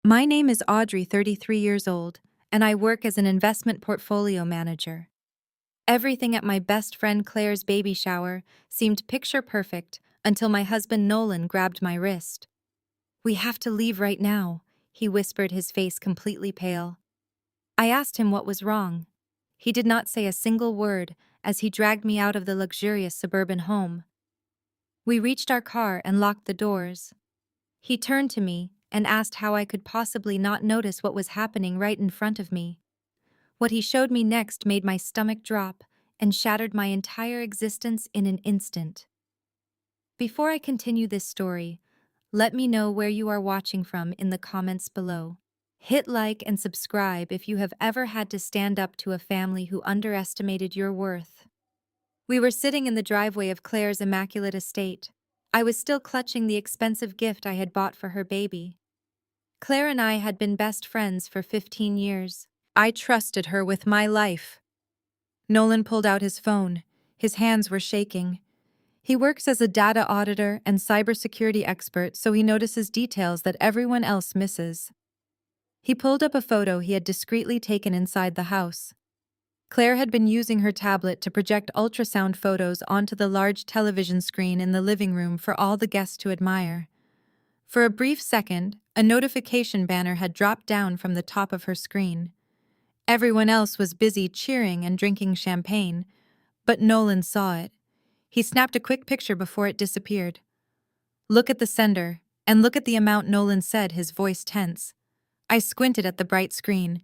My name is Audrey, 33 years old, and I work as an investment portfolio manager. Everything at my best friend Claire's baby shower seemed picture perfect until my husband Nolan grabbed my wrist. "We have to leave right now," he whispered, his face completely pale. I asked him what was wrong. He did not say a single word as he dragged me out of the luxurious suburban home. We reached our car and locked the doors. He turned to me and asked how I could possibly not notice what was happening right in front of me. What he showed me next made my stomach drop and shattered my entire existence in an instant. Before I continue this story, let me know where you are watching from in the comments below. Hit like and subscribe if you have ever had to stand up to a family who underestimated your worth. We were sitting in the driveway of Claire's immaculate estate. I was still clutching the expensive gift I had bought for her baby. Claire and I had been best friends for 15 years. I trusted her with my life. Nolan pulled out his phone. His hands were shaking. He works as a data auditor and cybersecurity expert, so he notices details that everyone else misses. He pulled up a photo he had discreetly taken inside the house. Claire had been using her tablet to project ultrasound photos onto the large television screen in the living room for all the guests to admire. For a brief second, a notification banner had dropped down from the top of her screen. Everyone else was busy cheering and drinking champagne, but Nolan saw it. He snapped a quick picture before it disappeared. "Look at the sender, and look at the amount," Nolan said, his voice tense. I squinted at the bright screen.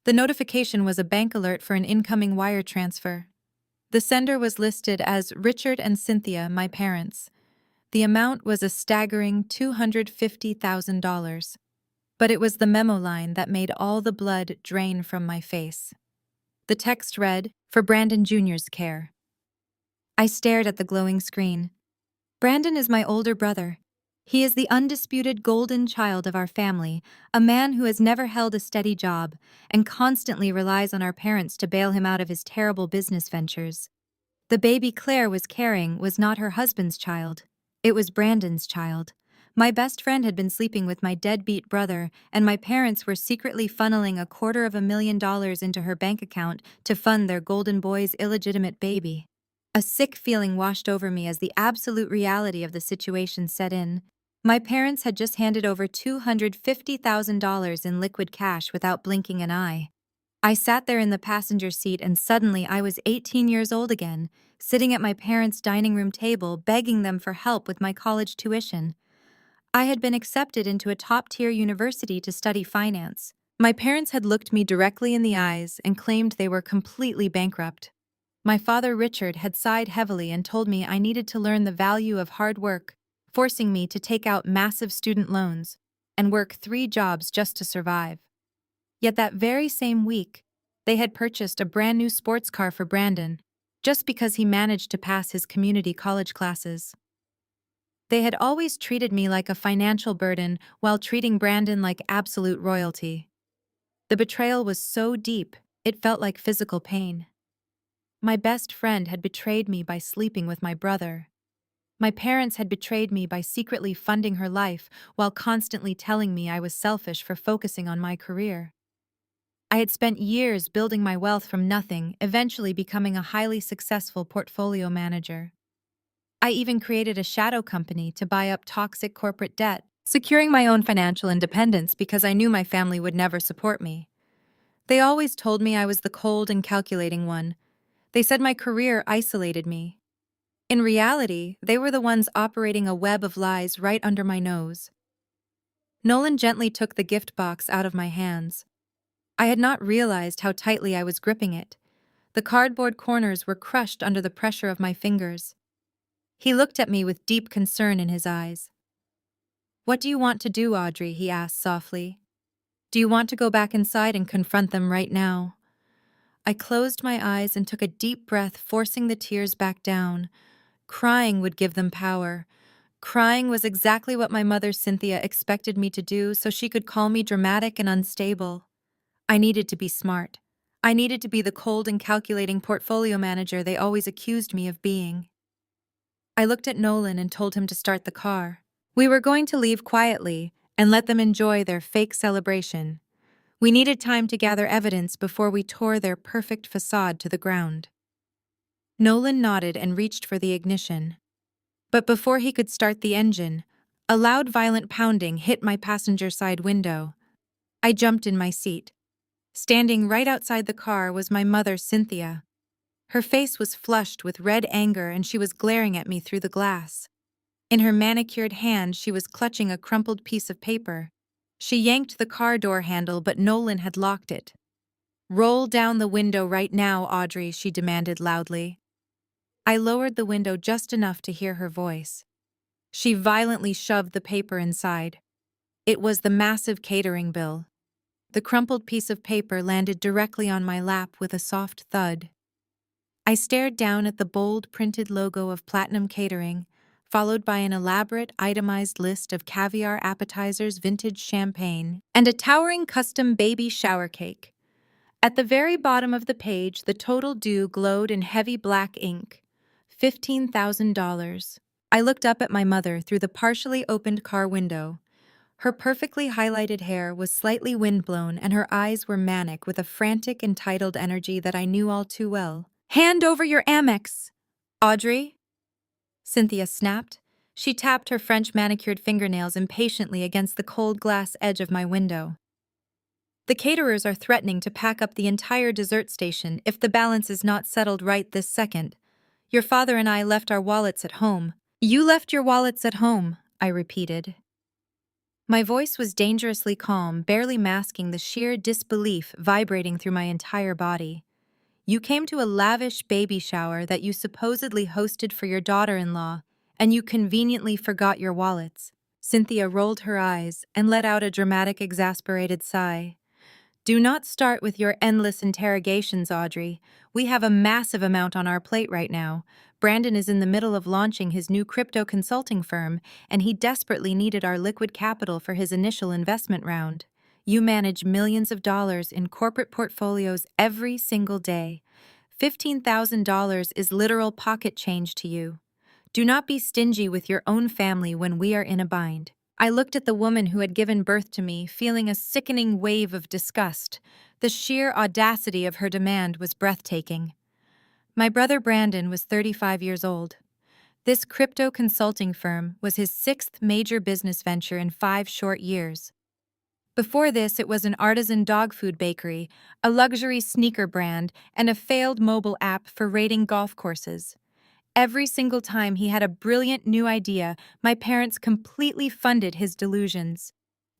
The notification was a bank alert for an incoming wire transfer. The sender was listed as Richard and Cynthia, my parents. The amount was a staggering $250,000. But it was the memo line that made all the blood drain from my face. The text read, "For Brandon Jr.'s care." I stared at the glowing screen. Brandon is my older brother. He is the undisputed golden child of our family, a man who has never held a steady job and constantly relies on our parents to bail him out of his terrible business ventures. The baby Claire was carrying was not her husband's child. It was Brandon's child. My best friend had been sleeping with my deadbeat brother, and my parents were secretly funneling $250,000 into her bank account to fund their golden boy's illegitimate baby. A sick feeling washed over me as the absolute reality of the situation set in. My parents had just handed over $250,000 in liquid cash without blinking an eye. I sat there in the passenger seat, and suddenly I was 18 years old again, sitting at my parents' dining room table, begging them for help with my college tuition. I had been accepted into a top-tier university to study finance. My parents had looked me directly in the eyes and claimed they were completely bankrupt. My father, Richard, had sighed heavily and told me I needed to learn the value of hard work, forcing me to take out massive student loans and work 3 jobs just to survive. Yet that very same week, they had purchased a brand new sports car for Brandon, just because he managed to pass his community college classes. They had always treated me like a financial burden while treating Brandon like absolute royalty. The betrayal was so deep, it felt like physical pain. My best friend had betrayed me by sleeping with my brother. My parents had betrayed me by secretly funding her life while constantly telling me I was selfish for focusing on my career. I had spent years building my wealth from nothing, eventually becoming a highly successful portfolio manager. I even created a shadow company to buy up toxic corporate debt, securing my own financial independence because I knew my family would never support me. They always told me I was the cold and calculating one. They said my career isolated me. In reality, they were the ones operating a web of lies right under my nose. Nolan gently took the gift box out of my hands. I had not realized how tightly I was gripping it. The cardboard corners were crushed under the pressure of my fingers. He looked at me with deep concern in his eyes. "What do you want to do, Audrey?" he asked softly. "Do you want to go back inside and confront them right now?" I closed my eyes and took a deep breath, forcing the tears back down. Crying would give them power. Crying was exactly what my mother Cynthia expected me to do so she could call me dramatic and unstable. I needed to be smart. I needed to be the cold and calculating portfolio manager they always accused me of being. I looked at Nolan and told him to start the car. We were going to leave quietly, and let them enjoy their fake celebration. We needed time to gather evidence before we tore their perfect facade to the ground. Nolan nodded and reached for the ignition. But before he could start the engine, a loud, violent pounding hit my passenger side window. I jumped in my seat. Standing right outside the car was my mother, Cynthia. Her face was flushed with red anger and she was glaring at me through the glass. In her manicured hand, she was clutching a crumpled piece of paper. She yanked the car door handle, but Nolan had locked it. "Roll down the window right now, Audrey," she demanded loudly. I lowered the window just enough to hear her voice. She violently shoved the paper inside. It was the massive catering bill. The crumpled piece of paper landed directly on my lap with a soft thud. I stared down at the bold printed logo of Platinum Catering, followed by an elaborate itemized list of caviar appetizers, vintage champagne, and a towering custom baby shower cake. At the very bottom of the page, the total due glowed in heavy black ink: $15,000. I looked up at my mother through the partially opened car window. Her perfectly highlighted hair was slightly windblown and her eyes were manic with a frantic, entitled energy that I knew all too well. "Hand over your Amex, Audrey," Cynthia snapped. She tapped her French manicured fingernails impatiently against the cold glass edge of my window. "The caterers are threatening to pack up the entire dessert station if the balance is not settled right this second. Your father and I left our wallets at home." "You left your wallets at home," I repeated. My voice was dangerously calm, barely masking the sheer disbelief vibrating through my entire body. "You came to a lavish baby shower that you supposedly hosted for your daughter-in-law, and you conveniently forgot your wallets." Cynthia rolled her eyes and let out a dramatic, exasperated sigh. "Do not start with your endless interrogations, Audrey. We have a massive amount on our plate right now. Brandon is in the middle of launching his new crypto consulting firm, and he desperately needed our liquid capital for his initial investment round. You manage millions of dollars in corporate portfolios every single day. $15,000 is literal pocket change to you. Do not be stingy with your own family when we are in a bind." I looked at the woman who had given birth to me, feeling a sickening wave of disgust. The sheer audacity of her demand was breathtaking. My brother Brandon was 35 years old. This crypto consulting firm was his sixth major business venture in 5 short years. Before this, it was an artisan dog food bakery, a luxury sneaker brand, and a failed mobile app for rating golf courses. Every single time he had a brilliant new idea, my parents completely funded his delusions.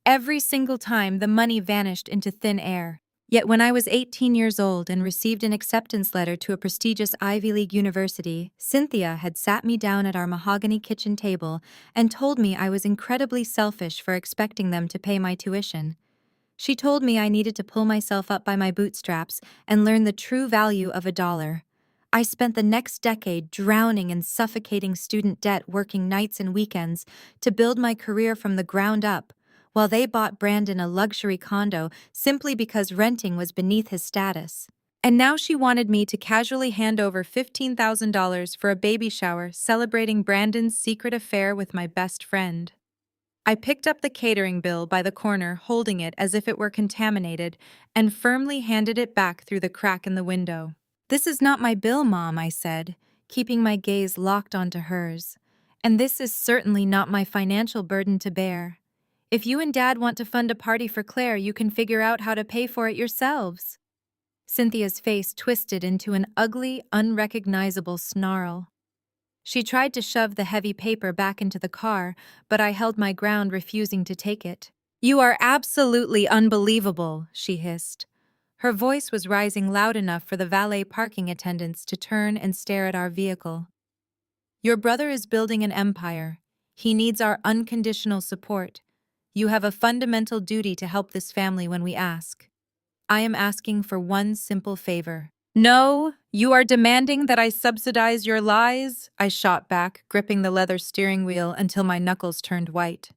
Every single time, the money vanished into thin air. Yet when I was 18 years old and received an acceptance letter to a prestigious Ivy League university, Cynthia had sat me down at our mahogany kitchen table and told me I was incredibly selfish for expecting them to pay my tuition. She told me I needed to pull myself up by my bootstraps and learn the true value of a dollar. I spent the next decade drowning in suffocating student debt, working nights and weekends to build my career from the ground up, while they bought Brandon a luxury condo simply because renting was beneath his status. And now she wanted me to casually hand over $15,000 for a baby shower celebrating Brandon's secret affair with my best friend. I picked up the catering bill by the corner, holding it as if it were contaminated, and firmly handed it back through the crack in the window. "This is not my bill, Mom," I said, keeping my gaze locked onto hers. "And this is certainly not my financial burden to bear. If you and Dad want to fund a party for Claire, you can figure out how to pay for it yourselves." Cynthia's face twisted into an ugly, unrecognizable snarl. She tried to shove the heavy paper back into the car, but I held my ground, refusing to take it. "You are absolutely unbelievable," she hissed. Her voice was rising loud enough for the valet parking attendants to turn and stare at our vehicle. "Your brother is building an empire. He needs our unconditional support. You have a fundamental duty to help this family when we ask. I am asking for one simple favor." "No, you are demanding that I subsidize your lies?" I shot back, gripping the leather steering wheel until my knuckles turned white.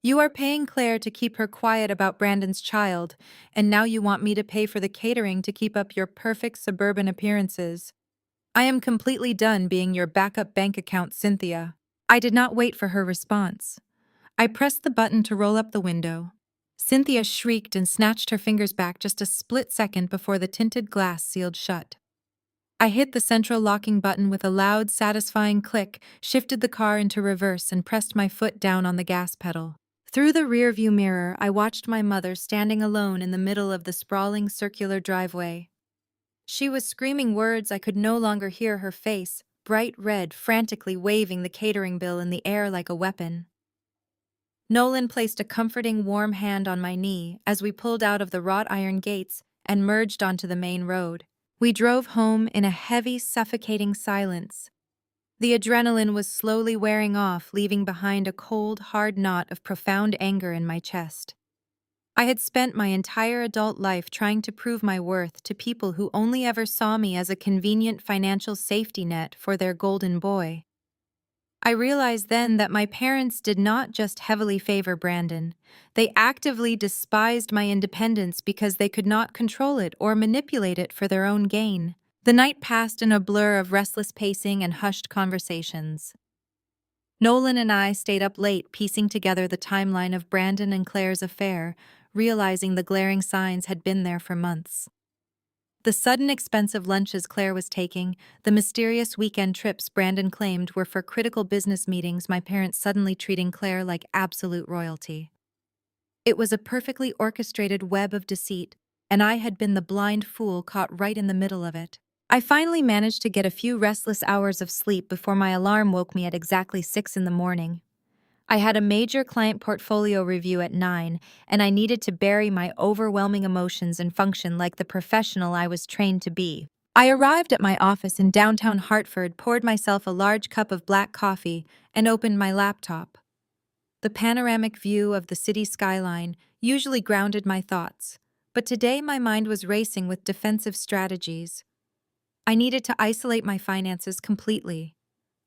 "You are paying Claire to keep her quiet about Brandon's child, and now you want me to pay for the catering to keep up your perfect suburban appearances. I am completely done being your backup bank account, Cynthia." I did not wait for her response. I pressed the button to roll up the window. Cynthia shrieked and snatched her fingers back just a split second before the tinted glass sealed shut. I hit the central locking button with a loud, satisfying click, shifted the car into reverse, and pressed my foot down on the gas pedal. Through the rearview mirror, I watched my mother standing alone in the middle of the sprawling circular driveway. She was screaming words I could no longer hear her face, bright red, frantically waving the catering bill in the air like a weapon. Nolan placed a comforting, warm hand on my knee as we pulled out of the wrought iron gates and merged onto the main road. We drove home in a heavy, suffocating silence. The adrenaline was slowly wearing off, leaving behind a cold, hard knot of profound anger in my chest. I had spent my entire adult life trying to prove my worth to people who only ever saw me as a convenient financial safety net for their golden boy. I realized then that my parents did not just heavily favor Brandon. They actively despised my independence because they could not control it or manipulate it for their own gain. The night passed in a blur of restless pacing and hushed conversations. Nolan and I stayed up late piecing together the timeline of Brandon and Claire's affair, realizing the glaring signs had been there for months. The sudden expensive lunches Claire was taking, the mysterious weekend trips Brandon claimed were for critical business meetings, my parents suddenly treating Claire like absolute royalty. It was a perfectly orchestrated web of deceit, and I had been the blind fool caught right in the middle of it. I finally managed to get a few restless hours of sleep before my alarm woke me at exactly 6 in the morning. I had a major client portfolio review at 9, and I needed to bury my overwhelming emotions and function like the professional I was trained to be. I arrived at my office in downtown Hartford, poured myself a large cup of black coffee, and opened my laptop. The panoramic view of the city skyline usually grounded my thoughts, but today my mind was racing with defensive strategies. I needed to isolate my finances completely.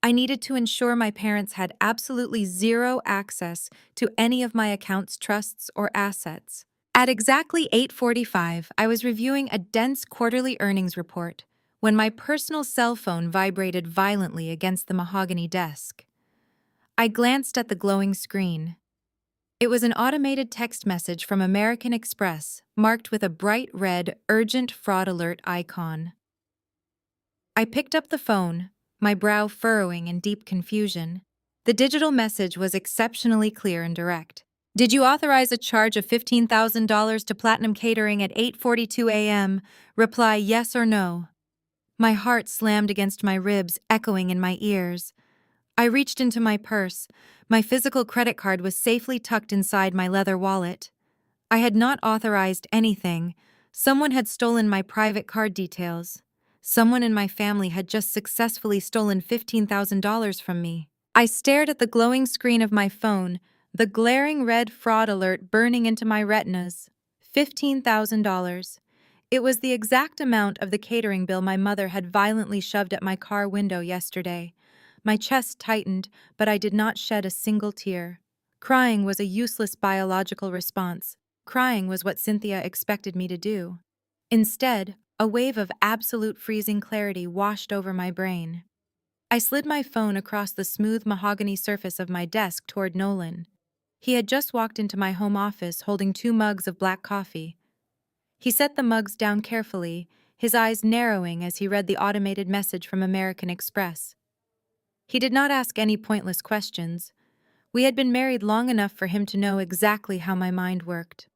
I needed to ensure my parents had absolutely zero access to any of my accounts, trusts, or assets. At exactly 8:45, I was reviewing a dense quarterly earnings report when my personal cell phone vibrated violently against the mahogany desk. I glanced at the glowing screen. It was an automated text message from American Express, marked with a bright red, urgent fraud alert icon. I picked up the phone, my brow furrowing in deep confusion. The digital message was exceptionally clear and direct. Did you authorize a charge of $15,000 to Platinum Catering at 8:42 a.m.? Reply yes or no. My heart slammed against my ribs, echoing in my ears. I reached into my purse. My physical credit card was safely tucked inside my leather wallet. I had not authorized anything. Someone had stolen my private card details. Someone in my family had just successfully stolen $15,000 from me. I stared at the glowing screen of my phone, the glaring red fraud alert burning into my retinas. $15,000. It was the exact amount of the catering bill my mother had violently shoved at my car window yesterday. My chest tightened, but I did not shed a single tear. Crying was a useless biological response. Crying was what Cynthia expected me to do. Instead, a wave of absolute freezing clarity washed over my brain. I slid my phone across the smooth mahogany surface of my desk toward Nolan. He had just walked into my home office holding 2 mugs of black coffee. He set the mugs down carefully, his eyes narrowing as he read the automated message from American Express. He did not ask any pointless questions. We had been married long enough for him to know exactly how my mind worked.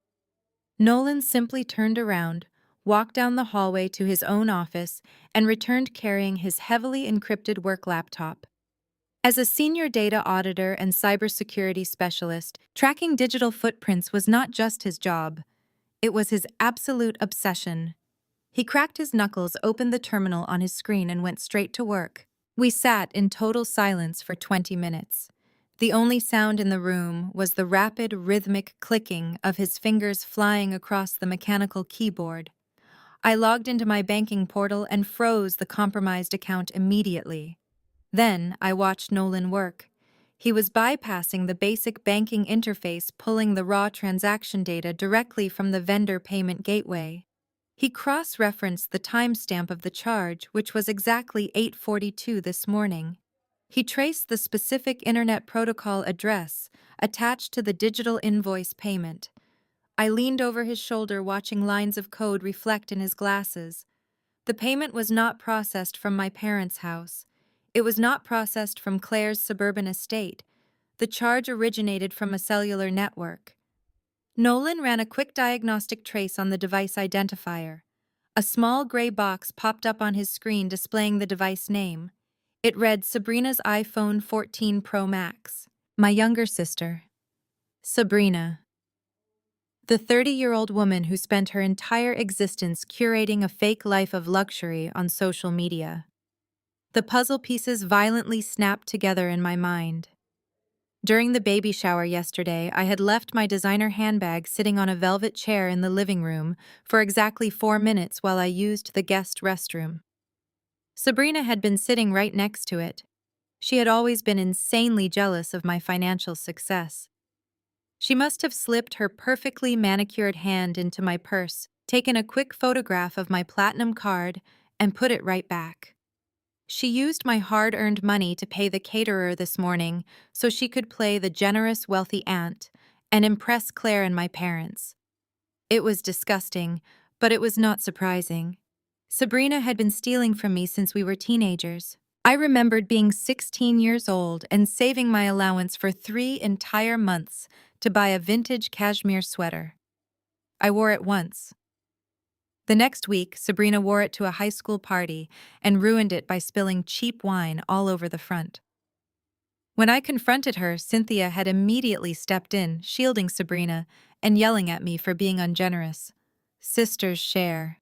Nolan simply turned around, walked down the hallway to his own office, and returned carrying his heavily encrypted work laptop. As a senior data auditor and cybersecurity specialist, tracking digital footprints was not just his job. It was his absolute obsession. He cracked his knuckles, opened the terminal on his screen, and went straight to work. We sat in total silence for 20 minutes. The only sound in the room was the rapid, rhythmic clicking of his fingers flying across the mechanical keyboard. I logged into my banking portal and froze the compromised account immediately. Then I watched Nolan work. He was bypassing the basic banking interface, pulling the raw transaction data directly from the vendor payment gateway. He cross-referenced the timestamp of the charge, which was exactly 8:42 this morning. He traced the specific Internet Protocol address attached to the digital invoice payment. I leaned over his shoulder, watching lines of code reflect in his glasses. The payment was not processed from my parents' house. It was not processed from Claire's suburban estate. The charge originated from a cellular network. Nolan ran a quick diagnostic trace on the device identifier. A small gray box popped up on his screen displaying the device name. It read Sabrina's iPhone 14 Pro Max. My younger sister, Sabrina. The 30-year-old woman who spent her entire existence curating a fake life of luxury on social media. The puzzle pieces violently snapped together in my mind. During the baby shower yesterday, I had left my designer handbag sitting on a velvet chair in the living room for exactly 4 minutes while I used the guest restroom. Sabrina had been sitting right next to it. She had always been insanely jealous of my financial success. She must have slipped her perfectly manicured hand into my purse, taken a quick photograph of my platinum card, and put it right back. She used my hard-earned money to pay the caterer this morning so she could play the generous, wealthy aunt and impress Claire and my parents. It was disgusting, but it was not surprising. Sabrina had been stealing from me since we were teenagers. I remembered being 16 years old and saving my allowance for 3 entire months to buy a vintage cashmere sweater. I wore it once. The next week, Sabrina wore it to a high school party and ruined it by spilling cheap wine all over the front. When I confronted her, Cynthia had immediately stepped in, shielding Sabrina and yelling at me for being ungenerous. Sisters share.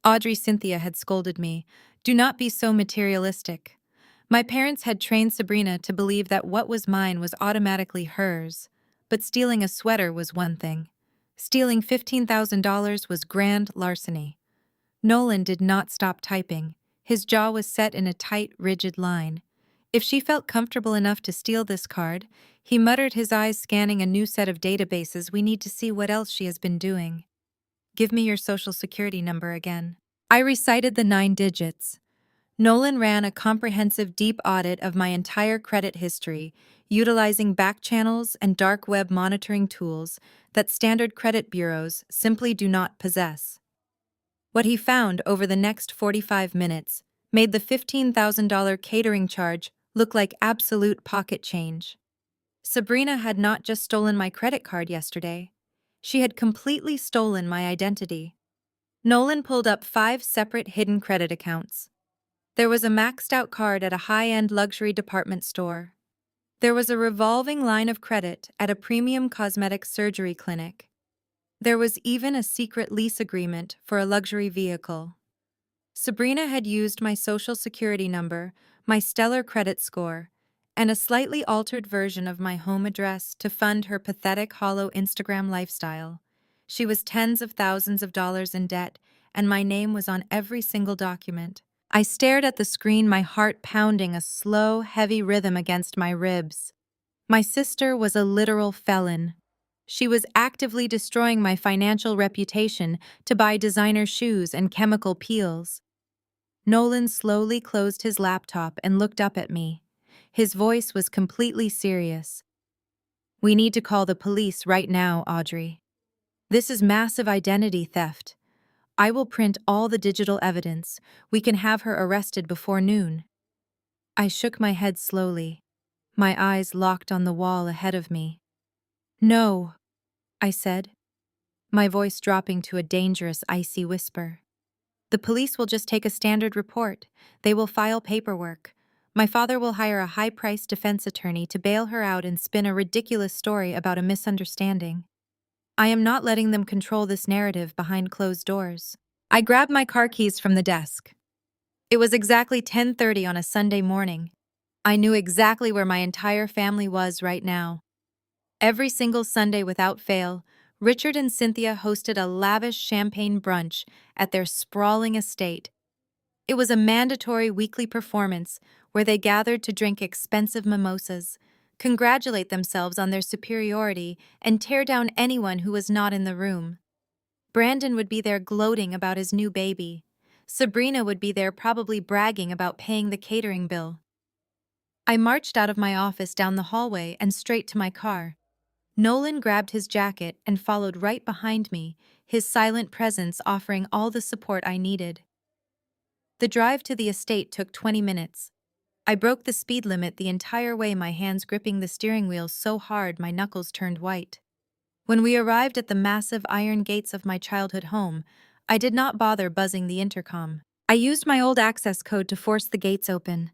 Audrey, Cynthia had scolded me. Do not be so materialistic. My parents had trained Sabrina to believe that what was mine was automatically hers, but stealing a sweater was one thing. Stealing $15,000 was grand larceny. Nolan did not stop typing. His jaw was set in a tight, rigid line. If she felt comfortable enough to steal this card, he muttered, his eyes scanning a new set of databases. We need to see what else she has been doing. Give me your social security number again. I recited the 9 digits. Nolan ran a comprehensive deep audit of my entire credit history, utilizing back channels and dark web monitoring tools that standard credit bureaus simply do not possess. What he found over the next 45 minutes made the $15,000 catering charge look like absolute pocket change. Sabrina had not just stolen my credit card yesterday. She had completely stolen my identity. Nolan pulled up 5 separate hidden credit accounts. There was a maxed-out card at a high-end luxury department store. There was a revolving line of credit at a premium cosmetic surgery clinic. There was even a secret lease agreement for a luxury vehicle. Sabrina had used my social security number, my stellar credit score, and a slightly altered version of my home address to fund her pathetic, hollow Instagram lifestyle. She was tens of thousands of dollars in debt, and my name was on every single document. I stared at the screen, my heart pounding a slow, heavy rhythm against my ribs. My sister was a literal felon. She was actively destroying my financial reputation to buy designer shoes and chemical peels. Nolan slowly closed his laptop and looked up at me. His voice was completely serious. We need to call the police right now, Audrey. This is massive identity theft. I will print all the digital evidence. We can have her arrested before noon. I shook my head slowly. My eyes locked on the wall ahead of me. No, I said, my voice dropping to a dangerous, icy whisper. The police will just take a standard report. They will file paperwork. My father will hire a high-priced defense attorney to bail her out and spin a ridiculous story about a misunderstanding. I am not letting them control this narrative behind closed doors. I grabbed my car keys from the desk. It was exactly 10:30 on a Sunday morning. I knew exactly where my entire family was right now. Every single Sunday without fail, Richard and Cynthia hosted a lavish champagne brunch at their sprawling estate. It was a mandatory weekly performance where they gathered to drink expensive mimosas, congratulate themselves on their superiority, and tear down anyone who was not in the room. Brandon would be there gloating about his new baby. Sabrina would be there probably bragging about paying the catering bill. I marched out of my office down the hallway and straight to my car. Nolan grabbed his jacket and followed right behind me, his silent presence offering all the support I needed. The drive to the estate took 20 minutes. I broke the speed limit the entire way, my hands gripping the steering wheel so hard my knuckles turned white. When we arrived at the massive iron gates of my childhood home, I did not bother buzzing the intercom. I used my old access code to force the gates open.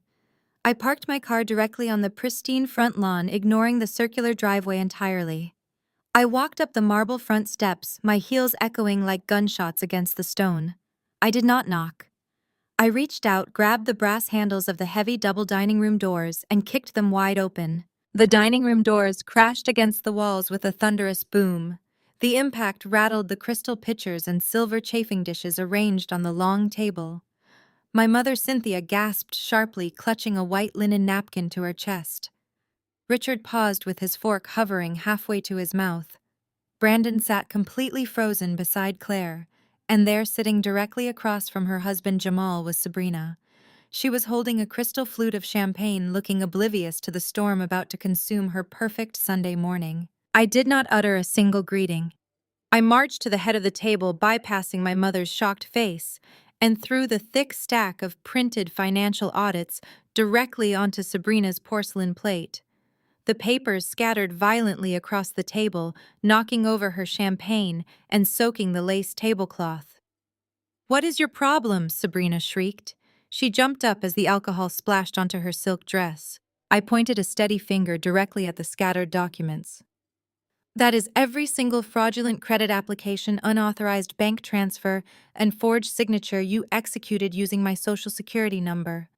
I parked my car directly on the pristine front lawn, ignoring the circular driveway entirely. I walked up the marble front steps, my heels echoing like gunshots against the stone. I did not knock. I reached out, grabbed the brass handles of the heavy double dining room doors, and kicked them wide open. The dining room doors crashed against the walls with a thunderous boom. The impact rattled the crystal pitchers and silver chafing dishes arranged on the long table. My mother Cynthia gasped sharply, clutching a white linen napkin to her chest. Richard paused with his fork hovering halfway to his mouth. Brandon sat completely frozen beside Claire, and there, sitting directly across from her husband Jamal, was Sabrina. She was holding a crystal flute of champagne, looking oblivious to the storm about to consume her perfect Sunday morning. I did not utter a single greeting. I marched to the head of the table, bypassing my mother's shocked face, and threw the thick stack of printed financial audits directly onto Sabrina's porcelain plate. The papers scattered violently across the table, knocking over her champagne and soaking the lace tablecloth. "What is your problem?" Sabrina shrieked. She jumped up as the alcohol splashed onto her silk dress. I pointed a steady finger directly at the scattered documents. "That is every single fraudulent credit application, unauthorized bank transfer, and forged signature you executed using my social security number.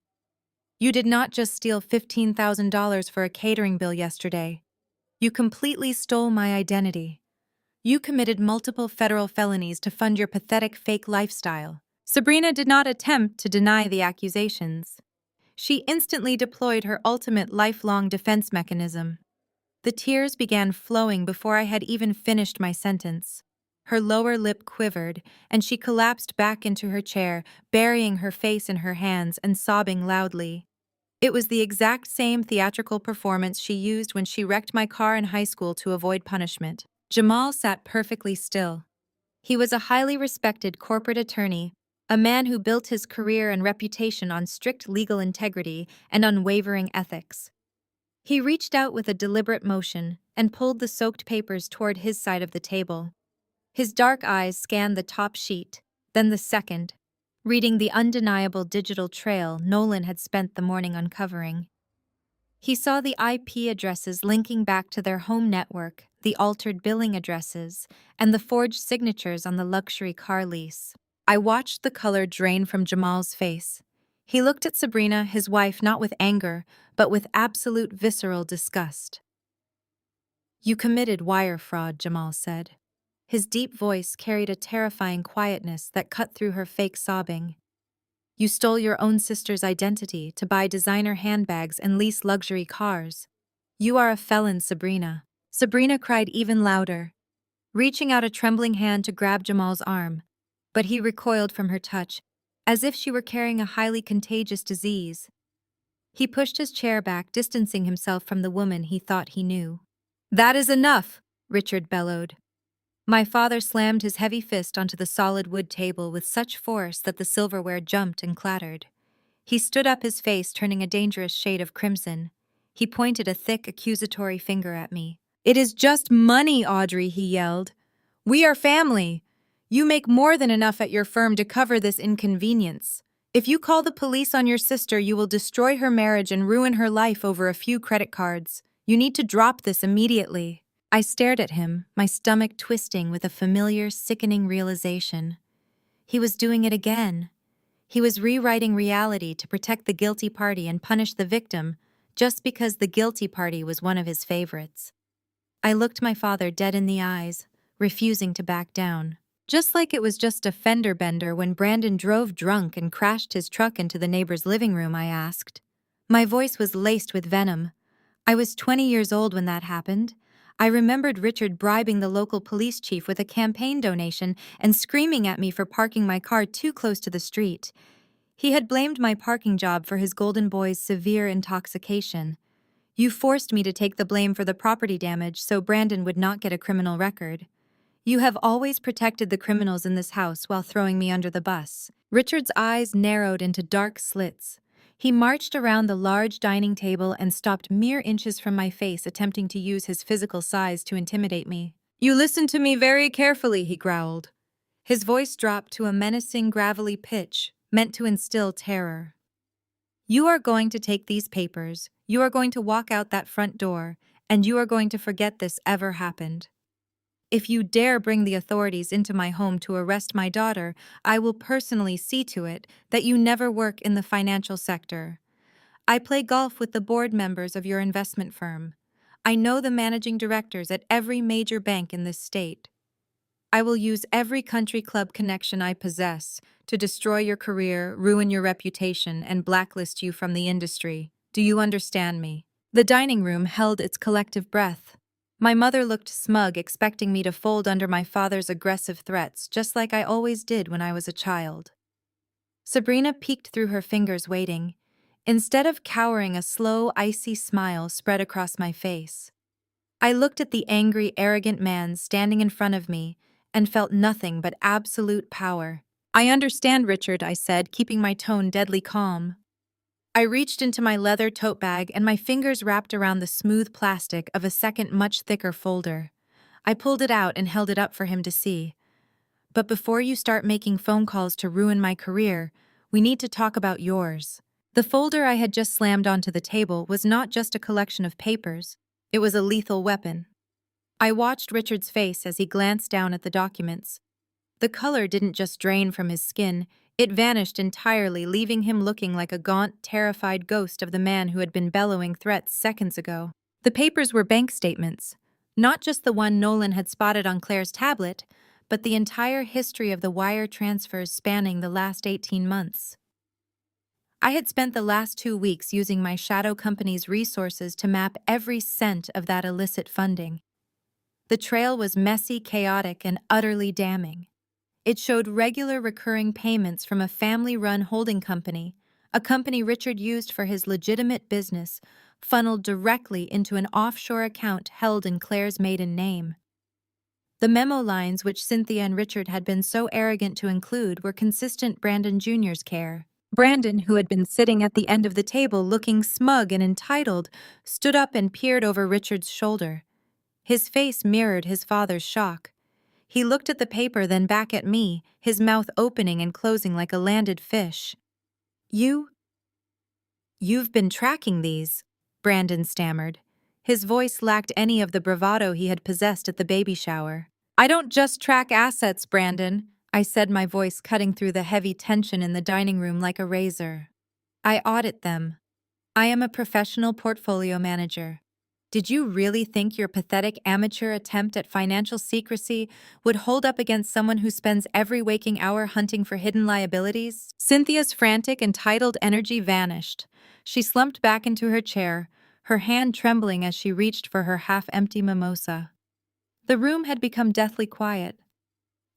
You did not just steal $15,000 for a catering bill yesterday. You completely stole my identity. You committed multiple federal felonies to fund your pathetic fake lifestyle." Sabrina did not attempt to deny the accusations. She instantly deployed her ultimate lifelong defense mechanism. The tears began flowing before I had even finished my sentence. Her lower lip quivered, and she collapsed back into her chair, burying her face in her hands and sobbing loudly. It was the exact same theatrical performance she used when she wrecked my car in high school to avoid punishment. Jamal sat perfectly still. He was a highly respected corporate attorney, a man who built his career and reputation on strict legal integrity and unwavering ethics. He reached out with a deliberate motion and pulled the soaked papers toward his side of the table. His dark eyes scanned the top sheet, then the second, reading the undeniable digital trail Nolan had spent the morning uncovering. He saw the IP addresses linking back to their home network, the altered billing addresses, and the forged signatures on the luxury car lease. I watched the color drain from Jamal's face. He looked at Sabrina, his wife, not with anger, but with absolute visceral disgust. "You committed wire fraud," Jamal said. His deep voice carried a terrifying quietness that cut through her fake sobbing. "You stole your own sister's identity to buy designer handbags and lease luxury cars. You are a felon, Sabrina." Sabrina cried even louder, reaching out a trembling hand to grab Jamal's arm, but he recoiled from her touch, as if she were carrying a highly contagious disease. He pushed his chair back, distancing himself from the woman he thought he knew. "That is enough," Richard bellowed. My father slammed his heavy fist onto the solid wood table with such force that the silverware jumped and clattered. He stood up, his face turning a dangerous shade of crimson. He pointed a thick, accusatory finger at me. "It is just money, Audrey," he yelled. "We are family. You make more than enough at your firm to cover this inconvenience. If you call the police on your sister, you will destroy her marriage and ruin her life over a few credit cards. You need to drop this immediately." I stared at him, my stomach twisting with a familiar, sickening realization. He was doing it again. He was rewriting reality to protect the guilty party and punish the victim, just because the guilty party was one of his favorites. I looked my father dead in the eyes, refusing to back down. Just like it was just a fender bender when Brandon drove drunk and crashed his truck into the neighbor's living room, I asked. My voice was laced with venom. I was 20 years old when that happened. I remembered Richard bribing the local police chief with a campaign donation and screaming at me for parking my car too close to the street. He had blamed my parking job for his golden boy's severe intoxication. You forced me to take the blame for the property damage so Brandon would not get a criminal record. You have always protected the criminals in this house while throwing me under the bus. Richard's eyes narrowed into dark slits. He marched around the large dining table and stopped mere inches from my face, attempting to use his physical size to intimidate me. "You listen to me very carefully," he growled. His voice dropped to a menacing, gravelly pitch, meant to instill terror. "You are going to take these papers, you are going to walk out that front door, and you are going to forget this ever happened. If you dare bring the authorities into my home to arrest my daughter, I will personally see to it that you never work in the financial sector. I play golf with the board members of your investment firm. I know the managing directors at every major bank in this state. I will use every country club connection I possess to destroy your career, ruin your reputation, and blacklist you from the industry. Do you understand me?" The dining room held its collective breath. My mother looked smug, expecting me to fold under my father's aggressive threats, just like I always did when I was a child. Sabrina peeked through her fingers, waiting. Instead of cowering, a slow, icy smile spread across my face. I looked at the angry, arrogant man standing in front of me and felt nothing but absolute power. "I understand, Richard," I said, keeping my tone deadly calm. I reached into my leather tote bag and my fingers wrapped around the smooth plastic of a second, much thicker folder. I pulled it out and held it up for him to see. "But before you start making phone calls to ruin my career, we need to talk about yours." The folder I had just slammed onto the table was not just a collection of papers, it was a lethal weapon. I watched Richard's face as he glanced down at the documents. The color didn't just drain from his skin, it vanished entirely, leaving him looking like a gaunt, terrified ghost of the man who had been bellowing threats seconds ago. The papers were bank statements, not just the one Nolan had spotted on Claire's tablet, but the entire history of the wire transfers spanning the last 18 months. I had spent the last 2 weeks using my shadow company's resources to map every cent of that illicit funding. The trail was messy, chaotic, and utterly damning. It showed regular recurring payments from a family-run holding company, a company Richard used for his legitimate business, funneled directly into an offshore account held in Claire's maiden name. The memo lines which Cynthia and Richard had been so arrogant to include were consistent Brandon Jr.'s care. Brandon, who had been sitting at the end of the table looking smug and entitled, stood up and peered over Richard's shoulder. His face mirrored his father's shock. He looked at the paper, then back at me, his mouth opening and closing like a landed fish. You've been tracking these," Brandon stammered. His voice lacked any of the bravado he had possessed at the baby shower. "I don't just track assets, Brandon," I said, my voice cutting through the heavy tension in the dining room like a razor. "I audit them. I am a professional portfolio manager. Did you really think your pathetic amateur attempt at financial secrecy would hold up against someone who spends every waking hour hunting for hidden liabilities?" Cynthia's frantic, entitled energy vanished. She slumped back into her chair, her hand trembling as she reached for her half-empty mimosa. The room had become deathly quiet.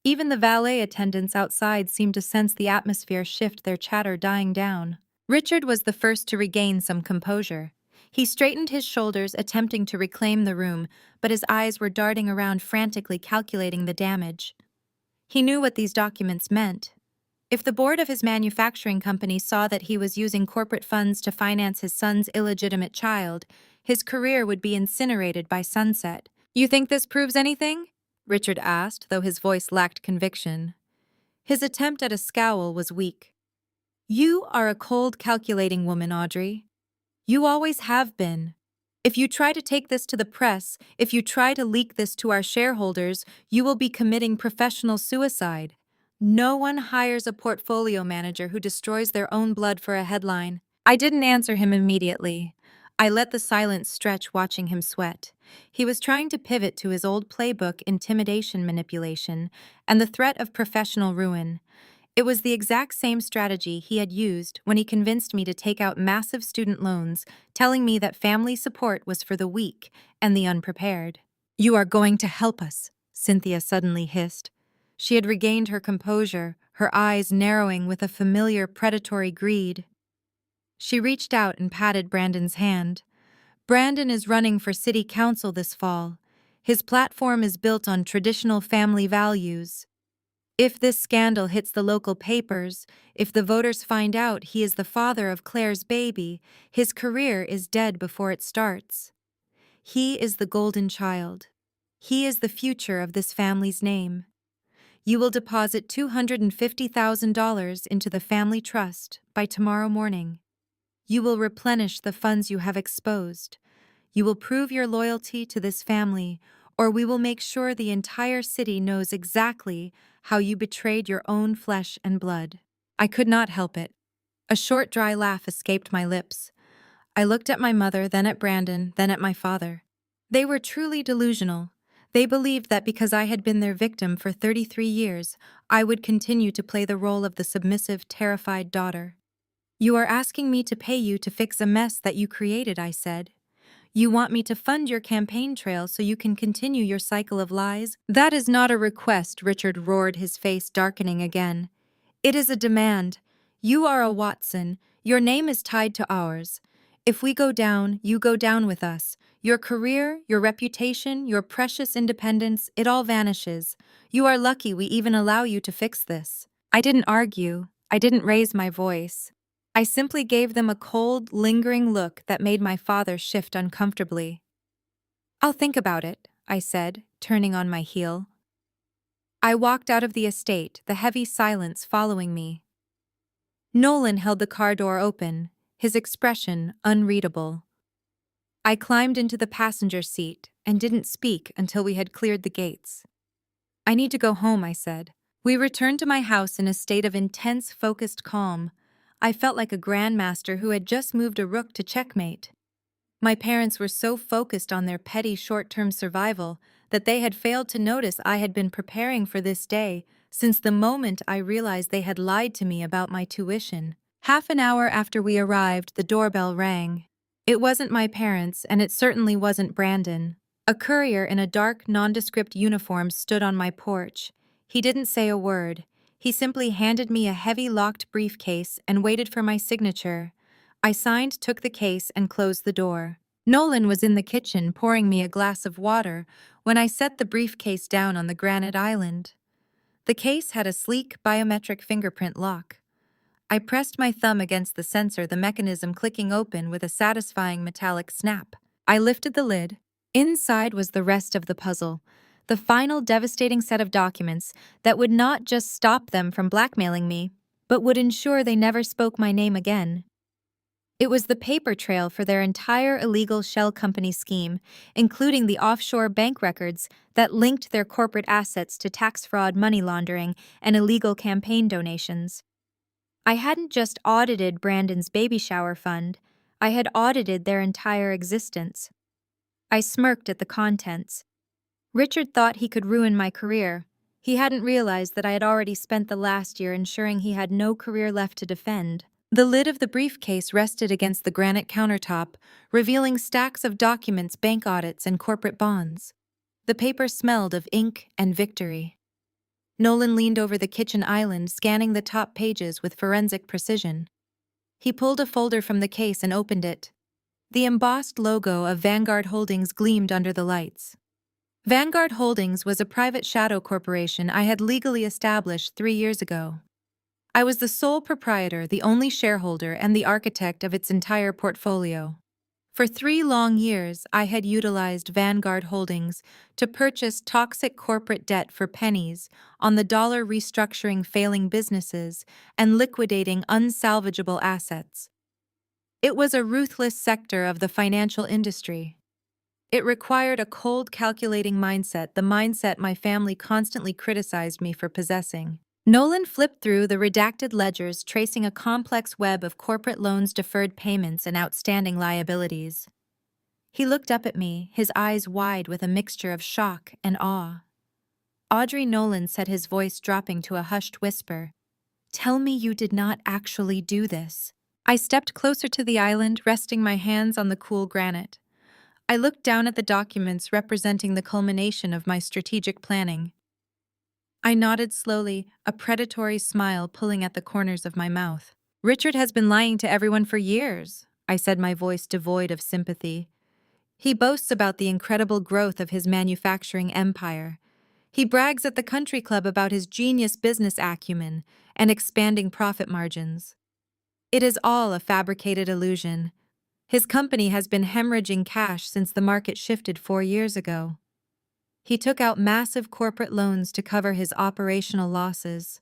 Even the valet attendants outside seemed to sense the atmosphere shift, their chatter dying down. Richard was the first to regain some composure. He straightened his shoulders, attempting to reclaim the room, but his eyes were darting around, frantically calculating the damage. He knew what these documents meant. If the board of his manufacturing company saw that he was using corporate funds to finance his son's illegitimate child, his career would be incinerated by sunset. "You think this proves anything?" Richard asked, though his voice lacked conviction. His attempt at a scowl was weak. "You are a cold, calculating woman, Audrey. You always have been. If you try to take this to the press, if you try to leak this to our shareholders, you will be committing professional suicide. No one hires a portfolio manager who destroys their own blood for a headline." I didn't answer him immediately. I let the silence stretch, watching him sweat. He was trying to pivot to his old playbook, intimidation, manipulation, and the threat of professional ruin. It was the exact same strategy he had used when he convinced me to take out massive student loans, telling me that family support was for the weak and the unprepared. "You are going to help us," Cynthia suddenly hissed. She had regained her composure, her eyes narrowing with a familiar predatory greed. She reached out and patted Brandon's hand. Brandon is running for city council this fall. His platform is built on traditional family values. If this scandal hits the local papers, if the voters find out he is the father of Claire's baby, his career is dead before it starts. He is the golden child. He is the future of this family's name. You will deposit $250,000 into the family trust by tomorrow morning. You will replenish the funds you have exposed. You will prove your loyalty to this family, or we will make sure the entire city knows exactly how you betrayed your own flesh and blood. I could not help it. A short, dry laugh escaped my lips. I looked at my mother, then at Brandon, then at my father. They were truly delusional. They believed that because I had been their victim for 33 years, I would continue to play the role of the submissive, terrified daughter. You are asking me to pay you to fix a mess that you created, I said. You want me to fund your campaign trail so you can continue your cycle of lies? That is not a request, Richard roared, his face darkening again. It is a demand. You are a Watson. Your name is tied to ours. If we go down, you go down with us. Your career, your reputation, your precious independence, it all vanishes. You are lucky we even allow you to fix this. I didn't argue. I didn't raise my voice. I simply gave them a cold, lingering look that made my father shift uncomfortably. I'll think about it, I said, turning on my heel. I walked out of the estate, the heavy silence following me. Nolan held the car door open, his expression unreadable. I climbed into the passenger seat and didn't speak until we had cleared the gates. I need to go home, I said. We returned to my house in a state of intense, focused calm. I felt like a grandmaster who had just moved a rook to checkmate. My parents were so focused on their petty short-term survival that they had failed to notice I had been preparing for this day since the moment I realized they had lied to me about my tuition. Half an hour after we arrived, the doorbell rang. It wasn't my parents, and it certainly wasn't Brandon. A courier in a dark, nondescript uniform stood on my porch. He didn't say a word. He simply handed me a heavy locked briefcase and waited for my signature. I signed, took the case, and closed the door. Nolan was in the kitchen pouring me a glass of water when I set the briefcase down on the granite island. The case had a sleek, biometric fingerprint lock. I pressed my thumb against the sensor, the mechanism clicking open with a satisfying metallic snap. I lifted the lid. Inside was the rest of the puzzle, the final devastating set of documents that would not just stop them from blackmailing me, but would ensure they never spoke my name again. It was the paper trail for their entire illegal shell company scheme, including the offshore bank records that linked their corporate assets to tax fraud, money laundering, and illegal campaign donations. I hadn't just audited Brandon's baby shower fund, I had audited their entire existence. I smirked at the contents. Richard thought he could ruin my career. He hadn't realized that I had already spent the last year ensuring he had no career left to defend. The lid of the briefcase rested against the granite countertop, revealing stacks of documents, bank audits, and corporate bonds. The paper smelled of ink and victory. Nolan leaned over the kitchen island, scanning the top pages with forensic precision. He pulled a folder from the case and opened it. The embossed logo of Vanguard Holdings gleamed under the lights. Vanguard Holdings was a private shadow corporation I had legally established 3 years ago. I was the sole proprietor, the only shareholder, and the architect of its entire portfolio. For 3 long years, I had utilized Vanguard Holdings to purchase toxic corporate debt for pennies on the dollar, restructuring failing businesses and liquidating unsalvageable assets. It was a ruthless sector of the financial industry. It required a cold, calculating mindset, the mindset my family constantly criticized me for possessing. Nolan flipped through the redacted ledgers, tracing a complex web of corporate loans, deferred payments, and outstanding liabilities. He looked up at me, his eyes wide with a mixture of shock and awe. Audrey, Nolan said, his voice dropping to a hushed whisper. Tell me you did not actually do this. I stepped closer to the island, resting my hands on the cool granite. I looked down at the documents representing the culmination of my strategic planning. I nodded slowly, a predatory smile pulling at the corners of my mouth. Richard has been lying to everyone for years, I said, my voice devoid of sympathy. He boasts about the incredible growth of his manufacturing empire. He brags at the country club about his genius business acumen and expanding profit margins. It is all a fabricated illusion. His company has been hemorrhaging cash since the market shifted 4 years ago. He took out massive corporate loans to cover his operational losses.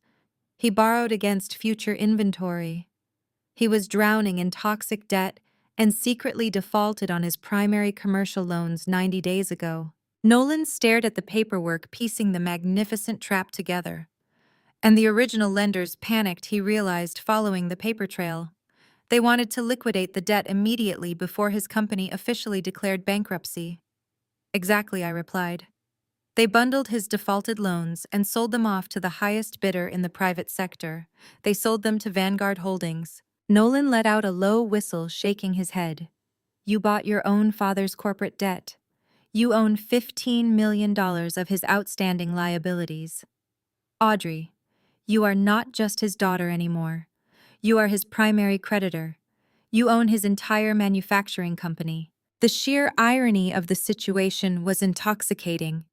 He borrowed against future inventory. He was drowning in toxic debt and secretly defaulted on his primary commercial loans 90 days ago. Nolan stared at the paperwork piecing the magnificent trap together. And the original lenders panicked, he realized, following the paper trail. They wanted to liquidate the debt immediately before his company officially declared bankruptcy. Exactly, I replied. They bundled his defaulted loans and sold them off to the highest bidder in the private sector. They sold them to Vanguard Holdings. Nolan let out a low whistle, shaking his head. You bought your own father's corporate debt. You own $15 million of his outstanding liabilities. Audrey, you are not just his daughter anymore. You are his primary creditor. You own his entire manufacturing company. The sheer irony of the situation was intoxicating.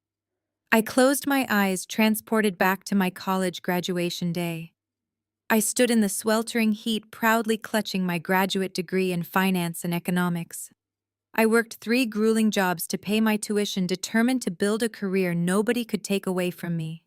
I closed my eyes, transported back to my college graduation day. I stood in the sweltering heat, proudly clutching my graduate degree in finance and economics. I worked 3 grueling jobs to pay my tuition, determined to build a career nobody could take away from me.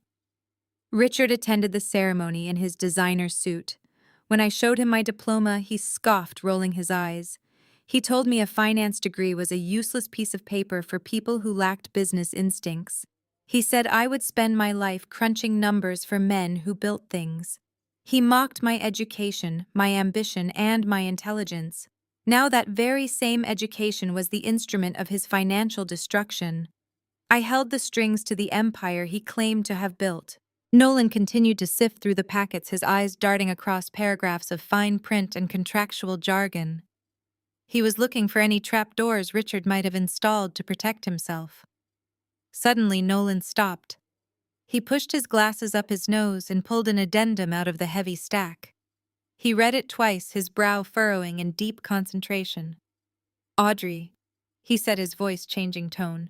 Richard attended the ceremony in his designer suit. When I showed him my diploma, he scoffed, rolling his eyes. He told me a finance degree was a useless piece of paper for people who lacked business instincts. He said I would spend my life crunching numbers for men who built things. He mocked my education, my ambition, and my intelligence. Now that very same education was the instrument of his financial destruction. I held the strings to the empire he claimed to have built. Nolan continued to sift through the packets, his eyes darting across paragraphs of fine print and contractual jargon. He was looking for any trapdoors Richard might have installed to protect himself. Suddenly, Nolan stopped. He pushed his glasses up his nose and pulled an addendum out of the heavy stack. He read it twice, his brow furrowing in deep concentration. Audrey, he said, his voice changing tone.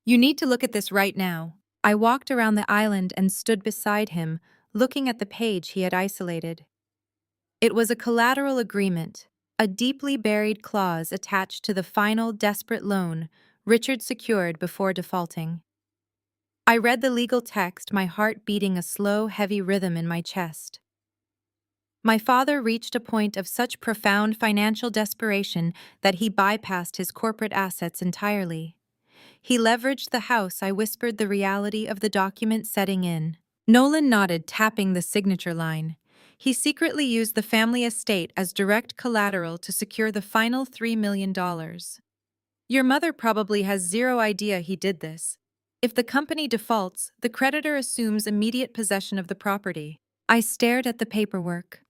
You need to look at this right now. I walked around the island and stood beside him, looking at the page he had isolated. It was a collateral agreement, a deeply buried clause attached to the final desperate loan Richard secured before defaulting. I read the legal text, my heart beating a slow, heavy rhythm in my chest. My father reached a point of such profound financial desperation that he bypassed his corporate assets entirely. He leveraged the house. I whispered, the reality of the document setting in. Nolan nodded, tapping the signature line. He secretly used the family estate as direct collateral to secure the final $3 million. Your mother probably has zero idea he did this. If the company defaults, the creditor assumes immediate possession of the property. I stared at the paperwork.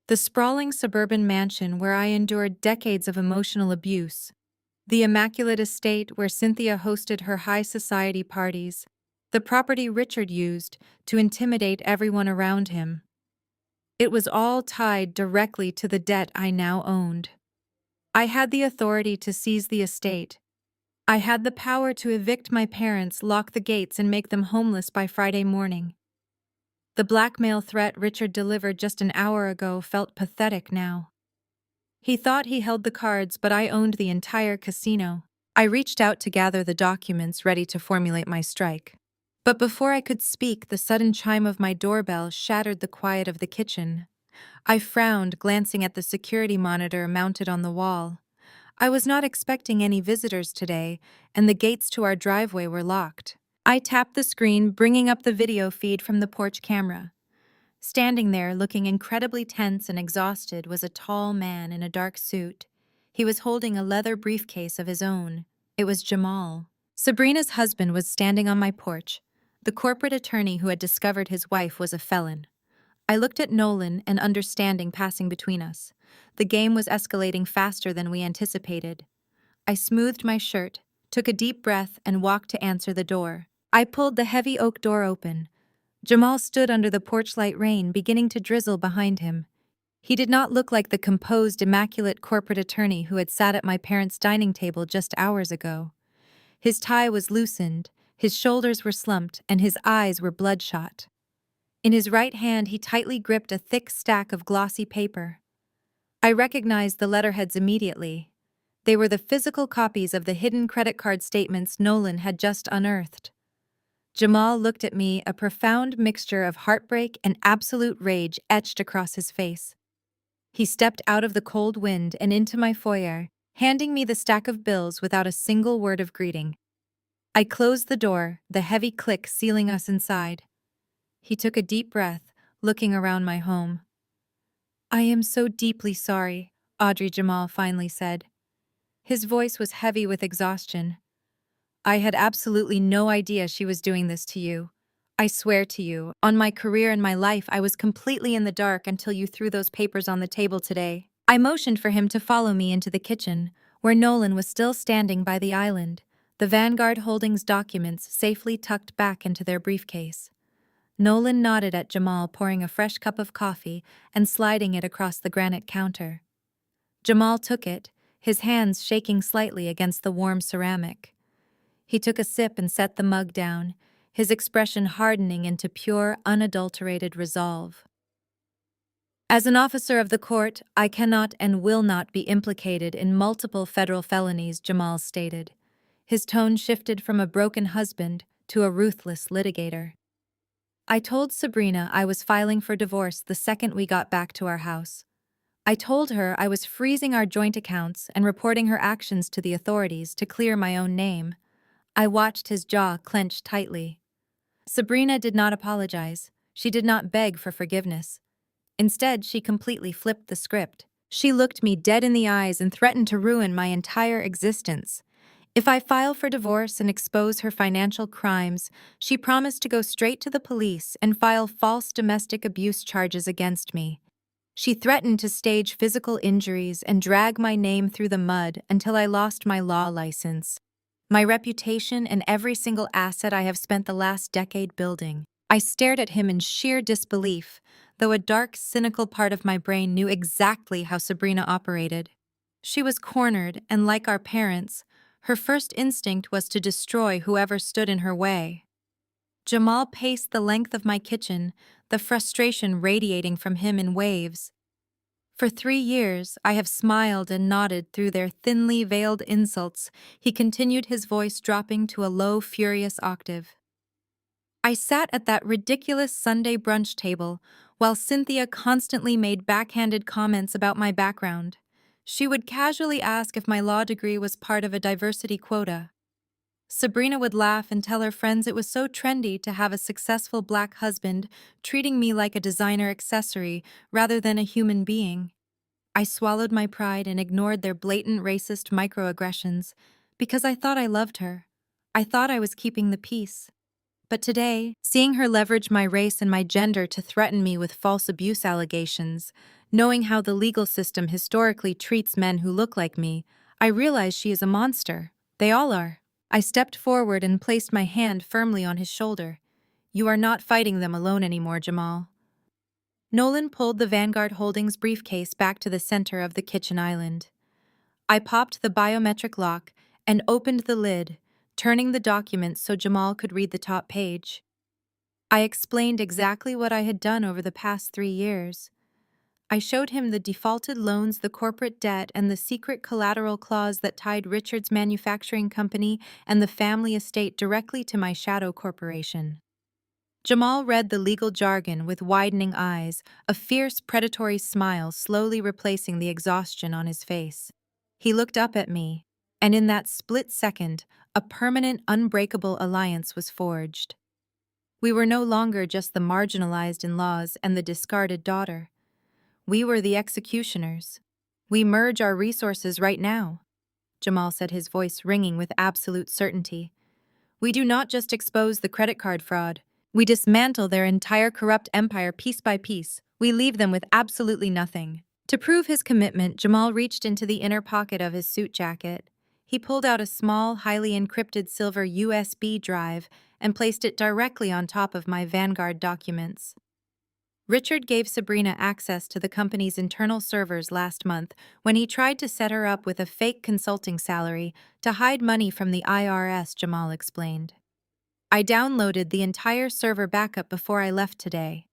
The sprawling suburban mansion where I endured decades of emotional abuse. The immaculate estate where Cynthia hosted her high society parties. The property Richard used to intimidate everyone around him. It was all tied directly to the debt I now owned. I had the authority to seize the estate. I had the power to evict my parents, lock the gates, and make them homeless by Friday morning. The blackmail threat Richard delivered just an hour ago felt pathetic now. He thought he held the cards, but I owned the entire casino. I reached out to gather the documents, ready to formulate my strike. But before I could speak, the sudden chime of my doorbell shattered the quiet of the kitchen. I frowned, glancing at the security monitor mounted on the wall. I was not expecting any visitors today, and the gates to our driveway were locked. I tapped the screen, bringing up the video feed from the porch camera. Standing there, looking incredibly tense and exhausted, was a tall man in a dark suit. He was holding a leather briefcase of his own. It was Jamal. Sabrina's husband was standing on my porch. The corporate attorney who had discovered his wife was a felon. I looked at Nolan, an understanding passing between us. The game was escalating faster than we anticipated. I smoothed my shirt, took a deep breath, and walked to answer the door. I pulled the heavy oak door open. Jamal stood under the porch-light rain beginning to drizzle behind him. He did not look like the composed, immaculate corporate attorney who had sat at my parents' dining table just hours ago. His tie was loosened, his shoulders were slumped, and his eyes were bloodshot. In his right hand, he tightly gripped a thick stack of glossy paper. I recognized the letterheads immediately. They were the physical copies of the hidden credit card statements Nolan had just unearthed. Jamal looked at me, a profound mixture of heartbreak and absolute rage etched across his face. He stepped out of the cold wind and into my foyer, handing me the stack of bills without a single word of greeting. I closed the door, the heavy click sealing us inside. He took a deep breath, looking around my home. "I am so deeply sorry," Audrey Jamal finally said. His voice was heavy with exhaustion. "I had absolutely no idea she was doing this to you. I swear to you, on my career and my life, I was completely in the dark until you threw those papers on the table today." I motioned for him to follow me into the kitchen, where Nolan was still standing by the island, the Vanguard Holdings documents safely tucked back into their briefcase. Nolan nodded at Jamal, pouring a fresh cup of coffee and sliding it across the granite counter. Jamal took it, his hands shaking slightly against the warm ceramic. He took a sip and set the mug down, his expression hardening into pure, unadulterated resolve. "As an officer of the court, I cannot and will not be implicated in multiple federal felonies," Jamal stated. His tone shifted from a broken husband to a ruthless litigator. "I told Sabrina I was filing for divorce the second we got back to our house. I told her I was freezing our joint accounts and reporting her actions to the authorities to clear my own name." I watched his jaw clench tightly. Sabrina did not apologize. She did not beg for forgiveness. Instead, she completely flipped the script. She looked me dead in the eyes and threatened to ruin my entire existence. If I file for divorce and expose her financial crimes, she promised to go straight to the police and file false domestic abuse charges against me. She threatened to stage physical injuries and drag my name through the mud until I lost my law license, my reputation, and every single asset I have spent the last decade building. I stared at him in sheer disbelief, though a dark, cynical part of my brain knew exactly how Sabrina operated. She was cornered, and like our parents, her first instinct was to destroy whoever stood in her way. Jamal paced the length of my kitchen, the frustration radiating from him in waves. "For 3 years, I have smiled and nodded through their thinly veiled insults," he continued, his voice dropping to a low, furious octave. "I sat at that ridiculous Sunday brunch table while Cynthia constantly made backhanded comments about my background. She would casually ask if my law degree was part of a diversity quota. Sabrina would laugh and tell her friends it was so trendy to have a successful Black husband, treating me like a designer accessory rather than a human being. I swallowed my pride and ignored their blatant racist microaggressions because I thought I loved her. I thought I was keeping the peace. But today, seeing her leverage my race and my gender to threaten me with false abuse allegations, knowing how the legal system historically treats men who look like me, I realize she is a monster. They all are." I stepped forward and placed my hand firmly on his shoulder. "You are not fighting them alone anymore, Jamal." Nolan pulled the Vanguard Holdings briefcase back to the center of the kitchen island. I popped the biometric lock and opened the lid, turning the documents so Jamal could read the top page. I explained exactly what I had done over the past 3 years. I showed him the defaulted loans, the corporate debt, and the secret collateral clause that tied Richard's manufacturing company and the family estate directly to my shadow corporation. Jamal read the legal jargon with widening eyes, a fierce, predatory smile slowly replacing the exhaustion on his face. He looked up at me, and in that split second, a permanent, unbreakable alliance was forged. We were no longer just the marginalized in-laws and the discarded daughter. We were the executioners. "We merge our resources right now," Jamal said, his voice ringing with absolute certainty. "We do not just expose the credit card fraud. We dismantle their entire corrupt empire piece by piece. We leave them with absolutely nothing." To prove his commitment, Jamal reached into the inner pocket of his suit jacket. He pulled out a small, highly encrypted silver USB drive and placed it directly on top of my Vanguard documents. Richard gave Sabrina access to the company's internal servers last month when he tried to set her up with a fake consulting salary to hide money from the IRS, Jamal explained. I downloaded the entire server backup before I left today.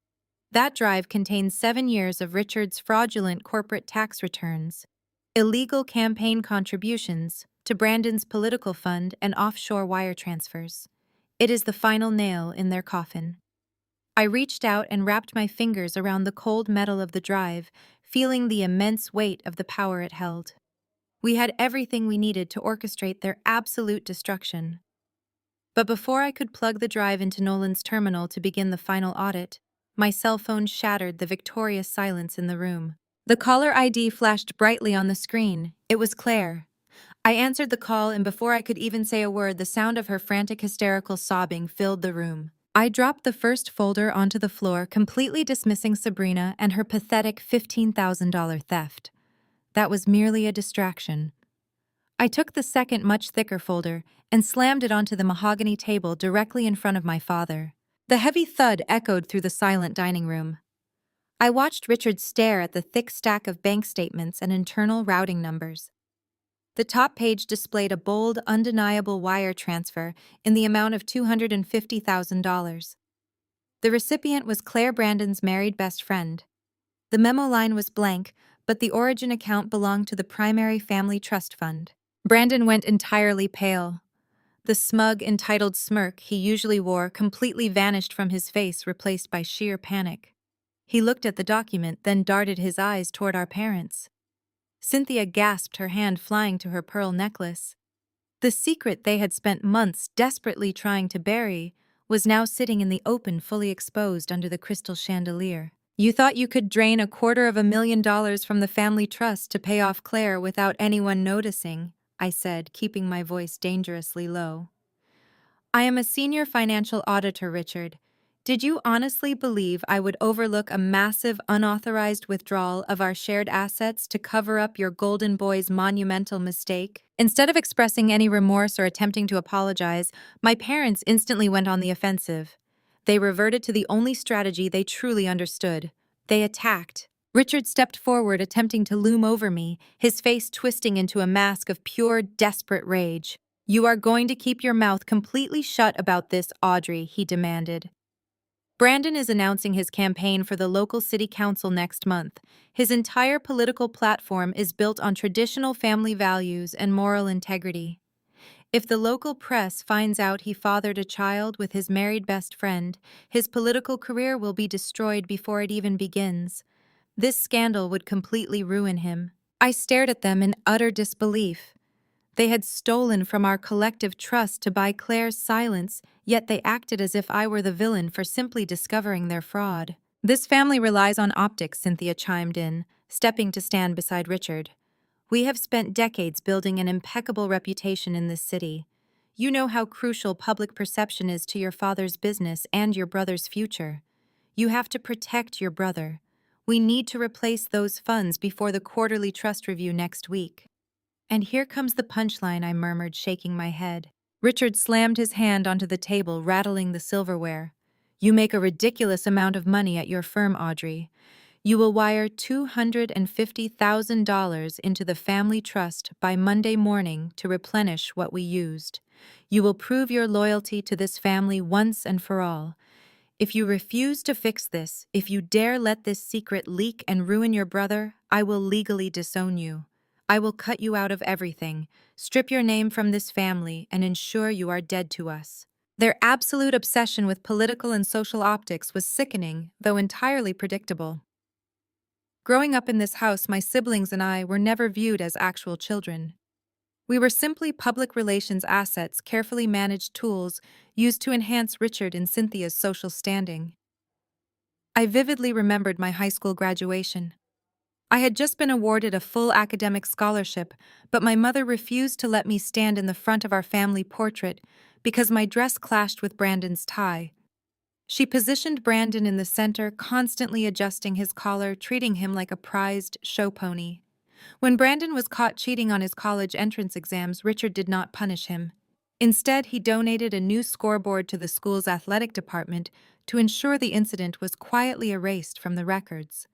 That drive contains 7 years of Richard's fraudulent corporate tax returns, illegal campaign contributions to Brandon's political fund, and offshore wire transfers. It is the final nail in their coffin. I reached out and wrapped my fingers around the cold metal of the drive, feeling the immense weight of the power it held. We had everything we needed to orchestrate their absolute destruction. But before I could plug the drive into Nolan's terminal to begin the final audit, my cell phone shattered the victorious silence in the room. The caller ID flashed brightly on the screen. It was Claire. I answered the call, and before I could even say a word, the sound of her frantic, hysterical sobbing filled the room. I dropped the first folder onto the floor, completely dismissing Sabrina and her pathetic $15,000 theft. That was merely a distraction. I took the second, much thicker folder and slammed it onto the mahogany table directly in front of my father. The heavy thud echoed through the silent dining room. I watched Richard stare at the thick stack of bank statements and internal routing numbers. The top page displayed a bold, undeniable wire transfer in the amount of $250,000. The recipient was Claire Brandon's married best friend. The memo line was blank, but the origin account belonged to the primary family trust fund. Brandon went entirely pale. The smug, entitled smirk he usually wore completely vanished from his face, replaced by sheer panic. He looked at the document, then darted his eyes toward our parents. Cynthia gasped, her hand flying to her pearl necklace. The secret they had spent months desperately trying to bury was now sitting in the open, fully exposed under the crystal chandelier. You thought you could drain $250,000 from the family trust to pay off Claire without anyone noticing, I said, keeping my voice dangerously low. I am a senior financial auditor, Richard. Did you honestly believe I would overlook a massive, unauthorized withdrawal of our shared assets to cover up your golden boy's monumental mistake? Instead of expressing any remorse or attempting to apologize, my parents instantly went on the offensive. They reverted to the only strategy they truly understood. They attacked. Richard stepped forward, attempting to loom over me, his face twisting into a mask of pure, desperate rage. You are going to keep your mouth completely shut about this, Audrey, he demanded. Brandon is announcing his campaign for the local city council next month. His entire political platform is built on traditional family values and moral integrity. If the local press finds out he fathered a child with his married best friend, his political career will be destroyed before it even begins. This scandal would completely ruin him. I stared at them in utter disbelief. They had stolen from our collective trust to buy Claire's silence, yet they acted as if I were the villain for simply discovering their fraud. This family relies on optics, Cynthia chimed in, stepping to stand beside Richard. We have spent decades building an impeccable reputation in this city. You know how crucial public perception is to your father's business and your brother's future. You have to protect your brother. We need to replace those funds before the quarterly trust review next week. And here comes the punchline, I murmured, shaking my head. Richard slammed his hand onto the table, rattling the silverware. You make a ridiculous amount of money at your firm, Audrey. You will wire $250,000 into the family trust by Monday morning to replenish what we used. You will prove your loyalty to this family once and for all. If you refuse to fix this, if you dare let this secret leak and ruin your brother, I will legally disown you. I will cut you out of everything, strip your name from this family, and ensure you are dead to us. Their absolute obsession with political and social optics was sickening, though entirely predictable. Growing up in this house, my siblings and I were never viewed as actual children. We were simply public relations assets, carefully managed tools used to enhance Richard and Cynthia's social standing. I vividly remembered my high school graduation. I had just been awarded a full academic scholarship, but my mother refused to let me stand in the front of our family portrait because my dress clashed with Brandon's tie. She positioned Brandon in the center, constantly adjusting his collar, treating him like a prized show pony. When Brandon was caught cheating on his college entrance exams, Richard did not punish him. Instead, he donated a new scoreboard to the school's athletic department to ensure the incident was quietly erased from the records.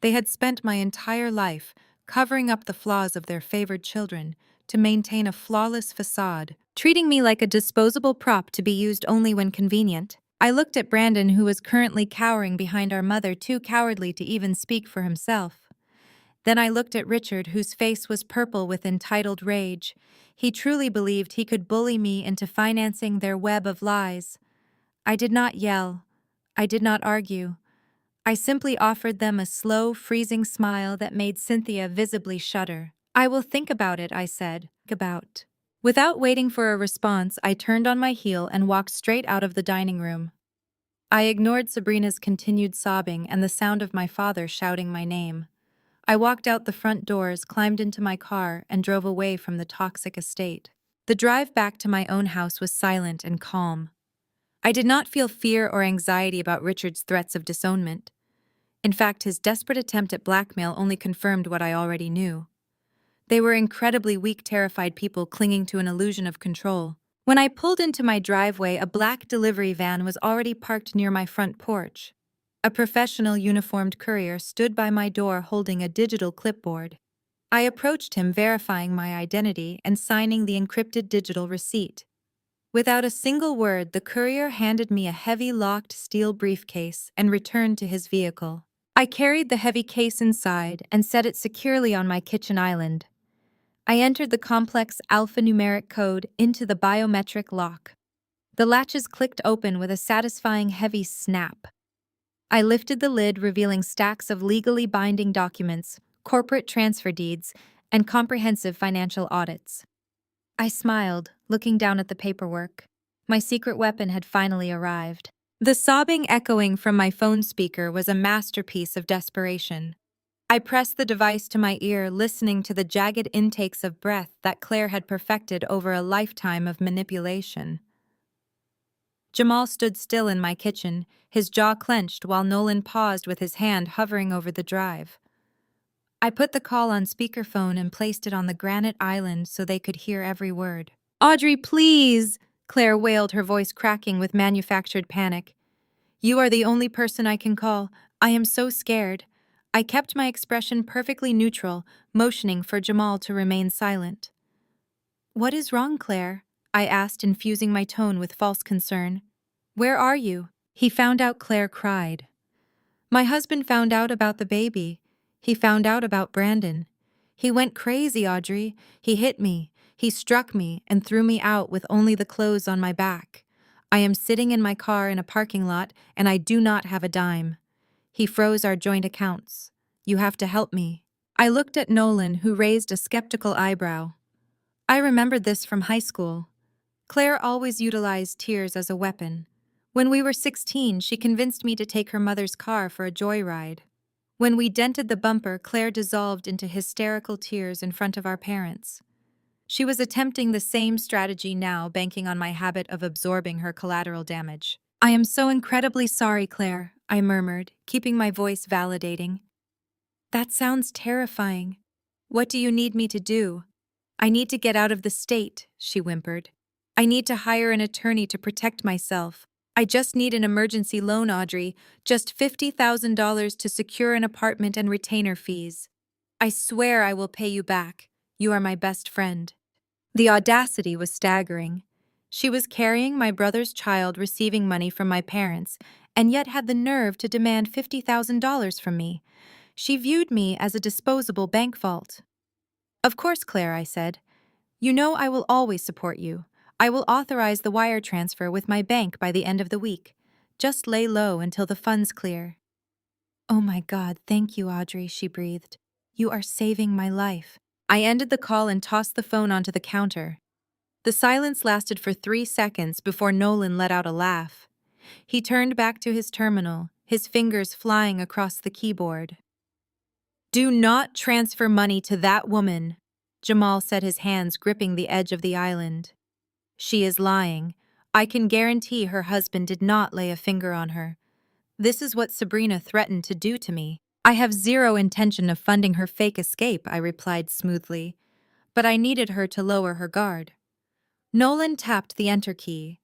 They had spent my entire life covering up the flaws of their favored children to maintain a flawless facade, treating me like a disposable prop to be used only when convenient. I looked at Brandon, who was currently cowering behind our mother, too cowardly to even speak for himself. Then I looked at Richard, whose face was purple with entitled rage. He truly believed he could bully me into financing their web of lies. I did not yell. I did not argue. I simply offered them a slow, freezing smile that made Cynthia visibly shudder. "I will think about it," I said. About. Without waiting for a response, I turned on my heel and walked straight out of the dining room. I ignored Sabrina's continued sobbing and the sound of my father shouting my name. I walked out the front doors, climbed into my car, and drove away from the toxic estate. The drive back to my own house was silent and calm. I did not feel fear or anxiety about Richard's threats of disownment. In fact, his desperate attempt at blackmail only confirmed what I already knew. They were incredibly weak, terrified people clinging to an illusion of control. When I pulled into my driveway, a black delivery van was already parked near my front porch. A professional uniformed courier stood by my door holding a digital clipboard. I approached him, verifying my identity and signing the encrypted digital receipt. Without a single word, the courier handed me a heavy locked steel briefcase and returned to his vehicle. I carried the heavy case inside and set it securely on my kitchen island. I entered the complex alphanumeric code into the biometric lock. The latches clicked open with a satisfying heavy snap. I lifted the lid, revealing stacks of legally binding documents, corporate transfer deeds, and comprehensive financial audits. I smiled, looking down at the paperwork. My secret weapon had finally arrived. The sobbing echoing from my phone speaker was a masterpiece of desperation. I pressed the device to my ear, listening to the jagged intakes of breath that Claire had perfected over a lifetime of manipulation. Jamal stood still in my kitchen, his jaw clenched, while Nolan paused with his hand hovering over the drive. I put the call on speakerphone and placed it on the granite island so they could hear every word. "Audrey, please!" Claire wailed, her voice cracking with manufactured panic. "You are the only person I can call. I am so scared." I kept my expression perfectly neutral, motioning for Jamal to remain silent. "What is wrong, Claire?" I asked, infusing my tone with false concern. "Where are you?" "He found out," Claire cried. "My husband found out about the baby. He found out about Brandon. He went crazy, Audrey. He hit me. He struck me and threw me out with only the clothes on my back. I am sitting in my car in a parking lot and I do not have a dime. He froze our joint accounts. You have to help me." I looked at Nolan, who raised a skeptical eyebrow. I remembered this from high school. Claire always utilized tears as a weapon. When we were 16, she convinced me to take her mother's car for a joyride. When we dented the bumper, Claire dissolved into hysterical tears in front of our parents. She was attempting the same strategy now, banking on my habit of absorbing her collateral damage. "I am so incredibly sorry, Claire," I murmured, keeping my voice validating. "That sounds terrifying. What do you need me to do?" "I need to get out of the state," she whimpered. "I need to hire an attorney to protect myself. I just need an emergency loan, Audrey, just $50,000 to secure an apartment and retainer fees. I swear I will pay you back. You are my best friend." The audacity was staggering. She was carrying my brother's child, receiving money from my parents, and yet had the nerve to demand $50,000 from me. She viewed me as a disposable bank vault. "Of course, Claire," I said. "You know I will always support you. I will authorize the wire transfer with my bank by the end of the week. Just lay low until the funds clear." "Oh my God, thank you, Audrey," she breathed. "You are saving my life." I ended the call and tossed the phone onto the counter. The silence lasted for 3 seconds before Nolan let out a laugh. He turned back to his terminal, his fingers flying across the keyboard. "Do not transfer money to that woman," Jamal said, his hands gripping the edge of the island. "She is lying. I can guarantee her husband did not lay a finger on her. This is what Sabrina threatened to do to me." "I have zero intention of funding her fake escape," I replied smoothly, "but I needed her to lower her guard." Nolan tapped the enter key.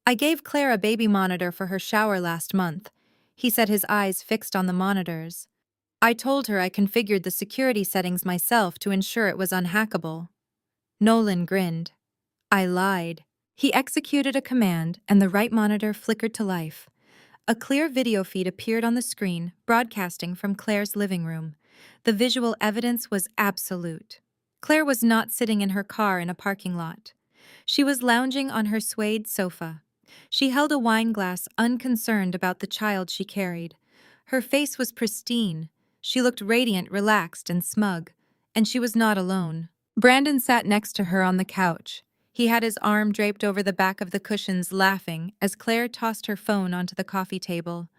I gave Claire a baby monitor for her shower last month. He said, his eyes fixed on the monitors. I told her I configured the security settings myself to ensure it was unhackable. Nolan grinned. I lied. He executed a command, and the right monitor flickered to life. A clear video feed appeared on the screen, broadcasting from Claire's living room. The visual evidence was absolute. Claire was not sitting in her car in a parking lot. She was lounging on her suede sofa. She held a wine glass, unconcerned about the child she carried. Her face was pristine. She looked radiant, relaxed, and smug. And she was not alone. Brandon sat next to her on the couch. He had his arm draped over the back of the cushions, laughing as Claire tossed her phone onto the coffee table.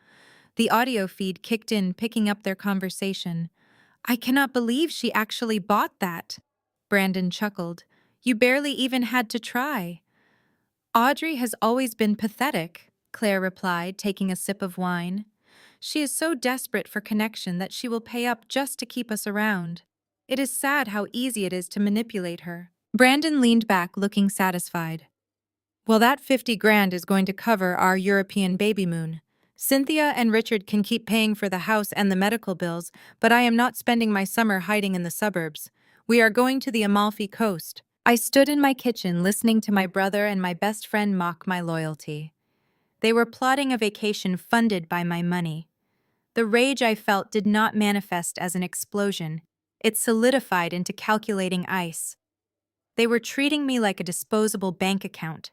The audio feed kicked in, picking up their conversation. I cannot believe she actually bought that. Brandon chuckled. You barely even had to try. Audrey has always been pathetic, Claire replied, taking a sip of wine. She is so desperate for connection that she will pay up just to keep us around. It is sad how easy it is to manipulate her. Brandon leaned back, looking satisfied. Well, that 50 grand is going to cover our European baby moon. Cynthia and Richard can keep paying for the house and the medical bills, but I am not spending my summer hiding in the suburbs. We are going to the Amalfi Coast. I stood in my kitchen listening to my brother and my best friend mock my loyalty. They were plotting a vacation funded by my money. The rage I felt did not manifest as an explosion. It solidified into calculating ice. They were treating me like a disposable bank account.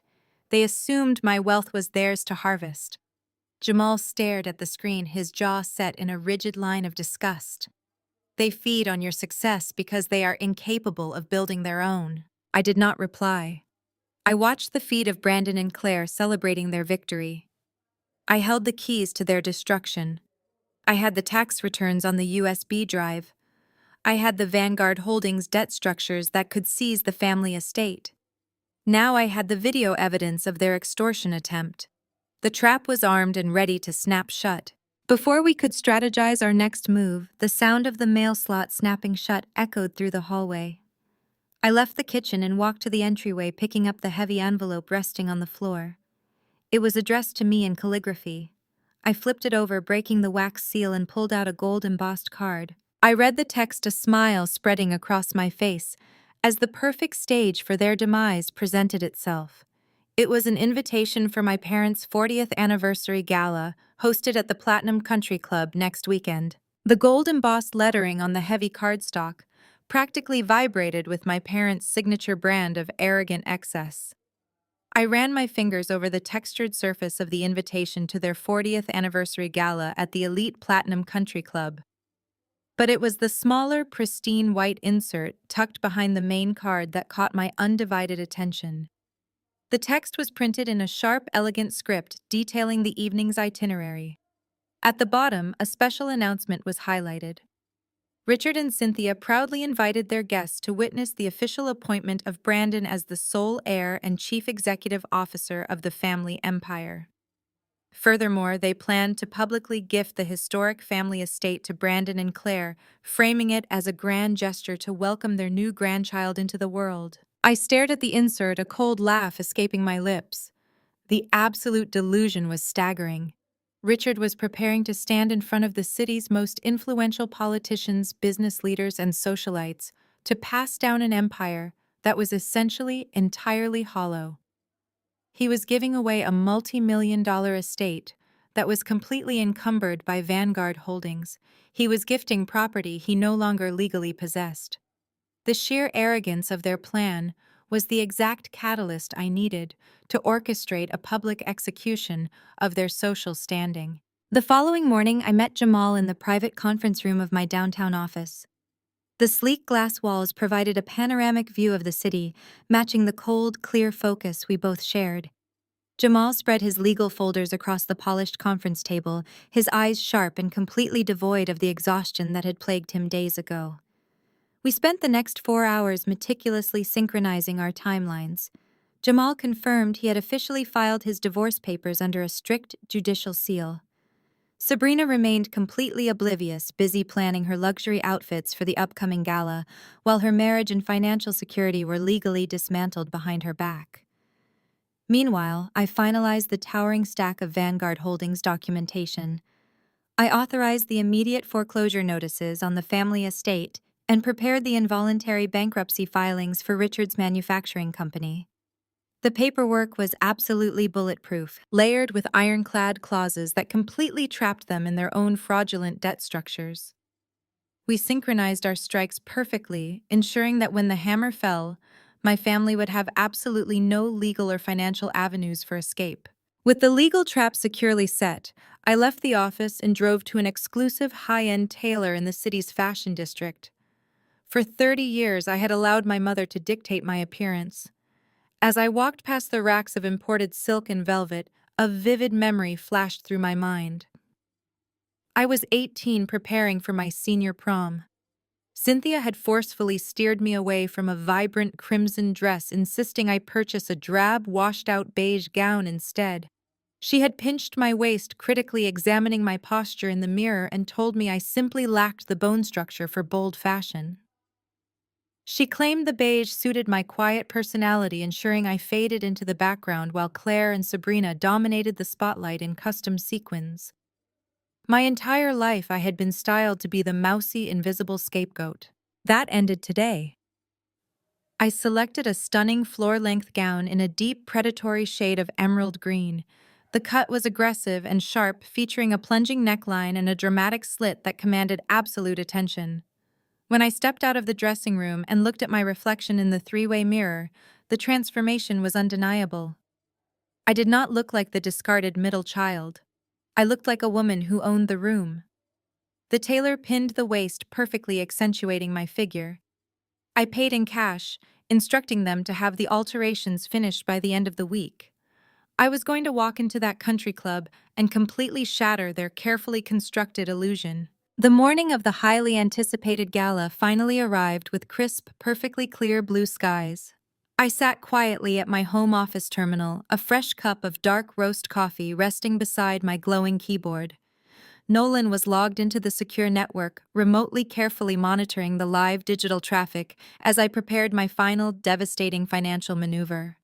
They assumed my wealth was theirs to harvest. Jamal stared at the screen, his jaw set in a rigid line of disgust. They feed on your success because they are incapable of building their own. I did not reply. I watched the feed of Brandon and Claire celebrating their victory. I held the keys to their destruction. I had the tax returns on the USB drive. I had the Vanguard Holdings debt structures that could seize the family estate. Now I had the video evidence of their extortion attempt. The trap was armed and ready to snap shut. Before we could strategize our next move, the sound of the mail slot snapping shut echoed through the hallway. I left the kitchen and walked to the entryway, picking up the heavy envelope resting on the floor. It was addressed to me in calligraphy. I flipped it over, breaking the wax seal, and pulled out a gold-embossed card. I read the text, a smile spreading across my face, as the perfect stage for their demise presented itself. It was an invitation for my parents' 40th anniversary gala, hosted at the Platinum Country Club next weekend. The gold-embossed lettering on the heavy cardstock practically vibrated with my parents' signature brand of arrogant excess. I ran my fingers over the textured surface of the invitation to their 40th anniversary gala at the elite Platinum Country Club. But it was the smaller, pristine white insert tucked behind the main card that caught my undivided attention. The text was printed in a sharp, elegant script detailing the evening's itinerary. At the bottom, a special announcement was highlighted. Richard and Cynthia proudly invited their guests to witness the official appointment of Brandon as the sole heir and chief executive officer of the family empire. Furthermore, they planned to publicly gift the historic family estate to Brandon and Claire, framing it as a grand gesture to welcome their new grandchild into the world. I stared at the insert, a cold laugh escaping my lips. The absolute delusion was staggering. Richard was preparing to stand in front of the city's most influential politicians, business leaders, and socialites to pass down an empire that was essentially entirely hollow. He was giving away a multi-million-dollar estate that was completely encumbered by Vanguard Holdings. He was gifting property he no longer legally possessed. The sheer arrogance of their plan was the exact catalyst I needed to orchestrate a public execution of their social standing. The following morning, I met Jamal in the private conference room of my downtown office. The sleek glass walls provided a panoramic view of the city, matching the cold, clear focus we both shared. Jamal spread his legal folders across the polished conference table, his eyes sharp and completely devoid of the exhaustion that had plagued him days ago. We spent the next 4 hours meticulously synchronizing our timelines. Jamal confirmed he had officially filed his divorce papers under a strict judicial seal. Sabrina remained completely oblivious, busy planning her luxury outfits for the upcoming gala, while her marriage and financial security were legally dismantled behind her back. Meanwhile, I finalized the towering stack of Vanguard Holdings documentation. I authorized the immediate foreclosure notices on the family estate and prepared the involuntary bankruptcy filings for Richard's Manufacturing Company. The paperwork was absolutely bulletproof, layered with ironclad clauses that completely trapped them in their own fraudulent debt structures. We synchronized our strikes perfectly, ensuring that when the hammer fell, my family would have absolutely no legal or financial avenues for escape. With the legal trap securely set, I left the office and drove to an exclusive high-end tailor in the city's fashion district. For 30 years, I had allowed my mother to dictate my appearance. As I walked past the racks of imported silk and velvet, a vivid memory flashed through my mind. I was 18, preparing for my senior prom. Cynthia had forcefully steered me away from a vibrant crimson dress, insisting I purchase a drab, washed-out beige gown instead. She had pinched my waist, critically examining my posture in the mirror, and told me I simply lacked the bone structure for bold fashion. She claimed the beige suited my quiet personality, ensuring I faded into the background while Claire and Sabrina dominated the spotlight in custom sequins. My entire life I had been styled to be the mousy, invisible scapegoat. That ended today. I selected a stunning floor-length gown in a deep predatory shade of emerald green. The cut was aggressive and sharp, featuring a plunging neckline and a dramatic slit that commanded absolute attention. When I stepped out of the dressing room and looked at my reflection in the three-way mirror, the transformation was undeniable. I did not look like the discarded middle child. I looked like a woman who owned the room. The tailor pinned the waist, perfectly accentuating my figure. I paid in cash, instructing them to have the alterations finished by the end of the week. I was going to walk into that country club and completely shatter their carefully constructed illusion. The morning of the highly anticipated gala finally arrived with crisp, perfectly clear blue skies. I sat quietly at my home office terminal, a fresh cup of dark roast coffee resting beside my glowing keyboard. Nolan was logged into the secure network, remotely carefully monitoring the live digital traffic as I prepared my final devastating financial maneuver.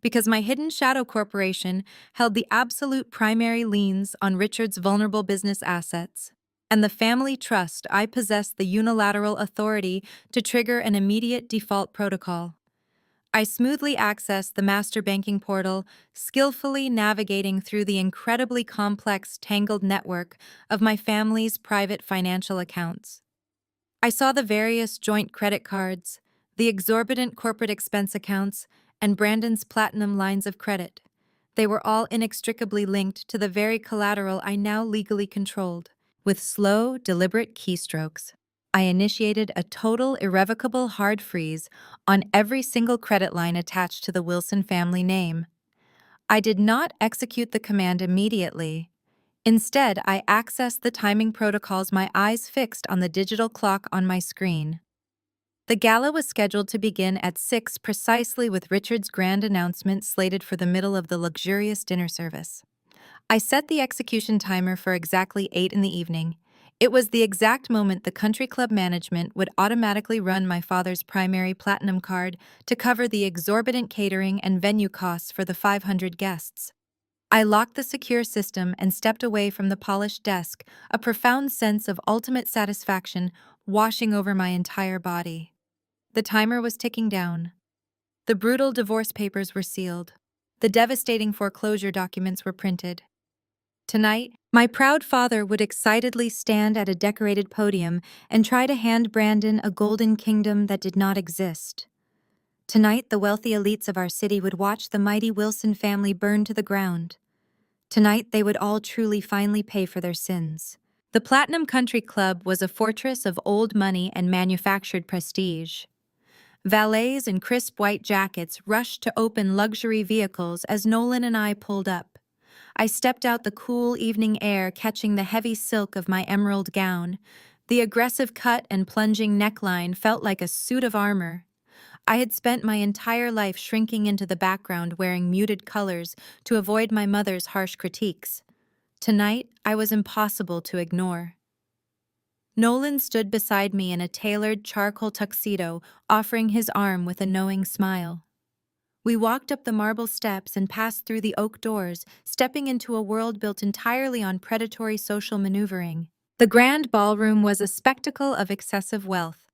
Because my hidden shadow corporation held the absolute primary liens on Richard's vulnerable business assets, and the family trust, I possessed the unilateral authority to trigger an immediate default protocol. I smoothly accessed the master banking portal, skillfully navigating through the incredibly complex, tangled network of my family's private financial accounts. I saw the various joint credit cards, the exorbitant corporate expense accounts, and Brandon's platinum lines of credit. They were all inextricably linked to the very collateral I now legally controlled. With slow, deliberate keystrokes, I initiated a total, irrevocable hard freeze on every single credit line attached to the Wilson family name. I did not execute the command immediately. Instead, I accessed the timing protocols, my eyes fixed on the digital clock on my screen. The gala was scheduled to begin at 6 precisely, with Richard's grand announcement slated for the middle of the luxurious dinner service. I set the execution timer for exactly 8 in the evening. It was the exact moment the country club management would automatically run my father's primary platinum card to cover the exorbitant catering and venue costs for the 500 guests. I locked the secure system and stepped away from the polished desk, a profound sense of ultimate satisfaction washing over my entire body. The timer was ticking down. The brutal divorce papers were sealed. The devastating foreclosure documents were printed. Tonight, my proud father would excitedly stand at a decorated podium and try to hand Brandon a golden kingdom that did not exist. Tonight, the wealthy elites of our city would watch the mighty Wilson family burn to the ground. Tonight, they would all truly finally pay for their sins. The Platinum Country Club was a fortress of old money and manufactured prestige. Valets in crisp white jackets rushed to open luxury vehicles as Nolan and I pulled up. I stepped out the cool evening air, catching the heavy silk of my emerald gown. The aggressive cut and plunging neckline felt like a suit of armor. I had spent my entire life shrinking into the background, wearing muted colors to avoid my mother's harsh critiques. Tonight, I was impossible to ignore. Nolan stood beside me in a tailored charcoal tuxedo, offering his arm with a knowing smile. We walked up the marble steps and passed through the oak doors, stepping into a world built entirely on predatory social maneuvering. The grand ballroom was a spectacle of excessive wealth.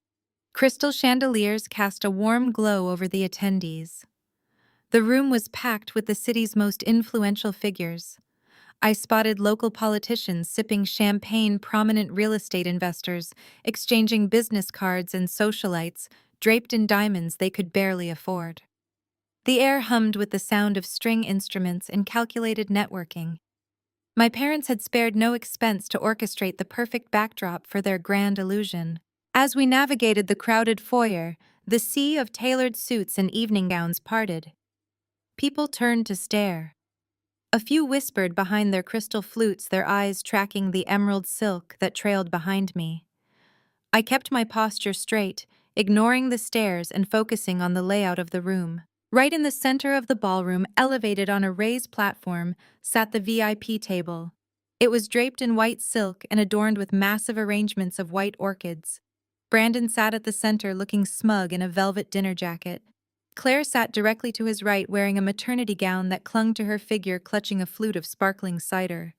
Crystal chandeliers cast a warm glow over the attendees. The room was packed with the city's most influential figures. I spotted local politicians sipping champagne, prominent real estate investors, exchanging business cards, and socialites draped in diamonds they could barely afford. The air hummed with the sound of string instruments and calculated networking. My parents had spared no expense to orchestrate the perfect backdrop for their grand illusion. As we navigated the crowded foyer, the sea of tailored suits and evening gowns parted. People turned to stare. A few whispered behind their crystal flutes, their eyes tracking the emerald silk that trailed behind me. I kept my posture straight, ignoring the stares and focusing on the layout of the room. Right in the center of the ballroom, elevated on a raised platform, sat the VIP table. It was draped in white silk and adorned with massive arrangements of white orchids. Brandon sat at the center looking smug in a velvet dinner jacket. Claire sat directly to his right wearing a maternity gown that clung to her figure, clutching a flute of sparkling cider.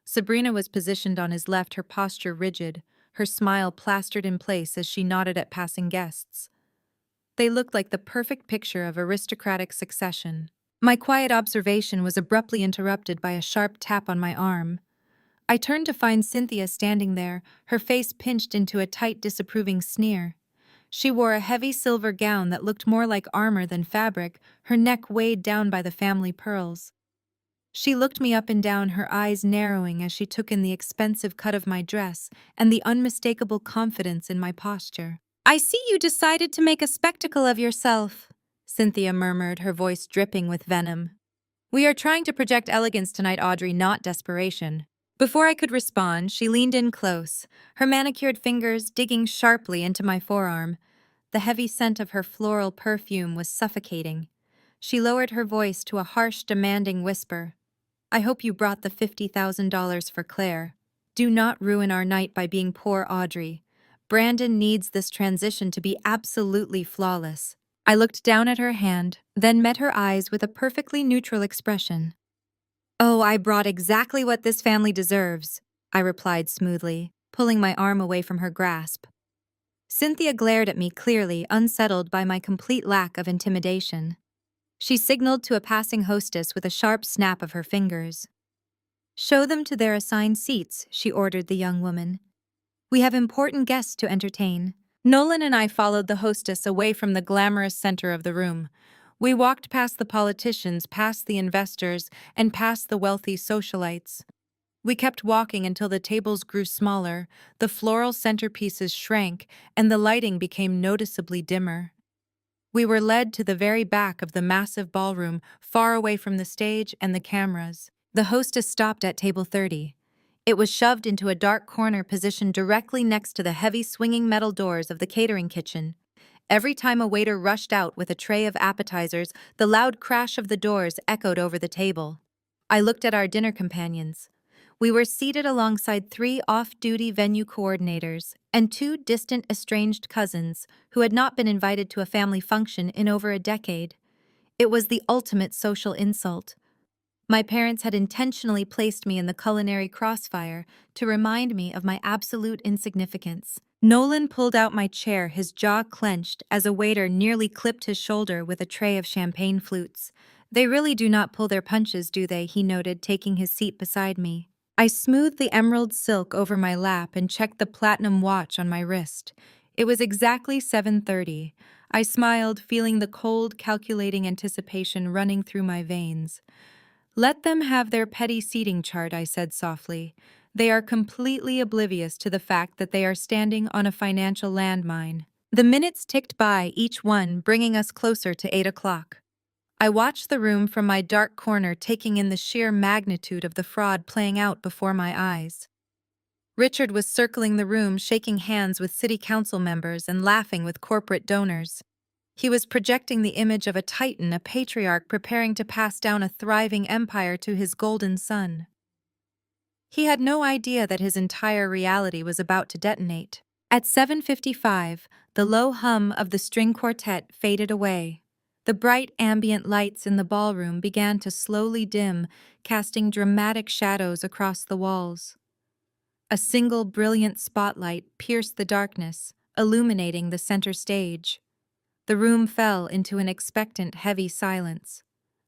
Sabrina was positioned on his left, her posture rigid, her smile plastered in place as she nodded at passing guests. They looked like the perfect picture of aristocratic succession. My quiet observation was abruptly interrupted by a sharp tap on my arm. I turned to find Cynthia standing there, her face pinched into a tight, disapproving sneer. She wore a heavy silver gown that looked more like armor than fabric, her neck weighed down by the family pearls. She looked me up and down, her eyes narrowing as she took in the expensive cut of my dress and the unmistakable confidence in my posture. "I see you decided to make a spectacle of yourself," Cynthia murmured, her voice dripping with venom. "We are trying to project elegance tonight, Audrey, not desperation." Before I could respond, she leaned in close, her manicured fingers digging sharply into my forearm. The heavy scent of her floral perfume was suffocating. She lowered her voice to a harsh, demanding whisper. "I hope you brought the $50,000 for Claire. Do not ruin our night by being poor, Audrey. Brandon needs this transition to be absolutely flawless." I looked down at her hand, then met her eyes with a perfectly neutral expression. "Oh, I brought exactly what this family deserves," I replied smoothly, pulling my arm away from her grasp. Cynthia glared at me clearly, unsettled by my complete lack of intimidation. She signaled to a passing hostess with a sharp snap of her fingers. "Show them to their assigned seats," she ordered the young woman. "We have important guests to entertain." Nolan and I followed the hostess away from the glamorous center of the room. We walked past the politicians, past the investors, and past the wealthy socialites. We kept walking until the tables grew smaller, the floral centerpieces shrank, and the lighting became noticeably dimmer. We were led to the very back of the massive ballroom, far away from the stage and the cameras. The hostess stopped at table 30. It was shoved into a dark corner positioned directly next to the heavy swinging metal doors of the catering kitchen. Every time a waiter rushed out with a tray of appetizers, the loud crash of the doors echoed over the table. I looked at our dinner companions. We were seated alongside 3 off-duty venue coordinators and 2 distant estranged cousins who had not been invited to a family function in over a decade. It was the ultimate social insult. My parents had intentionally placed me in the culinary crossfire to remind me of my absolute insignificance. Nolan pulled out my chair, his jaw clenched, as a waiter nearly clipped his shoulder with a tray of champagne flutes. "They really do not pull their punches, do they?" he noted, taking his seat beside me. I smoothed the emerald silk over my lap and checked the platinum watch on my wrist. It was exactly 7:30. I smiled, feeling the cold, calculating anticipation running through my veins. "Let them have their petty seating chart," I said softly. "They are completely oblivious to the fact that they are standing on a financial landmine." The minutes ticked by, each one bringing us closer to 8 o'clock. I watched the room from my dark corner, taking in the sheer magnitude of the fraud playing out before my eyes. Richard was circling the room, shaking hands with city council members and laughing with corporate donors. He was projecting the image of a titan, a patriarch preparing to pass down a thriving empire to his golden son. He had no idea that his entire reality was about to detonate. At 7:55, the low hum of the string quartet faded away. The bright ambient lights in the ballroom began to slowly dim, casting dramatic shadows across the walls. A single brilliant spotlight pierced the darkness, illuminating the center stage. The room fell into an expectant, heavy silence.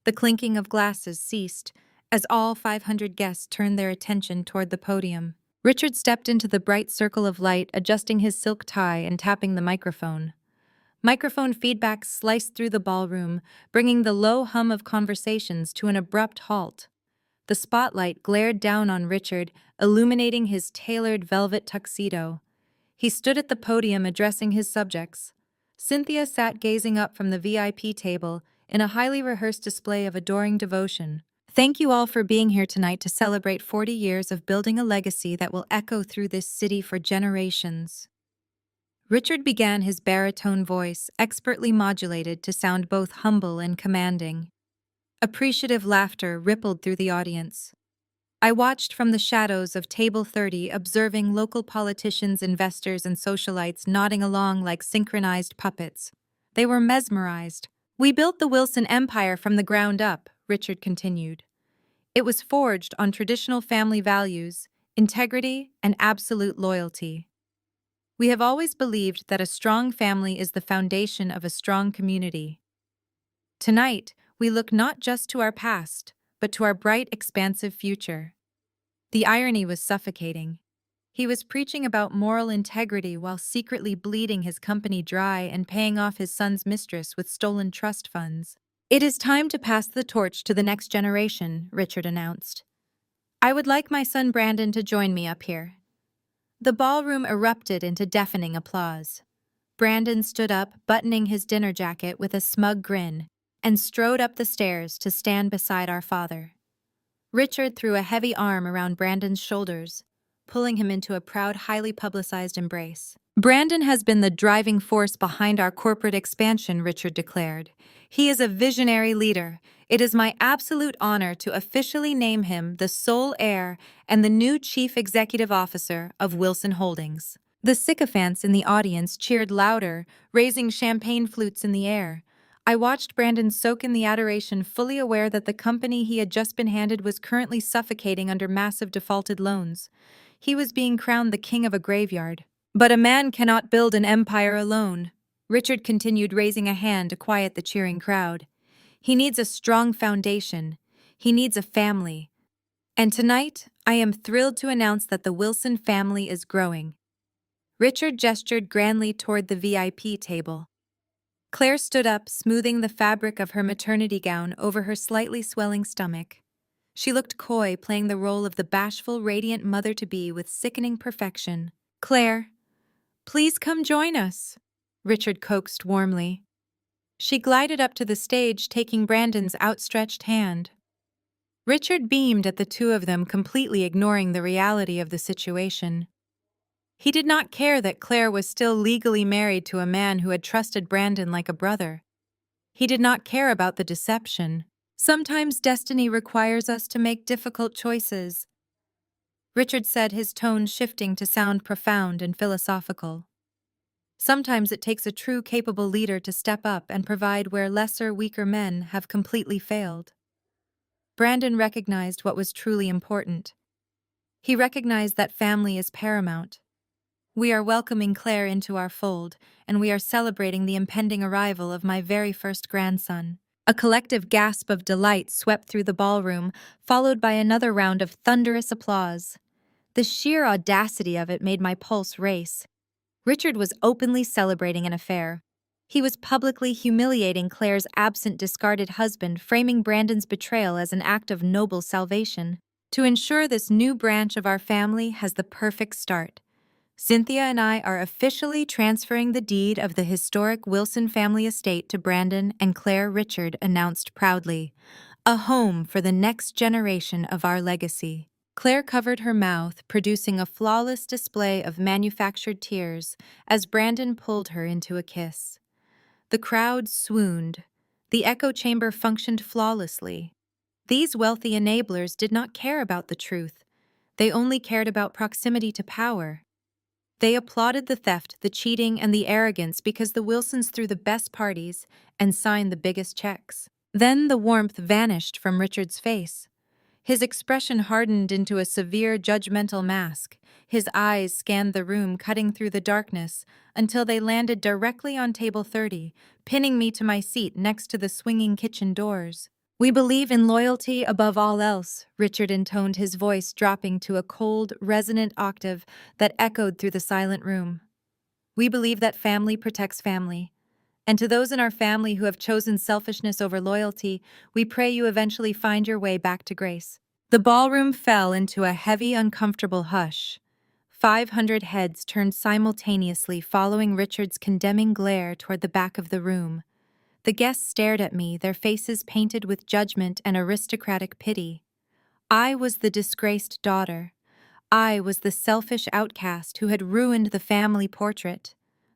The clinking of glasses ceased as all 500 guests turned their attention toward the podium. Richard stepped into the bright circle of light, adjusting his silk tie and tapping the microphone. Microphone feedback sliced through the ballroom, bringing the low hum of conversations to an abrupt halt. The spotlight glared down on Richard, illuminating his tailored velvet tuxedo. He stood at the podium addressing his subjects. Cynthia sat gazing up from the VIP table in a highly rehearsed display of adoring devotion. Thank you all for being here tonight to celebrate 40 years of building a legacy that will echo through this city for generations. Richard began, his baritone voice, expertly modulated to sound both humble and commanding. Appreciative laughter rippled through the audience. I watched from the shadows of Table 30, observing local politicians, investors, and socialites nodding along like synchronized puppets. They were mesmerized. We built the Wilson Empire from the ground up, Richard continued. It was forged on traditional family values, integrity, and absolute loyalty. We have always believed that a strong family is the foundation of a strong community. Tonight, we look not just to our past, but to our bright, expansive future. The irony was suffocating. He was preaching about moral integrity while secretly bleeding his company dry and paying off his son's mistress with stolen trust funds. It is time to pass the torch to the next generation, Richard announced. I would like my son Brandon to join me up here. The ballroom erupted into deafening applause. Brandon stood up, buttoning his dinner jacket with a smug grin, and strode up the stairs to stand beside our father. Richard threw a heavy arm around Brandon's shoulders, pulling him into a proud, highly publicized embrace. Brandon has been the driving force behind our corporate expansion, Richard declared. He is a visionary leader. It is my absolute honor to officially name him the sole heir and the new chief executive officer of Wilson Holdings. The sycophants in the audience cheered louder, raising champagne flutes in the air. I watched Brandon soak in the adoration, fully aware that the company he had just been handed was currently suffocating under massive defaulted loans. He was being crowned the king of a graveyard. But a man cannot build an empire alone. Richard continued, raising a hand to quiet the cheering crowd. He needs a strong foundation. He needs a family. And tonight, I am thrilled to announce that the Wilson family is growing. Richard gestured grandly toward the VIP table. Claire stood up, smoothing the fabric of her maternity gown over her slightly swelling stomach. She looked coy, playing the role of the bashful, radiant mother-to-be with sickening perfection. Claire, please come join us, Richard coaxed warmly. She glided up to the stage, taking Brandon's outstretched hand. Richard beamed at the two of them, completely ignoring the reality of the situation. He did not care that Claire was still legally married to a man who had trusted Brandon like a brother. He did not care about the deception. Sometimes destiny requires us to make difficult choices, Richard said, his tone shifting to sound profound and philosophical. Sometimes it takes a true, capable leader to step up and provide where lesser, weaker men have completely failed. Brandon recognized what was truly important. He recognized that family is paramount. We are welcoming Claire into our fold, and we are celebrating the impending arrival of my very first grandson. A collective gasp of delight swept through the ballroom, followed by another round of thunderous applause. The sheer audacity of it made my pulse race. Richard was openly celebrating an affair. He was publicly humiliating Claire's absent, discarded husband, framing Brandon's betrayal as an act of noble salvation. To ensure this new branch of our family has the perfect start, Cynthia and I are officially transferring the deed of the historic Wilson family estate to Brandon and Claire, Richard announced proudly. A home for the next generation of our legacy. Claire covered her mouth, producing a flawless display of manufactured tears as Brandon pulled her into a kiss. The crowd swooned. The echo chamber functioned flawlessly. These wealthy enablers did not care about the truth. They only cared about proximity to power. They applauded the theft, the cheating, and the arrogance because the Wilsons threw the best parties and signed the biggest checks. Then the warmth vanished from Richard's face. His expression hardened into a severe, judgmental mask. His eyes scanned the room, cutting through the darkness, until they landed directly on table 30, pinning me to my seat next to the swinging kitchen doors. "We believe in loyalty above all else," Richard intoned, his voice dropping to a cold, resonant octave that echoed through the silent room. "We believe that family protects family. And to those in our family who have chosen selfishness over loyalty, we pray you eventually find your way back to grace." The ballroom fell into a heavy, uncomfortable hush. 500 heads turned simultaneously, following Richard's condemning glare toward the back of the room. The guests stared at me, their faces painted with judgment and aristocratic pity. I was the disgraced daughter. I was the selfish outcast who had ruined the family portrait.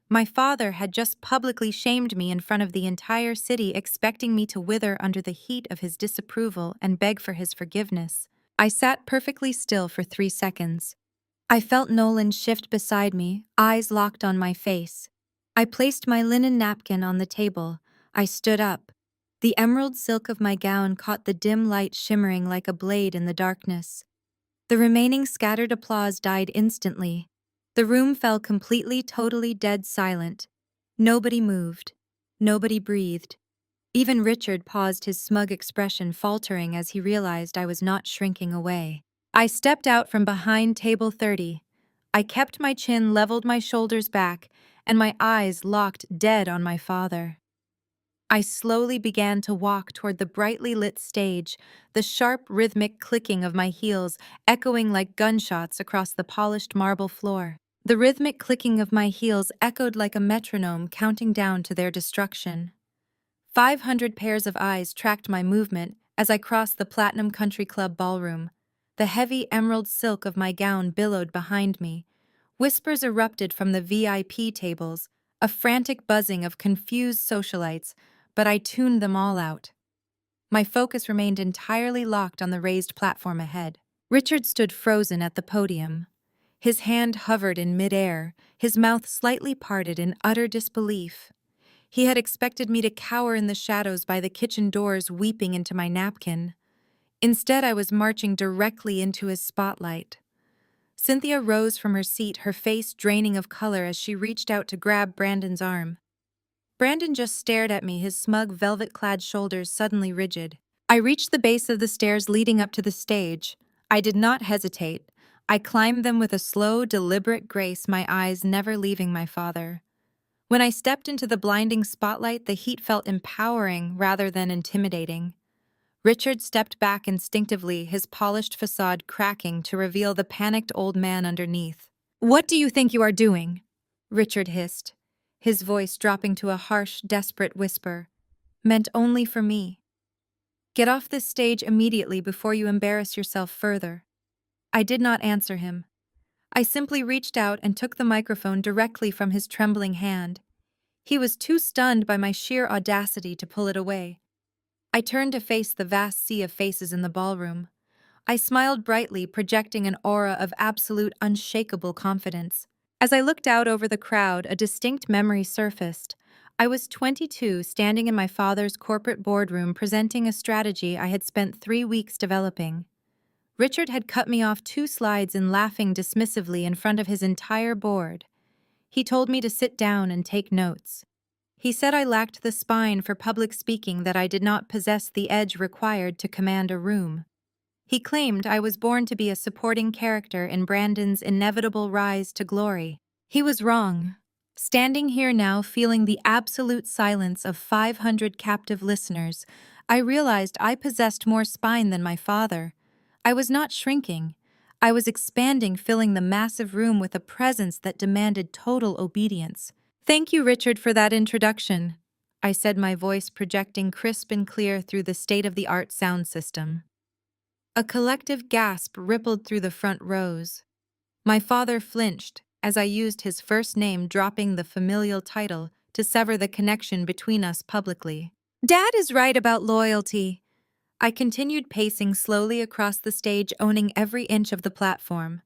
My father had just publicly shamed me in front of the entire city, expecting me to wither under the heat of his disapproval and beg for his forgiveness. I sat perfectly still for 3 seconds. I felt Nolan shift beside me, eyes locked on my face. I placed my linen napkin on the table. I stood up. The emerald silk of my gown caught the dim light, shimmering like a blade in the darkness. The remaining scattered applause died instantly. The room fell completely, totally dead silent. Nobody moved. Nobody breathed. Even Richard paused, his smug expression faltering as he realized I was not shrinking away. I stepped out from behind table 30. I kept my chin leveled, my shoulders back, and my eyes locked dead on my father. I slowly began to walk toward the brightly lit stage, the sharp, rhythmic clicking of my heels echoing like gunshots across the polished marble floor. The rhythmic clicking of my heels echoed like a metronome counting down to their destruction. 500 pairs of eyes tracked my movement as I crossed the Platinum Country Club ballroom. The heavy emerald silk of my gown billowed behind me. Whispers erupted from the VIP tables, a frantic buzzing of confused socialites, but I tuned them all out. My focus remained entirely locked on the raised platform ahead. Richard stood frozen at the podium. His hand hovered in midair, his mouth slightly parted in utter disbelief. He had expected me to cower in the shadows by the kitchen doors, weeping into my napkin. Instead, I was marching directly into his spotlight. Cynthia rose from her seat, her face draining of color as she reached out to grab Brandon's arm. Brandon just stared at me, his smug, velvet-clad shoulders suddenly rigid. I reached the base of the stairs leading up to the stage. I did not hesitate. I climbed them with a slow, deliberate grace, my eyes never leaving my father. When I stepped into the blinding spotlight, the heat felt empowering rather than intimidating. Richard stepped back instinctively, his polished facade cracking to reveal the panicked old man underneath. "What do you think you are doing?" Richard hissed, his voice dropping to a harsh, desperate whisper, meant only for me. "Get off this stage immediately before you embarrass yourself further." I did not answer him. I simply reached out and took the microphone directly from his trembling hand. He was too stunned by my sheer audacity to pull it away. I turned to face the vast sea of faces in the ballroom. I smiled brightly, projecting an aura of absolute, unshakable confidence. As I looked out over the crowd, a distinct memory surfaced. I was 22, standing in my father's corporate boardroom presenting a strategy I had spent 3 weeks developing. Richard had cut me off 2 slides and laughing dismissively in front of his entire board. He told me to sit down and take notes. He said I lacked the spine for public speaking, that I did not possess the edge required to command a room. He claimed I was born to be a supporting character in Brandon's inevitable rise to glory. He was wrong. Standing here now, feeling the absolute silence of 500 captive listeners, I realized I possessed more spine than my father. I was not shrinking. I was expanding, filling the massive room with a presence that demanded total obedience. "Thank you, Richard, for that introduction," I said, my voice projecting crisp and clear through the state-of-the-art sound system. A collective gasp rippled through the front rows. My father flinched as I used his first name, dropping the familial title to sever the connection between us publicly. "Dad is right about loyalty." I continued pacing slowly across the stage, owning every inch of the platform.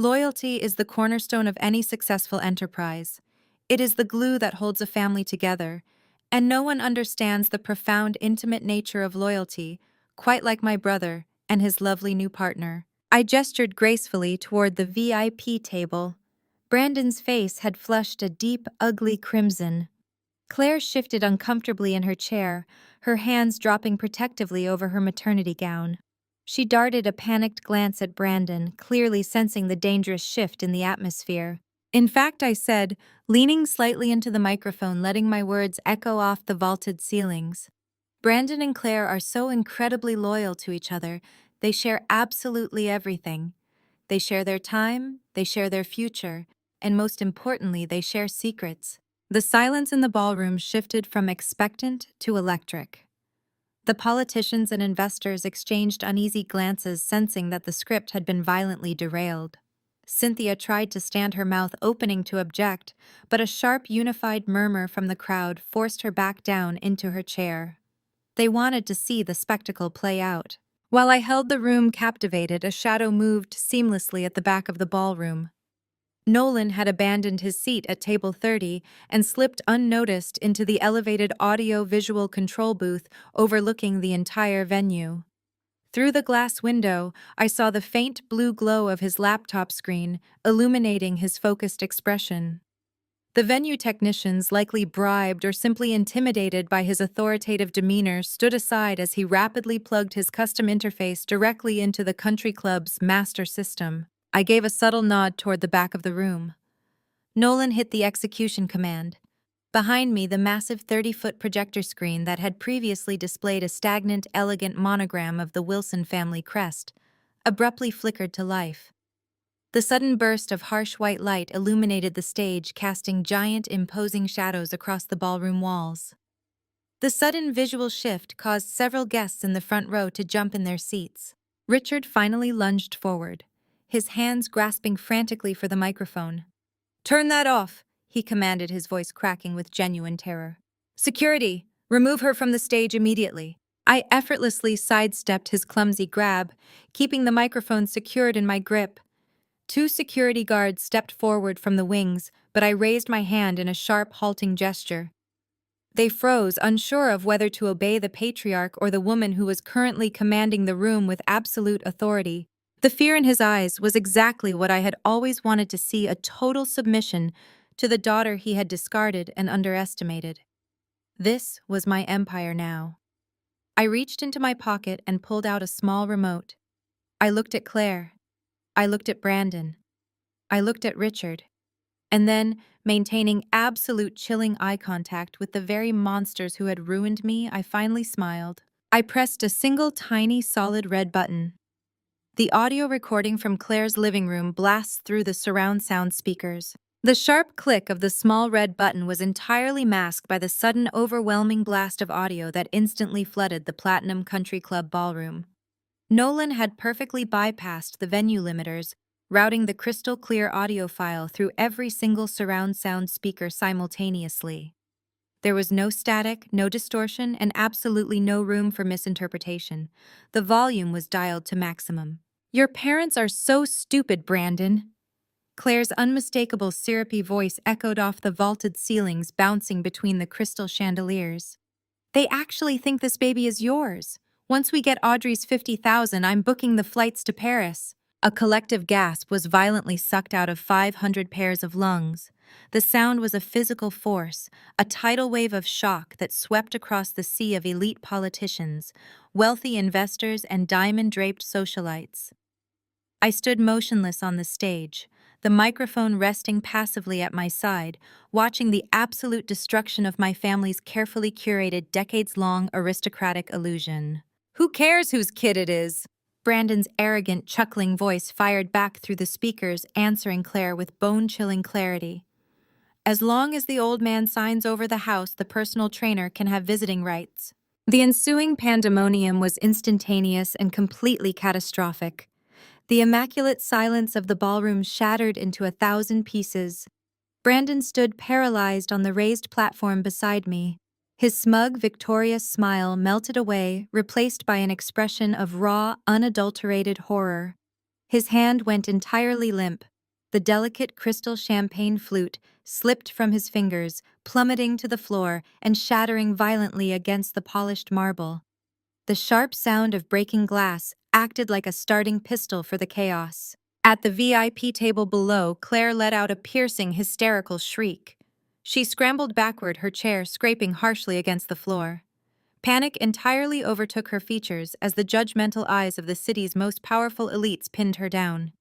Loyalty is the cornerstone of any successful enterprise. It is the glue that holds a family together, and no one understands the profound, intimate nature of loyalty, quite like my brother and his lovely new partner. I gestured gracefully toward the VIP table. Brandon's face had flushed a deep, ugly crimson. Claire shifted uncomfortably in her chair, her hands dropping protectively over her maternity gown. She darted a panicked glance at Brandon, clearly sensing the dangerous shift in the atmosphere. In fact, I said, leaning slightly into the microphone, letting my words echo off the vaulted ceilings. Brandon and Claire are so incredibly loyal to each other. They share absolutely everything. They share their time, they share their future, and most importantly, they share secrets. The silence in the ballroom shifted from expectant to electric. The politicians and investors exchanged uneasy glances, sensing that the script had been violently derailed. Cynthia tried to stand her mouth opening to object, but a sharp, unified murmur from the crowd forced her back down into her chair. They wanted to see the spectacle play out. While I held the room captivated, a shadow moved seamlessly at the back of the ballroom. Nolan had abandoned his seat at table 30 and slipped unnoticed into the elevated audio-visual control booth overlooking the entire venue. Through the glass window, I saw the faint blue glow of his laptop screen, illuminating his focused expression. The venue technicians, likely bribed or simply intimidated by his authoritative demeanor, stood aside as he rapidly plugged his custom interface directly into the country club's master system. I gave a subtle nod toward the back of the room. Nolan hit the execution command. Behind me, the massive 30-foot projector screen that had previously displayed a stagnant, elegant monogram of the Wilson family crest abruptly flickered to life. The sudden burst of harsh white light illuminated the stage, casting giant, imposing shadows across the ballroom walls. The sudden visual shift caused several guests in the front row to jump in their seats. Richard finally lunged forward, his hands grasping frantically for the microphone. "Turn that off," he commanded, his voice cracking with genuine terror. "Security, remove her from the stage immediately." I effortlessly sidestepped his clumsy grab, keeping the microphone secured in my grip. Two security guards stepped forward from the wings, but I raised my hand in a sharp, halting gesture. They froze, unsure of whether to obey the patriarch or the woman who was currently commanding the room with absolute authority. The fear in his eyes was exactly what I had always wanted to see: a total submission to the daughter he had discarded and underestimated. This was my empire now. I reached into my pocket and pulled out a small remote. I looked at Claire. I looked at Brandon. I looked at Richard. And then, maintaining absolute chilling eye contact with the very monsters who had ruined me, I finally smiled. I pressed a single tiny solid red button. The audio recording from Claire's living room blasts through the surround sound speakers. The sharp click of the small red button was entirely masked by the sudden overwhelming blast of audio that instantly flooded the Platinum Country Club ballroom. Nolan had perfectly bypassed the venue limiters, routing the crystal-clear audio file through every single surround sound speaker simultaneously. There was no static, no distortion, and absolutely no room for misinterpretation. The volume was dialed to maximum. "Your parents are so stupid, Brandon." Claire's unmistakable syrupy voice echoed off the vaulted ceilings, bouncing between the crystal chandeliers. "They actually think this baby is yours. Once we get Audrey's 50,000, I'm booking the flights to Paris." A collective gasp was violently sucked out of 500 pairs of lungs. The sound was a physical force, a tidal wave of shock that swept across the sea of elite politicians, wealthy investors, and diamond-draped socialites. I stood motionless on the stage, the microphone resting passively at my side, watching the absolute destruction of my family's carefully curated, decades-long aristocratic illusion. "Who cares whose kid it is?" Brandon's arrogant, chuckling voice fired back through the speakers, answering Claire with bone-chilling clarity. "As long as the old man signs over the house, the personal trainer can have visiting rights." The ensuing pandemonium was instantaneous and completely catastrophic. The immaculate silence of the ballroom shattered into 1,000 pieces. Brandon stood paralyzed on the raised platform beside me. His smug, victorious smile melted away, replaced by an expression of raw, unadulterated horror. His hand went entirely limp. The delicate crystal champagne flute slipped from his fingers, plummeting to the floor and shattering violently against the polished marble. The sharp sound of breaking glass acted like a starting pistol for the chaos. At the VIP table below, Claire let out a piercing, hysterical shriek. She scrambled backward, her chair scraping harshly against the floor. Panic entirely overtook her features as the judgmental eyes of the city's most powerful elites pinned her down.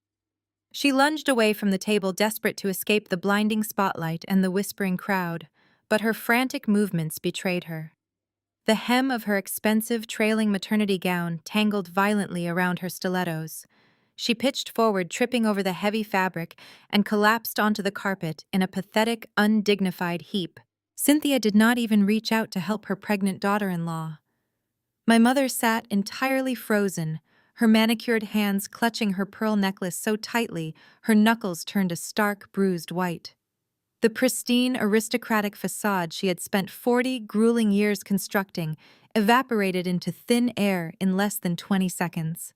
She lunged away from the table, desperate to escape the blinding spotlight and the whispering crowd, but her frantic movements betrayed her. The hem of her expensive, trailing maternity gown tangled violently around her stilettos. She pitched forward, tripping over the heavy fabric, and collapsed onto the carpet in a pathetic, undignified heap. Cynthia did not even reach out to help her pregnant daughter-in-law. My mother sat entirely frozen, her manicured hands clutching her pearl necklace so tightly her knuckles turned a stark, bruised white. The pristine, aristocratic facade she had spent 40 grueling years constructing evaporated into thin air in less than 20 seconds.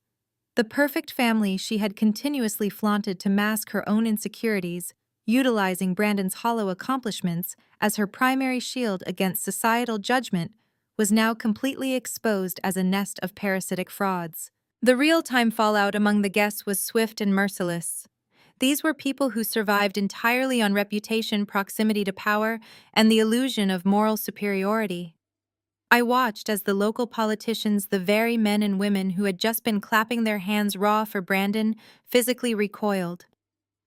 The perfect family she had continuously flaunted to mask her own insecurities, utilizing Brandon's hollow accomplishments as her primary shield against societal judgment, was now completely exposed as a nest of parasitic frauds. The real-time fallout among the guests was swift and merciless. These were people who survived entirely on reputation, proximity to power, and the illusion of moral superiority. I watched as the local politicians, the very men and women who had just been clapping their hands raw for Brandon, physically recoiled.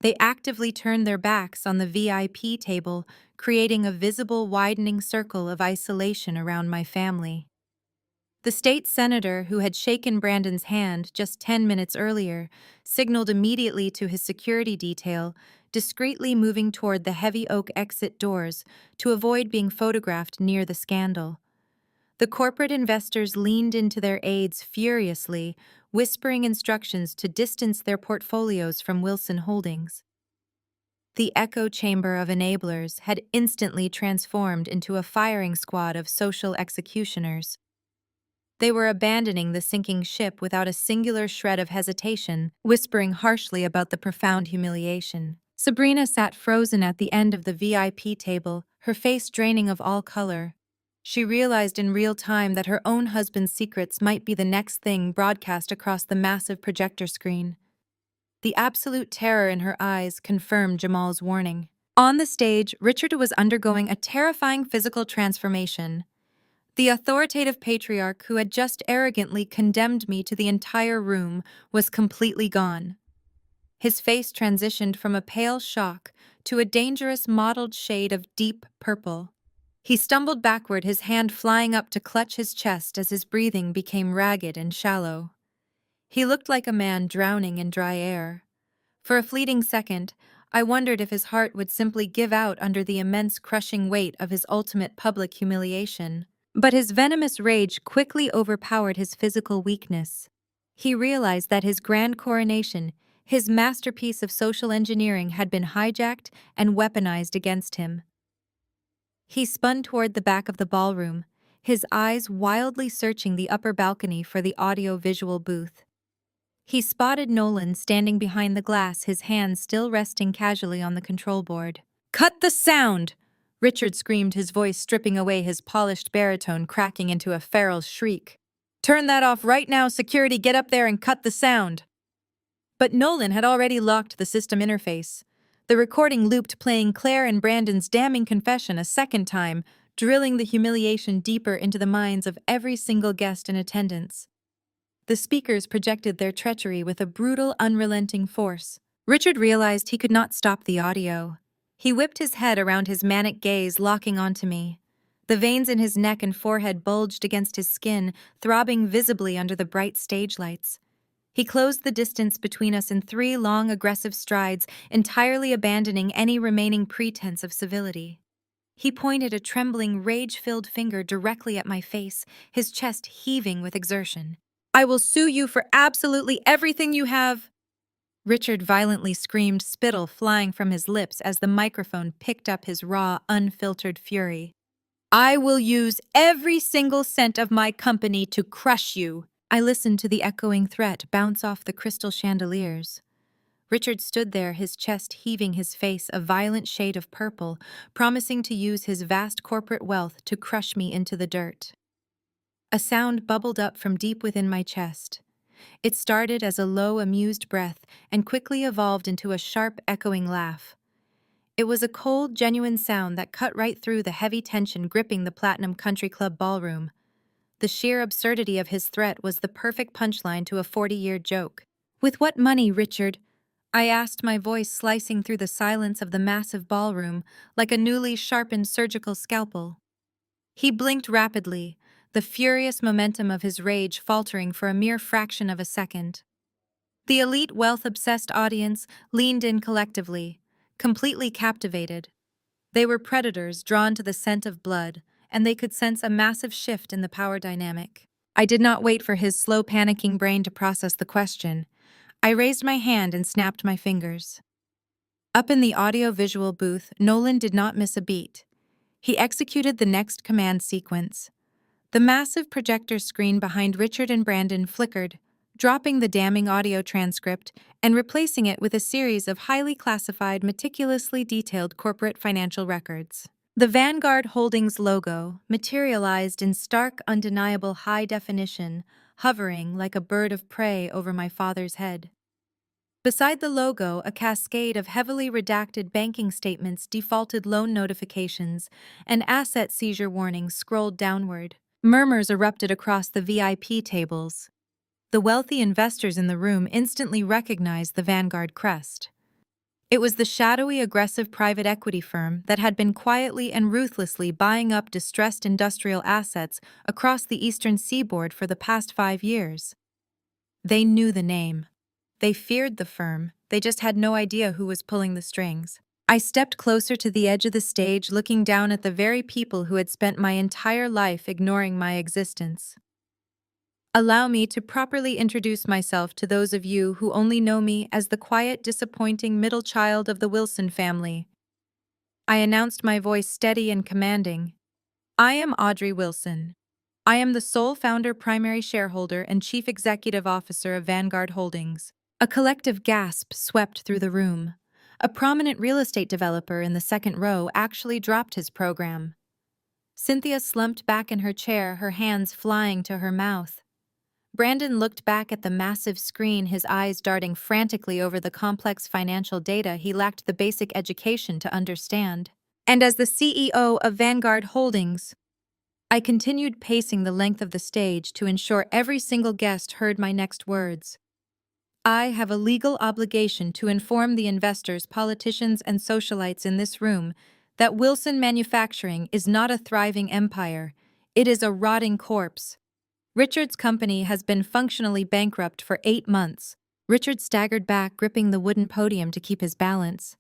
They actively turned their backs on the VIP table, creating a visible, widening circle of isolation around my family. The state senator who had shaken Brandon's hand just 10 minutes earlier signaled immediately to his security detail, discreetly moving toward the heavy oak exit doors to avoid being photographed near the scandal. The corporate investors leaned into their aides furiously, whispering instructions to distance their portfolios from Wilson Holdings. The echo chamber of enablers had instantly transformed into a firing squad of social executioners. They were abandoning the sinking ship without a singular shred of hesitation, whispering harshly about the profound humiliation. Sabrina sat frozen at the end of the VIP table, her face draining of all color. She realized in real time that her own husband's secrets might be the next thing broadcast across the massive projector screen. The absolute terror in her eyes confirmed Jamal's warning. On the stage, Richard was undergoing a terrifying physical transformation. The authoritative patriarch who had just arrogantly condemned me to the entire room was completely gone. His face transitioned from a pale shock to a dangerous mottled shade of deep purple. He stumbled backward, his hand flying up to clutch his chest as his breathing became ragged and shallow. He looked like a man drowning in dry air. For a fleeting second, I wondered if his heart would simply give out under the immense crushing weight of his ultimate public humiliation. But his venomous rage quickly overpowered his physical weakness. He realized that his grand coronation, his masterpiece of social engineering, had been hijacked and weaponized against him. He spun toward the back of the ballroom, his eyes wildly searching the upper balcony for the audio-visual booth. He spotted Nolan standing behind the glass, his hands still resting casually on the control board. "Cut the sound!" Richard screamed, his voice stripping away his polished baritone, cracking into a feral shriek. "Turn that off right now, security! Get up there and cut the sound!" But Nolan had already locked the system interface. The recording looped, playing Claire and Brandon's damning confession a second time, drilling the humiliation deeper into the minds of every single guest in attendance. The speakers projected their treachery with a brutal, unrelenting force. Richard realized he could not stop the audio. He whipped his head around, his manic gaze locking onto me. The veins in his neck and forehead bulged against his skin, throbbing visibly under the bright stage lights. He closed the distance between us in 3 long, aggressive strides, entirely abandoning any remaining pretense of civility. He pointed a trembling, rage-filled finger directly at my face, his chest heaving with exertion. "I will sue you for absolutely everything you have." Richard violently screamed, spittle flying from his lips as the microphone picked up his raw, unfiltered fury. "I will use every single cent of my company to crush you." I listened to the echoing threat bounce off the crystal chandeliers. Richard stood there, his chest heaving, his face a violent shade of purple, promising to use his vast corporate wealth to crush me into the dirt. A sound bubbled up from deep within my chest. It started as a low, amused breath and quickly evolved into a sharp, echoing laugh. It was a cold, genuine sound that cut right through the heavy tension gripping the Platinum Country Club ballroom. The sheer absurdity of his threat was the perfect punchline to a 40-year joke. "With what money, Richard?" I asked, my voice slicing through the silence of the massive ballroom like a newly sharpened surgical scalpel. He blinked rapidly, the furious momentum of his rage faltering for a mere fraction of a second. The elite wealth-obsessed audience leaned in collectively, completely captivated. They were predators drawn to the scent of blood, and they could sense a massive shift in the power dynamic. I did not wait for his slow, panicking brain to process the question. I raised my hand and snapped my fingers. Up in the audio-visual booth, Nolan did not miss a beat. He executed the next command sequence. The massive projector screen behind Richard and Brandon flickered, dropping the damning audio transcript and replacing it with a series of highly classified, meticulously detailed corporate financial records. The Vanguard Holdings logo materialized in stark, undeniable high definition, hovering like a bird of prey over my father's head. Beside the logo, a cascade of heavily redacted banking statements, defaulted loan notifications, and asset seizure warnings scrolled downward. Murmurs erupted across the VIP tables. The wealthy investors in the room instantly recognized the Vanguard crest. It was the shadowy, aggressive private equity firm that had been quietly and ruthlessly buying up distressed industrial assets across the eastern seaboard for the past 5 years. They knew the name. They feared the firm, they just had no idea who was pulling the strings. I stepped closer to the edge of the stage, looking down at the very people who had spent my entire life ignoring my existence. Allow me to properly introduce myself to those of you who only know me as the quiet, disappointing middle child of the Wilson family. I announced, my voice steady and commanding. I am Audrey Wilson. I am the sole founder, primary shareholder, and chief executive officer of Vanguard Holdings. A collective gasp swept through the room. A prominent real estate developer in the second row actually dropped his program. Cynthia slumped back in her chair, her hands flying to her mouth. Brandon looked back at the massive screen, his eyes darting frantically over the complex financial data he lacked the basic education to understand. And as the CEO of Vanguard Holdings, I continued pacing the length of the stage to ensure every single guest heard my next words. I have a legal obligation to inform the investors, politicians, and socialites in this room that Wilson Manufacturing is not a thriving empire. It is a rotting corpse. Richard's company has been functionally bankrupt for 8 months. Richard staggered back, gripping the wooden podium to keep his balance.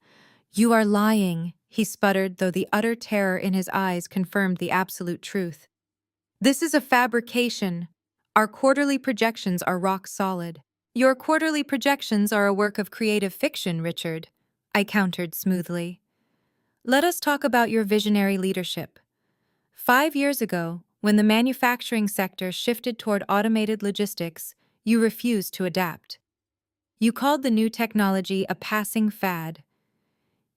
"You are lying," he sputtered, though the utter terror in his eyes confirmed the absolute truth. "This is a fabrication. Our quarterly projections are rock solid." "Your quarterly projections are a work of creative fiction, Richard," I countered smoothly. "Let us talk about your visionary leadership. 5 years ago, when the manufacturing sector shifted toward automated logistics, you refused to adapt. You called the new technology a passing fad.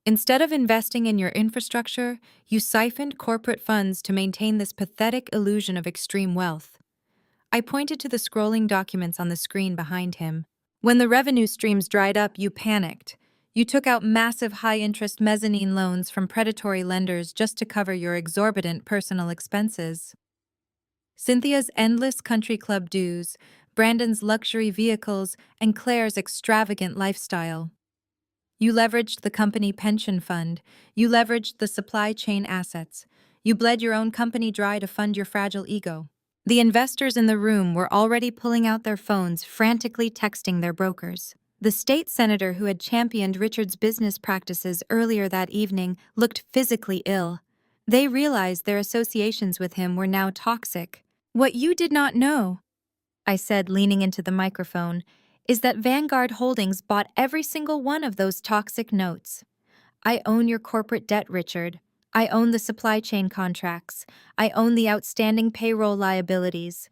Instead of investing in your infrastructure, you siphoned corporate funds to maintain this pathetic illusion of extreme wealth." I pointed to the scrolling documents on the screen behind him. "When the revenue streams dried up, you panicked. You took out massive high-interest mezzanine loans from predatory lenders just to cover your exorbitant personal expenses. Cynthia's endless country club dues, Brandon's luxury vehicles, and Claire's extravagant lifestyle. You leveraged the company pension fund. You leveraged the supply chain assets. You bled your own company dry to fund your fragile ego." The investors in the room were already pulling out their phones, frantically texting their brokers. The state senator who had championed Richard's business practices earlier that evening looked physically ill. They realized their associations with him were now toxic. "What you did not know," I said, leaning into the microphone, "is that Vanguard Holdings bought every single one of those toxic notes. I own your corporate debt, Richard. I own the supply chain contracts. I own the outstanding payroll liabilities.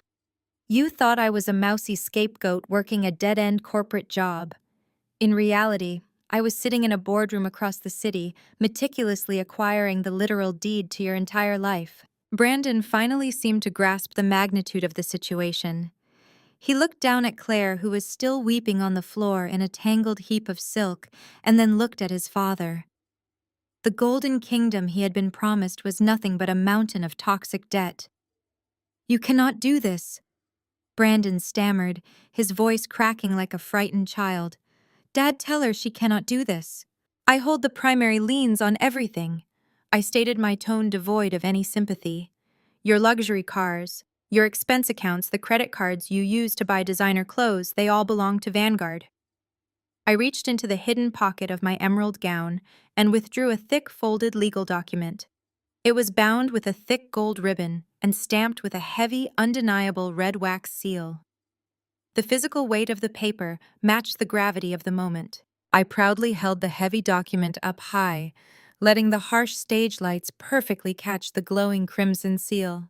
You thought I was a mousy scapegoat working a dead-end corporate job. In reality, I was sitting in a boardroom across the city, meticulously acquiring the literal deed to your entire life. Brandon finally seemed to grasp the magnitude of the situation. He looked down at Claire, who was still weeping on the floor in a tangled heap of silk, and then looked at his father. The golden kingdom he had been promised was nothing but a mountain of toxic debt. "You cannot do this," Brandon stammered, his voice cracking like a frightened child. "Dad, tell her she cannot do this. I hold the primary liens on everything." I stated, my tone devoid of any sympathy. "Your luxury cars, your expense accounts, the credit cards you use to buy designer clothes, they all belong to Vanguard." I reached into the hidden pocket of my emerald gown and withdrew a thick folded legal document. It was bound with a thick gold ribbon and stamped with a heavy, undeniable red wax seal. The physical weight of the paper matched the gravity of the moment. I proudly held the heavy document up high, letting the harsh stage lights perfectly catch the glowing crimson seal.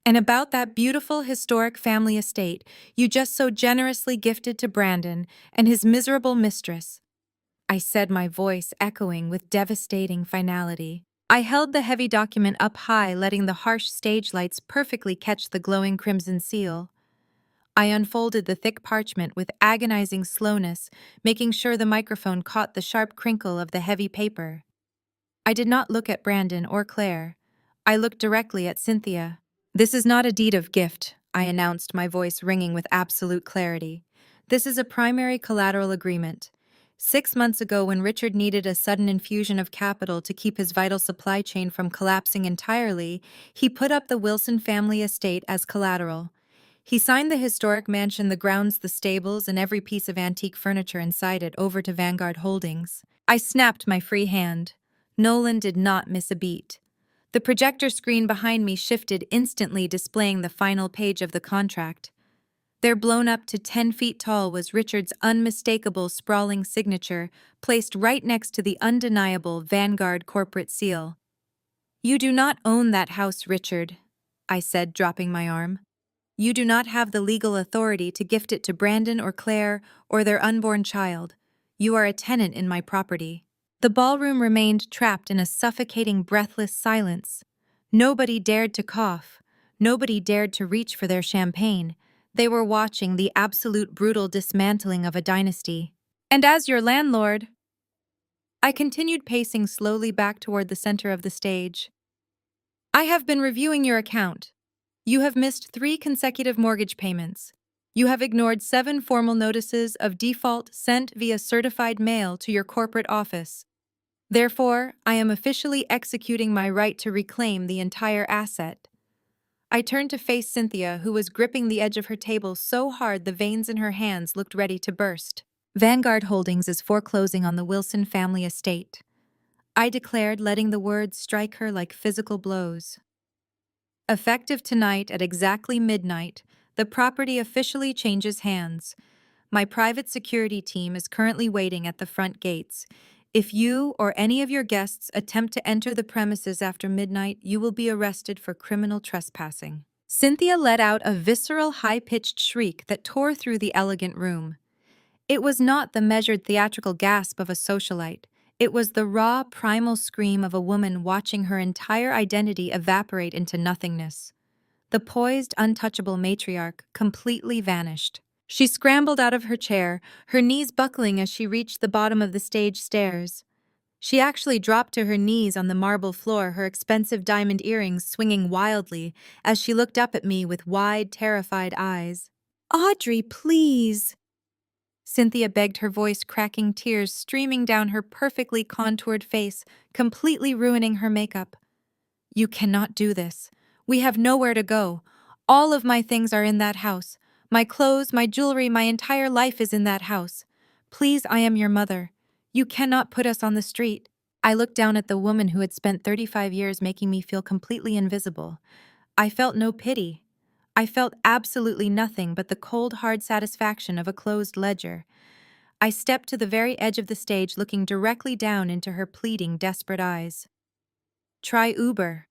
"And about that beautiful historic family estate you just so generously gifted to Brandon and his miserable mistress," I said, my voice echoing with devastating finality. I held the heavy document up high, letting the harsh stage lights perfectly catch the glowing crimson seal. I unfolded the thick parchment with agonizing slowness, making sure the microphone caught the sharp crinkle of the heavy paper. I did not look at Brandon or Claire. I looked directly at Cynthia. "This is not a deed of gift," I announced, my voice ringing with absolute clarity. "This is a primary collateral agreement. 6 months ago, when Richard needed a sudden infusion of capital to keep his vital supply chain from collapsing entirely, he put up the Wilson family estate as collateral. He signed the historic mansion, the grounds, the stables, and every piece of antique furniture inside it over to Vanguard Holdings." I snapped my free hand. Nolan did not miss a beat. The projector screen behind me shifted, instantly displaying the final page of the contract. There, blown up to 10 feet tall, was Richard's unmistakable, sprawling signature, placed right next to the undeniable Vanguard corporate seal. "You do not own that house, Richard," I said, dropping my arm. "You do not have the legal authority to gift it to Brandon or Claire or their unborn child. You are a tenant in my property." The ballroom remained trapped in a suffocating, breathless silence. Nobody dared to cough. Nobody dared to reach for their champagne. They were watching the absolute brutal dismantling of a dynasty. "And as your landlord," I continued, pacing slowly back toward the center of the stage, "I have been reviewing your account. You have missed 3 consecutive mortgage payments. You have ignored 7 formal notices of default sent via certified mail to your corporate office. Therefore, I am officially executing my right to reclaim the entire asset." I turned to face Cynthia, who was gripping the edge of her table so hard the veins in her hands looked ready to burst. "Vanguard Holdings is foreclosing on the Wilson family estate," I declared, letting the words strike her like physical blows. "Effective tonight at exactly midnight, the property officially changes hands. My private security team is currently waiting at the front gates. If you or any of your guests attempt to enter the premises after midnight, you will be arrested for criminal trespassing." Cynthia let out a visceral, high-pitched shriek that tore through the elegant room. It was not the measured theatrical gasp of a socialite. It was the raw, primal scream of a woman watching her entire identity evaporate into nothingness. The poised, untouchable matriarch completely vanished. She scrambled out of her chair, her knees buckling as she reached the bottom of the stage stairs. She actually dropped to her knees on the marble floor, her expensive diamond earrings swinging wildly as she looked up at me with wide, terrified eyes. "Audrey, please," Cynthia begged, her voice cracking, tears streaming down her perfectly contoured face, completely ruining her makeup. "You cannot do this. We have nowhere to go. All of my things are in that house. My clothes, my jewelry, my entire life is in that house. Please, I am your mother. You cannot put us on the street." I looked down at the woman who had spent 35 years making me feel completely invisible. I felt no pity. I felt absolutely nothing but the cold, hard satisfaction of a closed ledger. I stepped to the very edge of the stage, looking directly down into her pleading, desperate eyes. "Try Uber,"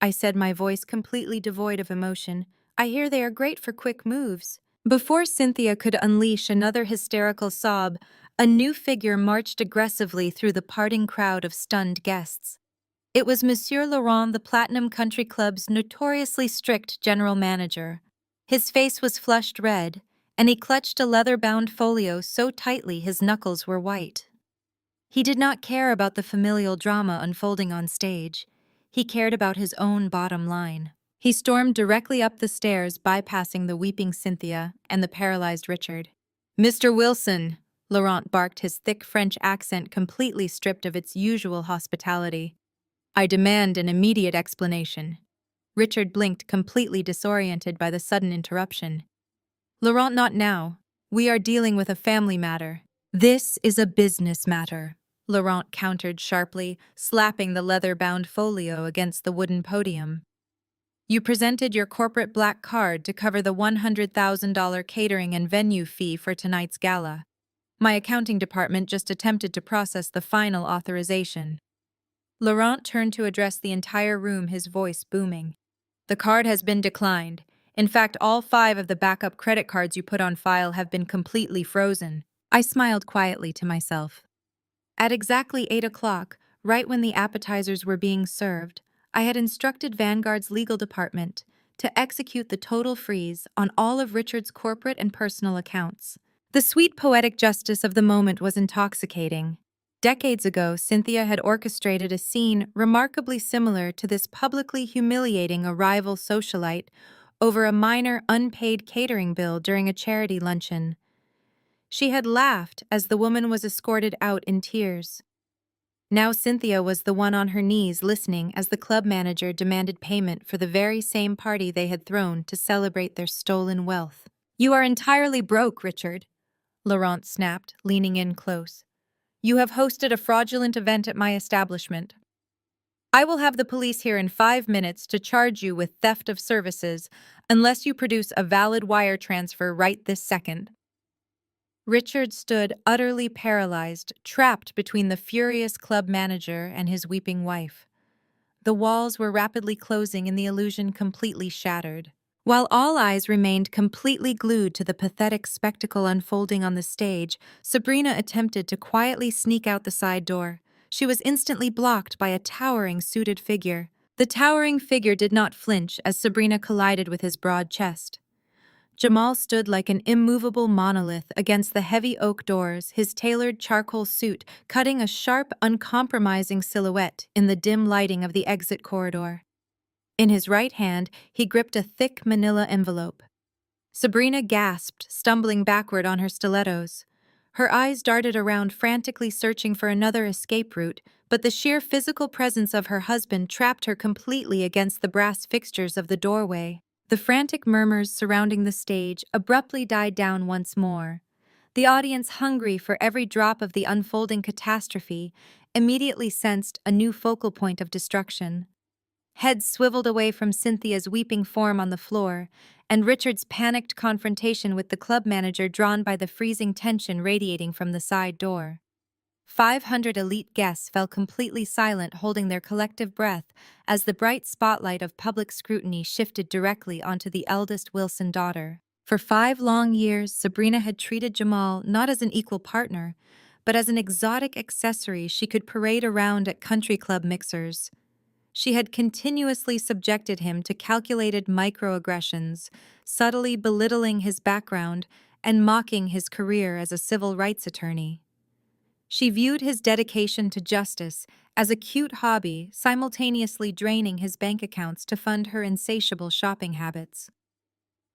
I said, my voice completely devoid of emotion. I hear they are great for quick moves. Before Cynthia could unleash another hysterical sob, a new figure marched aggressively through the parting crowd of stunned guests. It was Monsieur Laurent, the Platinum Country Club's notoriously strict general manager. His face was flushed red, and he clutched a leather-bound folio so tightly his knuckles were white. He did not care about the familial drama unfolding on stage. He cared about his own bottom line. He stormed directly up the stairs, bypassing the weeping Cynthia and the paralyzed Richard. "Mr. Wilson," Laurent barked, his thick French accent completely stripped of its usual hospitality. "I demand an immediate explanation." Richard blinked, completely disoriented by the sudden interruption. "Laurent, not now. We are dealing with a family matter." "This is a business matter," Laurent countered sharply, slapping the leather-bound folio against the wooden podium. "You presented your corporate black card to cover the $100,000 catering and venue fee for tonight's gala. My accounting department just attempted to process the final authorization." Laurent turned to address the entire room, his voice booming. "The card has been declined. In fact, all 5 of the backup credit cards you put on file have been completely frozen." I smiled quietly to myself. At exactly 8 o'clock, right when the appetizers were being served, I had instructed Vanguard's legal department to execute the total freeze on all of Richard's corporate and personal accounts. The sweet poetic justice of the moment was intoxicating. Decades ago, Cynthia had orchestrated a scene remarkably similar to this, publicly humiliating a rival socialite over a minor unpaid catering bill during a charity luncheon. She had laughed as the woman was escorted out in tears. Now Cynthia was the one on her knees listening as the club manager demanded payment for the very same party they had thrown to celebrate their stolen wealth. "You are entirely broke, Richard," Laurent snapped, leaning in close. "You have hosted a fraudulent event at my establishment. I will have the police here in 5 minutes to charge you with theft of services unless you produce a valid wire transfer right this second." Richard stood utterly paralyzed, trapped between the furious club manager and his weeping wife. The walls were rapidly closing and the illusion completely shattered. While all eyes remained completely glued to the pathetic spectacle unfolding on the stage, Sabrina attempted to quietly sneak out the side door. She was instantly blocked by a towering suited figure. The towering figure did not flinch as Sabrina collided with his broad chest. Jamal stood like an immovable monolith against the heavy oak doors, his tailored charcoal suit cutting a sharp, uncompromising silhouette in the dim lighting of the exit corridor. In his right hand, he gripped a thick manila envelope. Sabrina gasped, stumbling backward on her stilettos. Her eyes darted around, frantically searching for another escape route, but the sheer physical presence of her husband trapped her completely against the brass fixtures of the doorway. The frantic murmurs surrounding the stage abruptly died down once more. The audience, hungry for every drop of the unfolding catastrophe, immediately sensed a new focal point of destruction. Heads swiveled away from Cynthia's weeping form on the floor, and Richard's panicked confrontation with the club manager drawn by the freezing tension radiating from the side door. 500 elite guests fell completely silent, holding their collective breath as the bright spotlight of public scrutiny shifted directly onto the eldest Wilson daughter. For 5 long years, Sabrina had treated Jamal not as an equal partner, but as an exotic accessory she could parade around at country club mixers. She had continuously subjected him to calculated microaggressions, subtly belittling his background and mocking his career as a civil rights attorney. She viewed his dedication to justice as a cute hobby, simultaneously draining his bank accounts to fund her insatiable shopping habits.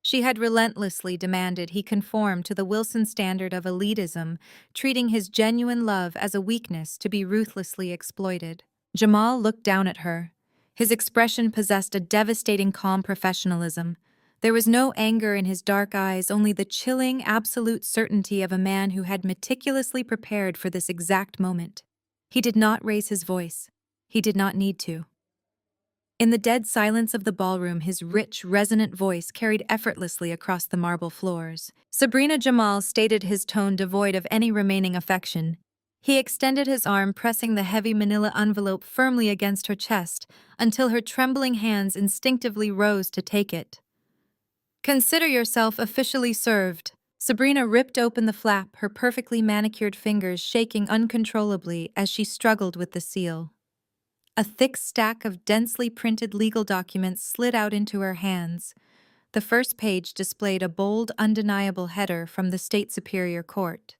She had relentlessly demanded he conform to the Wilson standard of elitism, treating his genuine love as a weakness to be ruthlessly exploited. Jamal looked down at her. His expression possessed a devastating calm professionalism. There was no anger in his dark eyes, only the chilling, absolute certainty of a man who had meticulously prepared for this exact moment. He did not raise his voice. He did not need to. In the dead silence of the ballroom, his rich, resonant voice carried effortlessly across the marble floors. Sabrina Jamal stated his tone devoid of any remaining affection. He extended his arm, pressing the heavy manila envelope firmly against her chest until her trembling hands instinctively rose to take it. Consider yourself officially served. Sabrina ripped open the flap, her perfectly manicured fingers shaking uncontrollably as she struggled with the seal. A thick stack of densely printed legal documents slid out into her hands. The first page displayed a bold, undeniable header from the State Superior Court.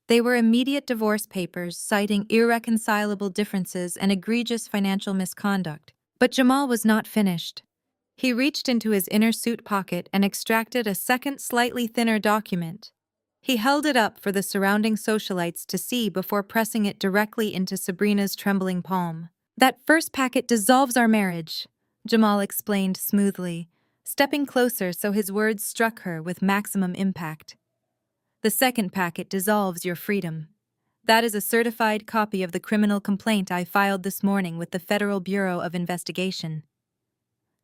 They were immediate divorce papers citing irreconcilable differences and egregious financial misconduct. But Jamal was not finished. He reached into his inner suit pocket and extracted a second, slightly thinner document. He held it up for the surrounding socialites to see before pressing it directly into Sabrina's trembling palm. "That first packet dissolves our marriage," Jamal explained smoothly, stepping closer so his words struck her with maximum impact. "The second packet dissolves your freedom. That is a certified copy of the criminal complaint I filed this morning with the Federal Bureau of Investigation."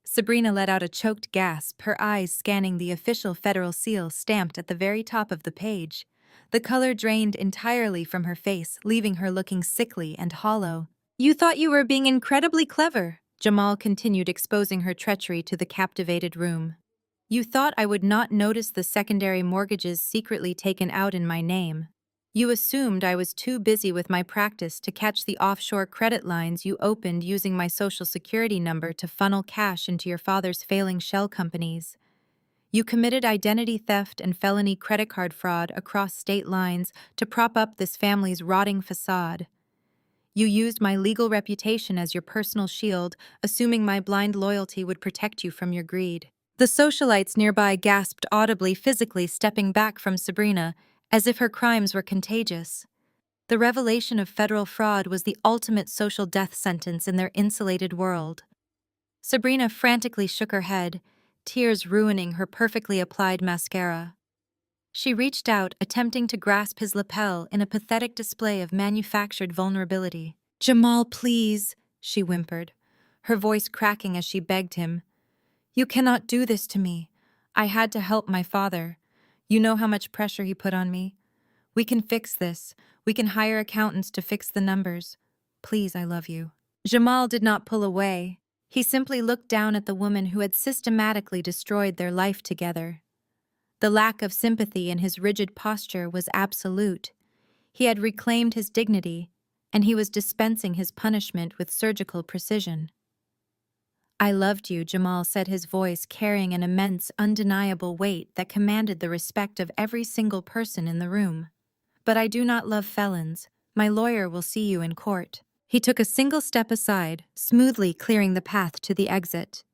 Sabrina let out a choked gasp, her eyes scanning the official federal seal stamped at the very top of the page. The color drained entirely from her face, leaving her looking sickly and hollow. "You thought you were being incredibly clever," Jamal continued, exposing her treachery to the captivated room. "You thought I would not notice the secondary mortgages secretly taken out in my name. You assumed I was too busy with my practice to catch the offshore credit lines you opened using my social security number to funnel cash into your father's failing shell companies. You committed identity theft and felony credit card fraud across state lines to prop up this family's rotting facade. You used my legal reputation as your personal shield, assuming my blind loyalty would protect you from your greed." The socialites nearby gasped audibly, physically stepping back from Sabrina, as if her crimes were contagious. The revelation of federal fraud was the ultimate social death sentence in their insulated world. Sabrina frantically shook her head, tears ruining her perfectly applied mascara. She reached out, attempting to grasp his lapel in a pathetic display of manufactured vulnerability. "Jamal, please," she whimpered, her voice cracking as she begged him. "You cannot do this to me. I had to help my father. You know how much pressure he put on me. We can fix this. We can hire accountants to fix the numbers. Please, I love you." Jamal did not pull away. He simply looked down at the woman who had systematically destroyed their life together. The lack of sympathy in his rigid posture was absolute. He had reclaimed his dignity, and he was dispensing his punishment with surgical precision. "I loved you," Jamal said, his voice carrying an immense, undeniable weight that commanded the respect of every single person in the room. "But I do not love felons. My lawyer will see you in court." He took a single step aside, smoothly clearing the path to the exit.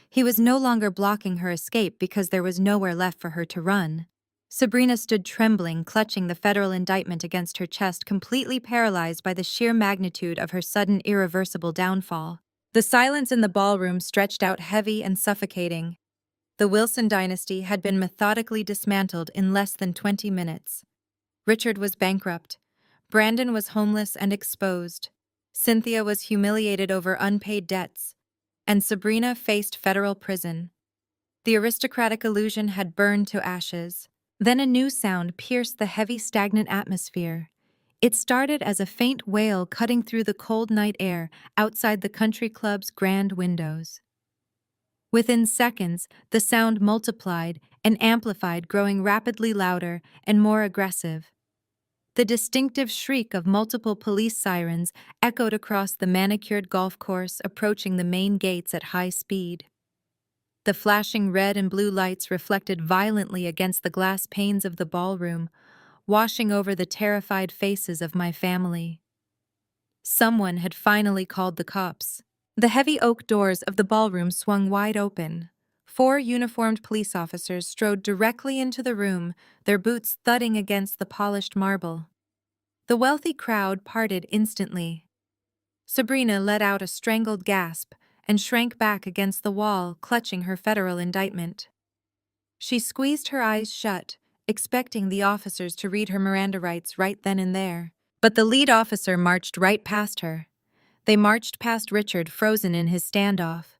He was no longer blocking her escape because there was nowhere left for her to run. Sabrina stood trembling, clutching the federal indictment against her chest, completely paralyzed by the sheer magnitude of her sudden, irreversible downfall. The silence in the ballroom stretched out heavy and suffocating. The Wilson dynasty had been methodically dismantled in less than 20 minutes. Richard was bankrupt. Brandon was homeless and exposed. Cynthia was humiliated over unpaid debts. And Sabrina faced federal prison. The aristocratic illusion had burned to ashes. Then a new sound pierced the heavy, stagnant atmosphere. It started as a faint wail cutting through the cold night air outside the country club's grand windows. Within seconds, the sound multiplied and amplified, growing rapidly louder and more aggressive. The distinctive shriek of multiple police sirens echoed across the manicured golf course, approaching the main gates at high speed. The flashing red and blue lights reflected violently against the glass panes of the ballroom, washing over the terrified faces of my family. Someone had finally called the cops. The heavy oak doors of the ballroom swung wide open. 4 uniformed police officers strode directly into the room, their boots thudding against the polished marble. The wealthy crowd parted instantly. Sabrina let out a strangled gasp and shrank back against the wall, clutching her federal indictment. She squeezed her eyes shut, expecting the officers to read her Miranda rights right then and there. But the lead officer marched right past her. They marched past Richard, frozen in his standoff.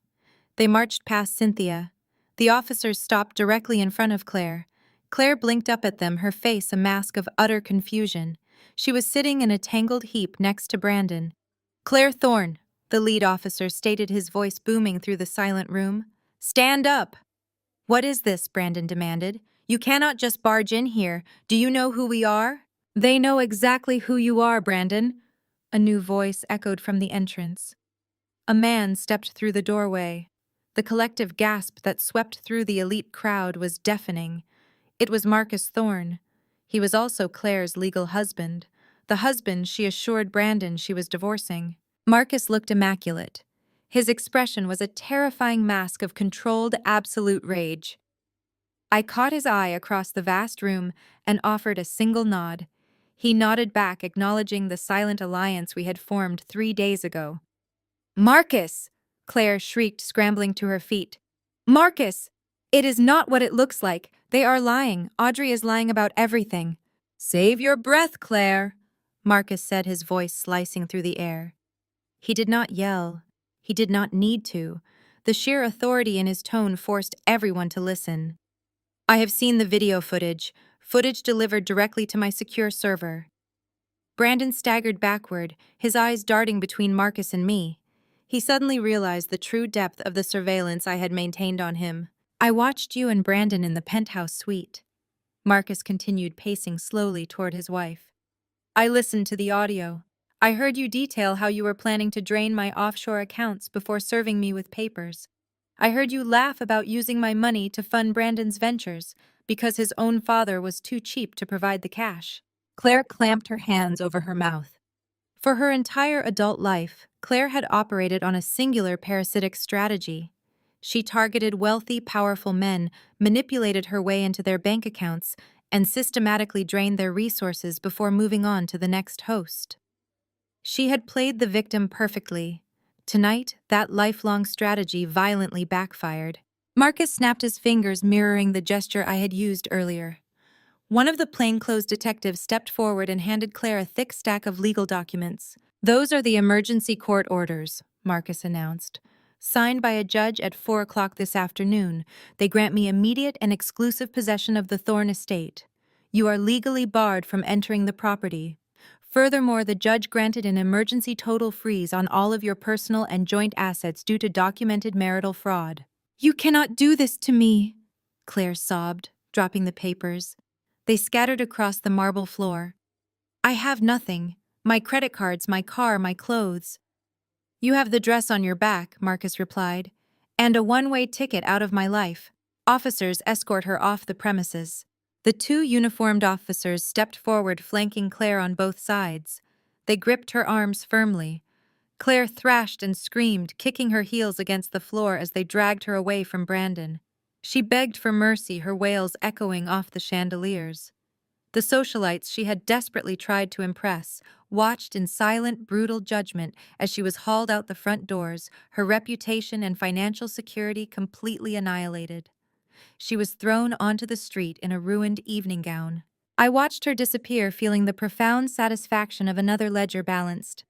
They marched past Cynthia. The officers stopped directly in front of Claire. Claire blinked up at them, her face a mask of utter confusion. She was sitting in a tangled heap next to Brandon. "Claire Thorne," the lead officer stated, his voice booming through the silent room. "Stand up!" What is this? Brandon demanded. You cannot just barge in here. Do you know who we are? They know exactly who you are, Brandon. A new voice echoed from the entrance. A man stepped through the doorway. The collective gasp that swept through the elite crowd was deafening. It was Marcus Thorne. He was also Claire's legal husband, the husband she assured Brandon she was divorcing. Marcus looked immaculate. His expression was a terrifying mask of controlled, absolute rage. I caught his eye across the vast room and offered a single nod. He nodded back, acknowledging the silent alliance we had formed 3 days ago. Marcus! Claire shrieked, scrambling to her feet. Marcus! It is not what it looks like. They are lying. Audrey is lying about everything. Save your breath, Claire, Marcus said, his voice slicing through the air. He did not yell. He did not need to. The sheer authority in his tone forced everyone to listen. I have seen the video footage delivered directly to my secure server. Brandon staggered backward, his eyes darting between Marcus and me. He suddenly realized the true depth of the surveillance I had maintained on him. I watched you and Brandon in the penthouse suite. Marcus continued, pacing slowly toward his wife. I listened to the audio. I heard you detail how you were planning to drain my offshore accounts before serving me with papers. I heard you laugh about using my money to fund Brandon's ventures because his own father was too cheap to provide the cash. Claire clamped her hands over her mouth. For her entire adult life, Claire had operated on a singular parasitic strategy. She targeted wealthy, powerful men, manipulated her way into their bank accounts, and systematically drained their resources before moving on to the next host. She had played the victim perfectly. Tonight, that lifelong strategy violently backfired. Marcus snapped his fingers, mirroring the gesture I had used earlier. One of the plainclothes detectives stepped forward and handed Claire a thick stack of legal documents. Those are the emergency court orders, Marcus announced. Signed by a judge at 4 o'clock this afternoon, they grant me immediate and exclusive possession of the Thorne estate. You are legally barred from entering the property. Furthermore, the judge granted an emergency total freeze on all of your personal and joint assets due to documented marital fraud. You cannot do this to me, Claire sobbed, dropping the papers. They scattered across the marble floor. I have nothing. My credit cards, my car, my clothes. You have the dress on your back, Marcus replied, and a one-way ticket out of my life. Officers escort her off the premises. The 2 uniformed officers stepped forward, flanking Claire on both sides. They gripped her arms firmly. Claire thrashed and screamed, kicking her heels against the floor as they dragged her away from Brandon. She begged for mercy, her wails echoing off the chandeliers. The socialites she had desperately tried to impress watched in silent, brutal judgment as she was hauled out the front doors, her reputation and financial security completely annihilated. She was thrown onto the street in a ruined evening gown. I watched her disappear, feeling the profound satisfaction of another ledger balanced.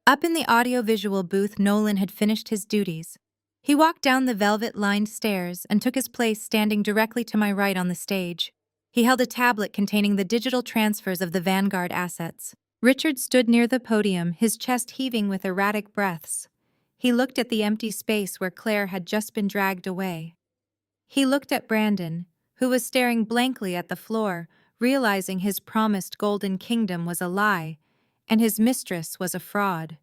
Up in the audiovisual booth, Nolan had finished his duties. He walked down the velvet-lined stairs and took his place standing directly to my right on the stage. He held a tablet containing the digital transfers of the Vanguard assets. Richard stood near the podium, his chest heaving with erratic breaths. He looked at the empty space where Claire had just been dragged away. He looked at Brandon, who was staring blankly at the floor, realizing his promised golden kingdom was a lie, and his mistress was a fraud.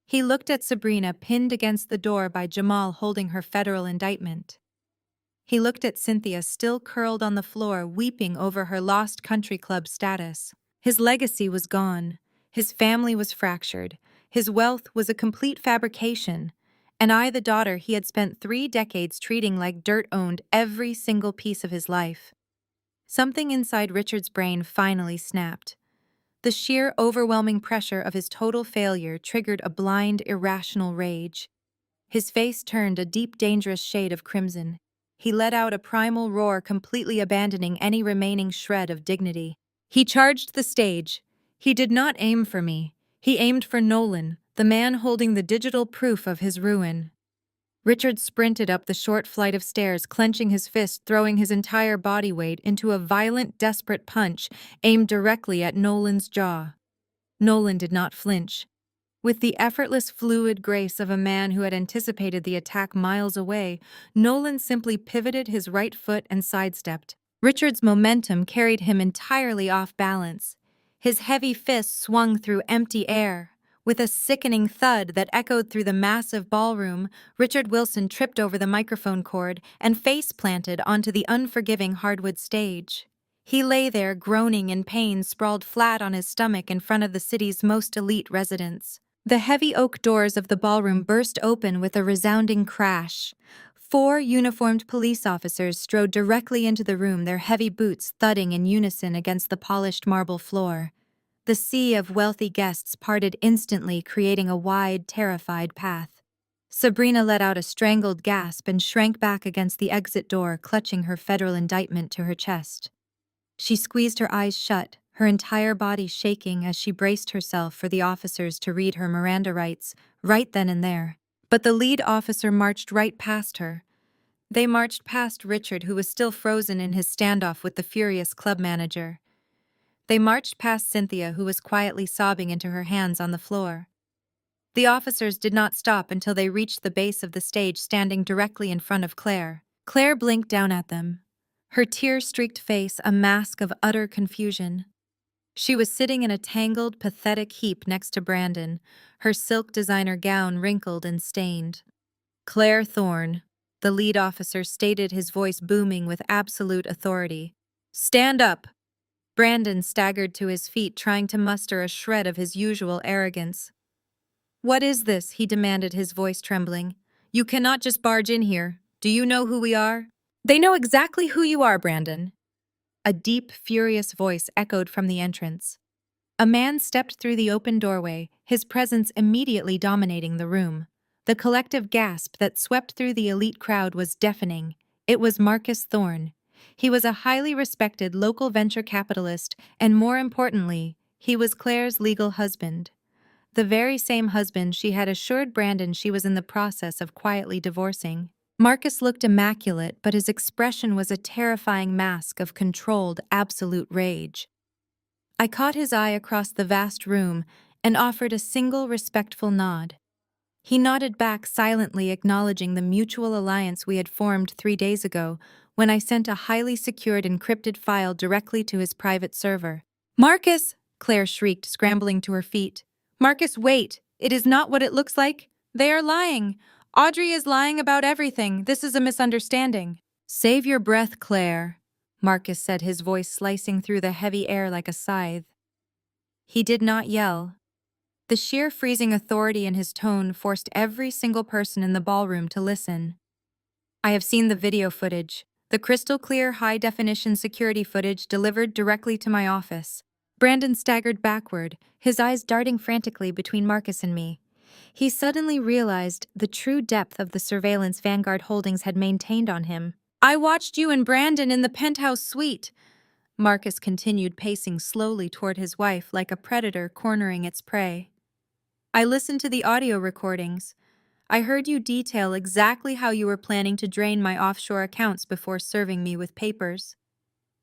He looked at Sabrina, pinned against the door by Jamal holding her federal indictment. He looked at Cynthia, still curled on the floor, weeping over her lost country club status. His legacy was gone. His family was fractured. His wealth was a complete fabrication. And I, the daughter he had spent 3 decades treating like dirt, owned every single piece of his life. Something inside Richard's brain finally snapped. The sheer, overwhelming pressure of his total failure triggered a blind, irrational rage. His face turned a deep, dangerous shade of crimson. He let out a primal roar, completely abandoning any remaining shred of dignity. He charged the stage. He did not aim for me. He aimed for Nolan, the man holding the digital proof of his ruin. Richard sprinted up the short flight of stairs, clenching his fist, throwing his entire body weight into a violent, desperate punch aimed directly at Nolan's jaw. Nolan did not flinch. With the effortless, fluid grace of a man who had anticipated the attack miles away, Nolan simply pivoted his right foot and sidestepped. Richard's momentum carried him entirely off balance. His heavy fist swung through empty air. With a sickening thud that echoed through the massive ballroom, Richard Wilson tripped over the microphone cord and face-planted onto the unforgiving hardwood stage. He lay there, groaning in pain, sprawled flat on his stomach in front of the city's most elite residents. The heavy oak doors of the ballroom burst open with a resounding crash. 4 uniformed police officers strode directly into the room, their heavy boots thudding in unison against the polished marble floor. The sea of wealthy guests parted instantly, creating a wide, terrified path. Sabrina let out a strangled gasp and shrank back against the exit door, clutching her federal indictment to her chest. She squeezed her eyes shut, her entire body shaking as she braced herself for the officers to read her Miranda rights right then and there. But the lead officer marched right past her. They marched past Richard, who was still frozen in his standoff with the furious club manager. They marched past Cynthia, who was quietly sobbing into her hands on the floor. The officers did not stop until they reached the base of the stage, standing directly in front of Claire. Claire blinked down at them, her tear-streaked face a mask of utter confusion. She was sitting in a tangled, pathetic heap next to Brandon, her silk designer gown wrinkled and stained. "Claire Thorne," the lead officer stated, his voice booming with absolute authority. "Stand up!" Brandon staggered to his feet, trying to muster a shred of his usual arrogance. "What is this?" he demanded, his voice trembling. "You cannot just barge in here. Do you know who we are?" "They know exactly who you are, Brandon." A deep, furious voice echoed from the entrance. A man stepped through the open doorway, his presence immediately dominating the room. The collective gasp that swept through the elite crowd was deafening. It was Marcus Thorne. He was a highly respected local venture capitalist, and more importantly, he was Claire's legal husband. The very same husband she had assured Brandon she was in the process of quietly divorcing. Marcus looked immaculate, but his expression was a terrifying mask of controlled, absolute rage. I caught his eye across the vast room and offered a single respectful nod. He nodded back silently, acknowledging the mutual alliance we had formed 3 days ago when I sent a highly secured encrypted file directly to his private server. "Marcus!" Claire shrieked, scrambling to her feet. "Marcus, wait! It is not what it looks like. They are lying. Audrey is lying about everything. This is a misunderstanding." "Save your breath, Claire," Marcus said, his voice slicing through the heavy air like a scythe. He did not yell. The sheer freezing authority in his tone forced every single person in the ballroom to listen. "I have seen the video footage, the crystal-clear, high-definition security footage delivered directly to my office." Brandon staggered backward, his eyes darting frantically between Marcus and me. He suddenly realized the true depth of the surveillance Vanguard Holdings had maintained on him. "I watched you and Brandon in the penthouse suite," Marcus continued, pacing slowly toward his wife like a predator cornering its prey. "I listened to the audio recordings. I heard you detail exactly how you were planning to drain my offshore accounts before serving me with papers.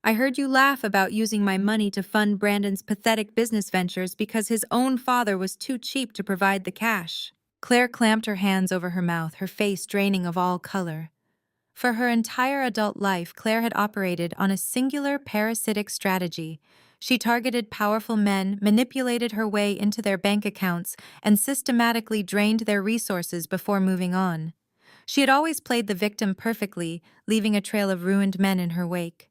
I heard you laugh about using my money to fund Brandon's pathetic business ventures because his own father was too cheap to provide the cash." Claire clamped her hands over her mouth, her face draining of all color. For her entire adult life, Claire had operated on a singular parasitic strategy. She targeted powerful men, manipulated her way into their bank accounts, and systematically drained their resources before moving on. She had always played the victim perfectly, leaving a trail of ruined men in her wake.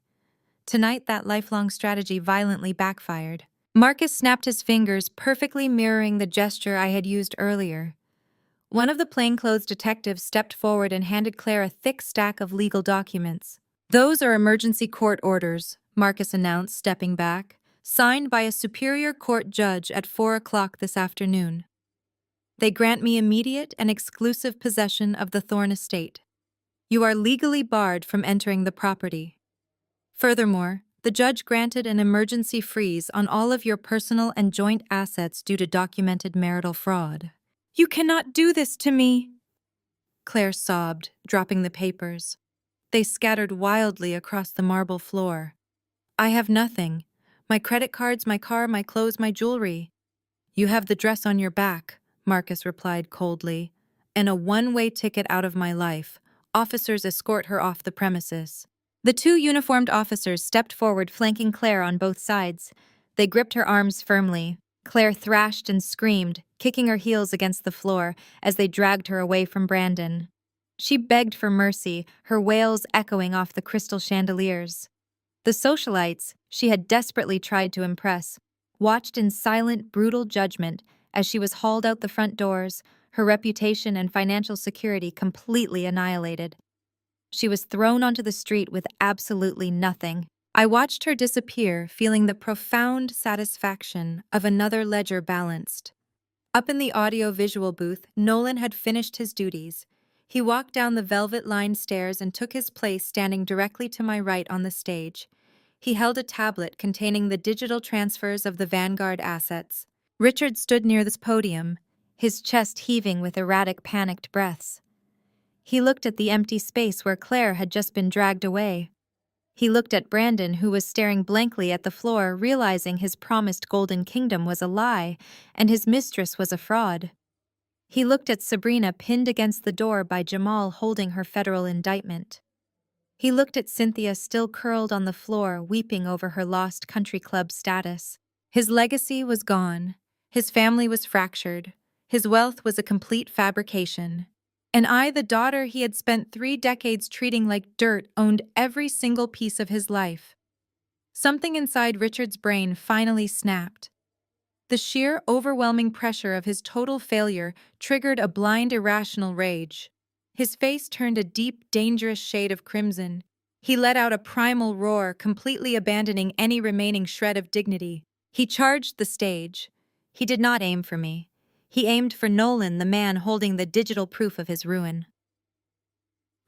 Tonight, that lifelong strategy violently backfired. Marcus snapped his fingers, perfectly mirroring the gesture I had used earlier. One of the plainclothes detectives stepped forward and handed Claire a thick stack of legal documents. "Those are emergency court orders," Marcus announced, stepping back, "signed by a superior court judge at 4 o'clock this afternoon. They grant me immediate and exclusive possession of the Thorne estate. You are legally barred from entering the property. Furthermore, the judge granted an emergency freeze on all of your personal and joint assets due to documented marital fraud." "You cannot do this to me," Claire sobbed, dropping the papers. They scattered wildly across the marble floor. "I have nothing. My credit cards, my car, my clothes, my jewelry." "You have the dress on your back," Marcus replied coldly, "and a one-way ticket out of my life. Officers escort her off the premises." The two uniformed officers stepped forward, flanking Claire on both sides. They gripped her arms firmly. Claire thrashed and screamed, kicking her heels against the floor as they dragged her away from Brandon. She begged for mercy, her wails echoing off the crystal chandeliers. The socialites she had desperately tried to impress watched in silent, brutal judgment as she was hauled out the front doors, her reputation and financial security completely annihilated. She was thrown onto the street with absolutely nothing. I watched her disappear, feeling the profound satisfaction of another ledger balanced. Up in the audio-visual booth, Nolan had finished his duties. He walked down the velvet-lined stairs and took his place standing directly to my right on the stage. He held a tablet containing the digital transfers of the Vanguard assets. Richard stood near this podium, his chest heaving with erratic, panicked breaths. He looked at the empty space where Claire had just been dragged away. He looked at Brandon, who was staring blankly at the floor, realizing his promised golden kingdom was a lie, and his mistress was a fraud. He looked at Sabrina, pinned against the door by Jamal holding her federal indictment. He looked at Cynthia, still curled on the floor, weeping over her lost country club status. His legacy was gone. His family was fractured. His wealth was a complete fabrication. And I, the daughter he had spent 3 decades treating like dirt, owned every single piece of his life. Something inside Richard's brain finally snapped. The sheer, overwhelming pressure of his total failure triggered a blind, irrational rage. His face turned a deep, dangerous shade of crimson. He let out a primal roar, completely abandoning any remaining shred of dignity. He charged the stage. He did not aim for me. He aimed for Nolan, the man holding the digital proof of his ruin.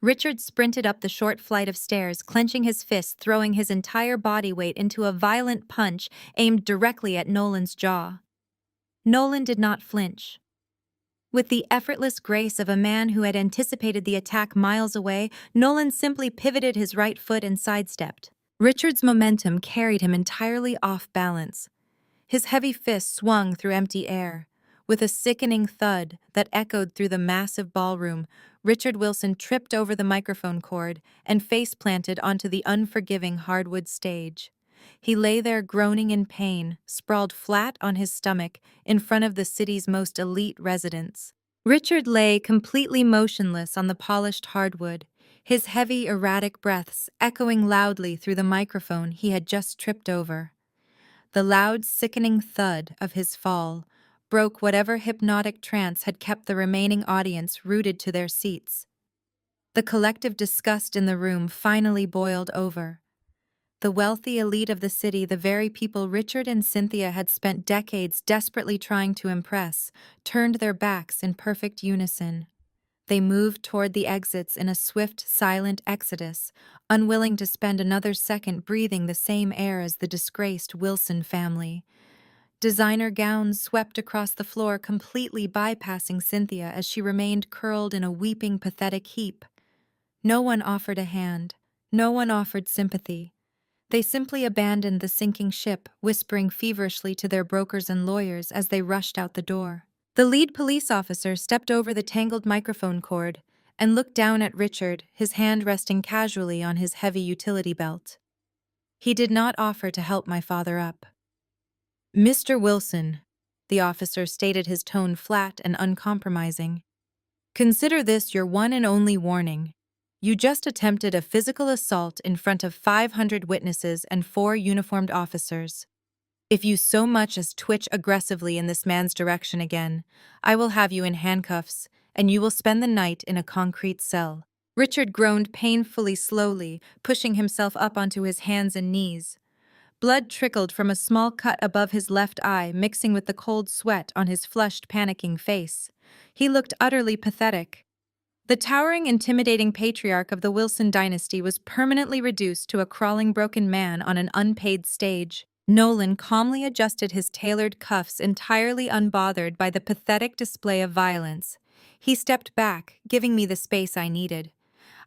Richard sprinted up the short flight of stairs, clenching his fist, throwing his entire body weight into a violent punch aimed directly at Nolan's jaw. Nolan did not flinch. With the effortless grace of a man who had anticipated the attack miles away, Nolan simply pivoted his right foot and sidestepped. Richard's momentum carried him entirely off balance. His heavy fist swung through empty air. With a sickening thud that echoed through the massive ballroom, Richard Wilson tripped over the microphone cord and face-planted onto the unforgiving hardwood stage. He lay there groaning in pain, sprawled flat on his stomach in front of the city's most elite residents. Richard lay completely motionless on the polished hardwood, his heavy, erratic breaths echoing loudly through the microphone he had just tripped over. The loud, sickening thud of his fall broke whatever hypnotic trance had kept the remaining audience rooted to their seats. The collective disgust in the room finally boiled over. The wealthy elite of the city, the very people Richard and Cynthia had spent decades desperately trying to impress, turned their backs in perfect unison. They moved toward the exits in a swift, silent exodus, unwilling to spend another second breathing the same air as the disgraced Wilson family. Designer gowns swept across the floor, completely bypassing Cynthia as she remained curled in a weeping, pathetic heap. No one offered a hand. No one offered sympathy. They simply abandoned the sinking ship, whispering feverishly to their brokers and lawyers as they rushed out the door. The lead police officer stepped over the tangled microphone cord and looked down at Richard, his hand resting casually on his heavy utility belt. He did not offer to help my father up. "Mr. Wilson," the officer stated, his tone flat and uncompromising, "consider this your one and only warning. You just attempted a physical assault in front of 500 witnesses and 4 uniformed officers. If you so much as twitch aggressively in this man's direction again, I will have you in handcuffs, and you will spend the night in a concrete cell." Richard groaned painfully, slowly, pushing himself up onto his hands and knees. Blood trickled from a small cut above his left eye, mixing with the cold sweat on his flushed, panicking face. He looked utterly pathetic. The towering, intimidating patriarch of the Wilson dynasty was permanently reduced to a crawling, broken man on an unpaid stage. Nolan calmly adjusted his tailored cuffs, entirely unbothered by the pathetic display of violence. He stepped back, giving me the space I needed.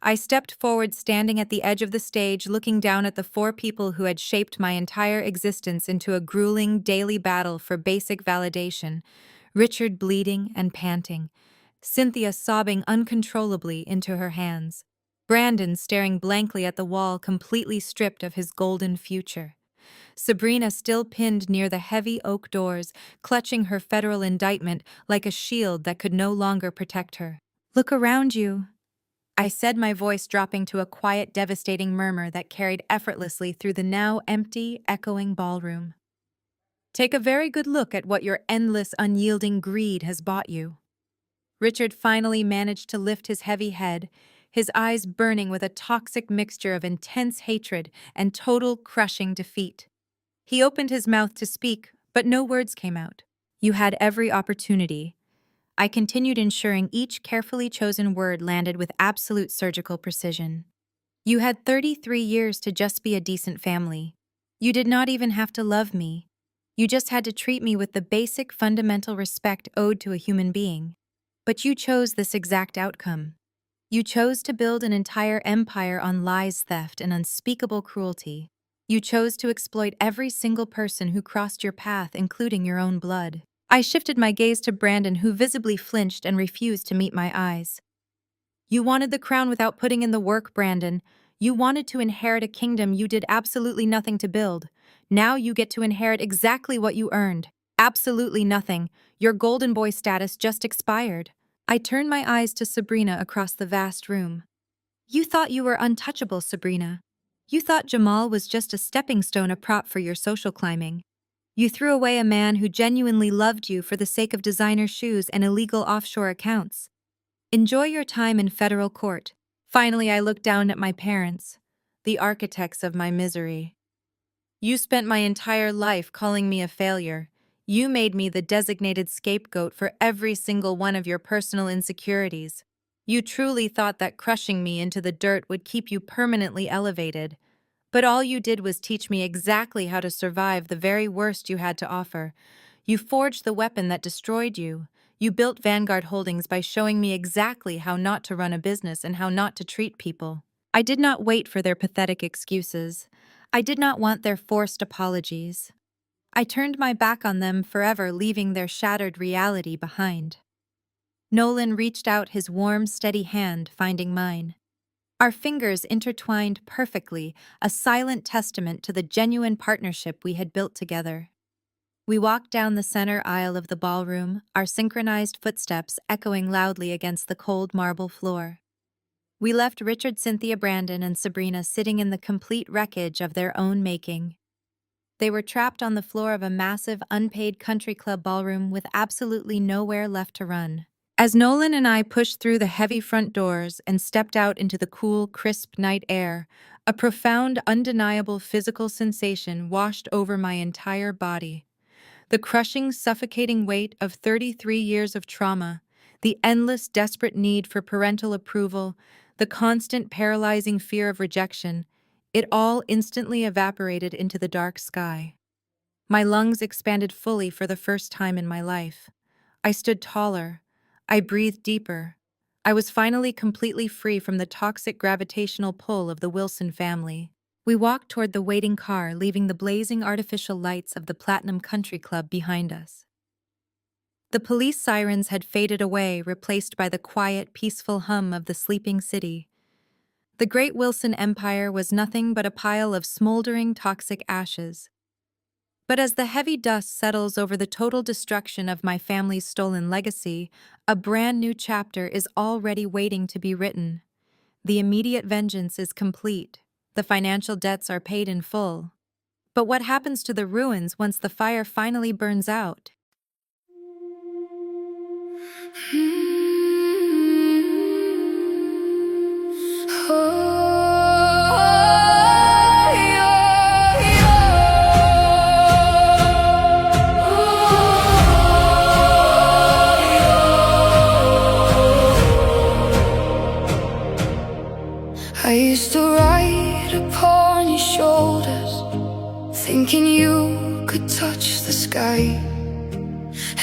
I stepped forward, standing at the edge of the stage, looking down at the 4 people who had shaped my entire existence into a grueling, daily battle for basic validation. Richard bleeding and panting, Cynthia sobbing uncontrollably into her hands, Brandon staring blankly at the wall, completely stripped of his golden future. Sabrina still pinned near the heavy oak doors, clutching her federal indictment like a shield that could no longer protect her. "Look around you," I said, my voice dropping to a quiet, devastating murmur that carried effortlessly through the now empty, echoing ballroom. "Take a very good look at what your endless, unyielding greed has bought you." Richard finally managed to lift his heavy head, his eyes burning with a toxic mixture of intense hatred and total, crushing defeat. He opened his mouth to speak, but no words came out. "You had every opportunity." I continued, ensuring each carefully chosen word landed with absolute surgical precision. "You had 33 years to just be a decent family. You did not even have to love me. You just had to treat me with the basic fundamental respect owed to a human being. But you chose this exact outcome. You chose to build an entire empire on lies, theft, and unspeakable cruelty. You chose to exploit every single person who crossed your path, including your own blood." I shifted my gaze to Brandon, who visibly flinched and refused to meet my eyes. "You wanted the crown without putting in the work, Brandon. You wanted to inherit a kingdom you did absolutely nothing to build. Now you get to inherit exactly what you earned. Absolutely nothing. Your golden boy status just expired." I turned my eyes to Sabrina across the vast room. "You thought you were untouchable, Sabrina. You thought Jamal was just a stepping stone, a prop for your social climbing. You threw away a man who genuinely loved you for the sake of designer shoes and illegal offshore accounts. Enjoy your time in federal court." Finally, I looked down at my parents, the architects of my misery. "You spent my entire life calling me a failure. You made me the designated scapegoat for every single one of your personal insecurities. You truly thought that crushing me into the dirt would keep you permanently elevated. But all you did was teach me exactly how to survive the very worst you had to offer. You forged the weapon that destroyed you. You built Vanguard Holdings by showing me exactly how not to run a business and how not to treat people." I did not wait for their pathetic excuses. I did not want their forced apologies. I turned my back on them forever, leaving their shattered reality behind. Nolan reached out his warm, steady hand, finding mine. Our fingers intertwined perfectly, a silent testament to the genuine partnership we had built together. We walked down the center aisle of the ballroom, our synchronized footsteps echoing loudly against the cold marble floor. We left Richard, Cynthia, Brandon, and Sabrina sitting in the complete wreckage of their own making. They were trapped on the floor of a massive, unpaid country club ballroom with absolutely nowhere left to run. As Nolan and I pushed through the heavy front doors and stepped out into the cool, crisp night air, a profound, undeniable physical sensation washed over my entire body. The crushing, suffocating weight of 33 years of trauma, the endless, desperate need for parental approval, the constant, paralyzing fear of rejection, it all instantly evaporated into the dark sky. My lungs expanded fully for the first time in my life. I stood taller. I breathed deeper. I was finally completely free from the toxic gravitational pull of the Wilson family. We walked toward the waiting car, leaving the blazing artificial lights of the Platinum Country Club behind us. The police sirens had faded away, replaced by the quiet, peaceful hum of the sleeping city. The great Wilson Empire was nothing but a pile of smoldering, toxic ashes. But as the heavy dust settles over the total destruction of my family's stolen legacy, a brand new chapter is already waiting to be written. The immediate vengeance is complete. The financial debts are paid in full. But what happens to the ruins once the fire finally burns out? I used to ride upon your shoulders, thinking you could touch the sky.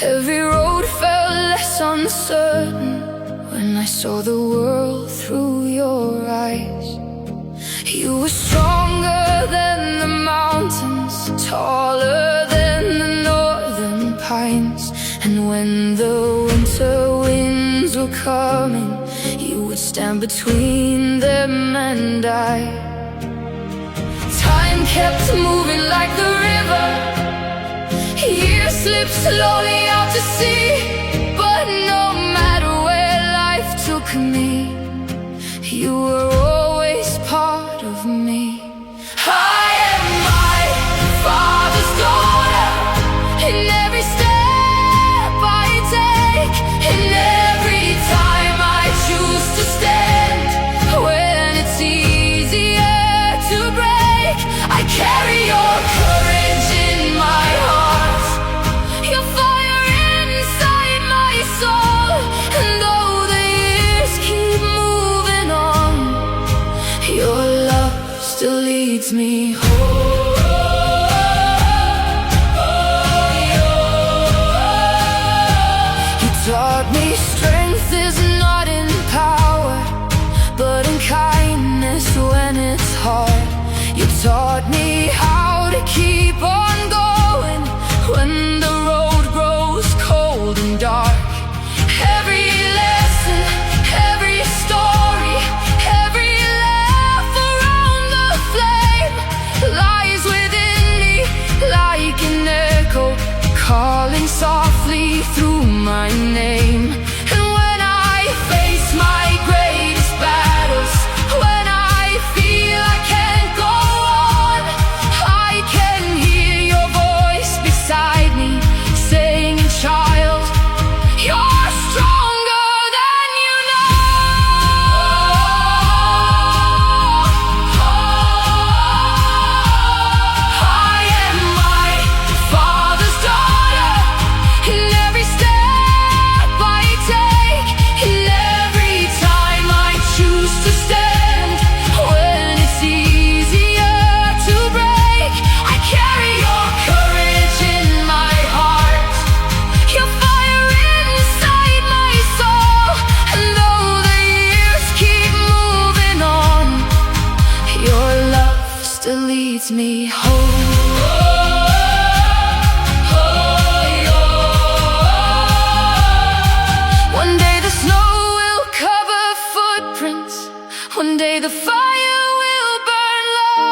Every road felt less uncertain when I saw the world through your eyes. You were stronger than the mountains, taller than the northern pines, and when the winter winds were coming, you would stand between them and I. Time kept moving like the river, years slipped slowly out to sea. But no matter where life took me, you were always part of me. I am my Father's daughter, in every step I take, in every time I choose to stand. When it's easier to break, I carry your courage in my heart, your fire inside my soul. And though the years keep moving on, your love still leads me home. You taught me strength is not in power, but in kindness when it's hard. You taught me how to keep on going when the road grows cold and dark. Every lesson, every story, every laugh around the flame lies within me like an echo, calling softly through my name. And when I face my greatest battles, when I feel I can't go on, I can hear your voice beside me saying, child, you're stronger than you know. I am my Father's daughter, in every step I take, in every time I choose to stand. When it's easier to break, I carry your courage in my heart, your fire inside my soul. And though the years keep moving on, your love still leads me home. One day the snow will cover footprints, one day the fire will burn low,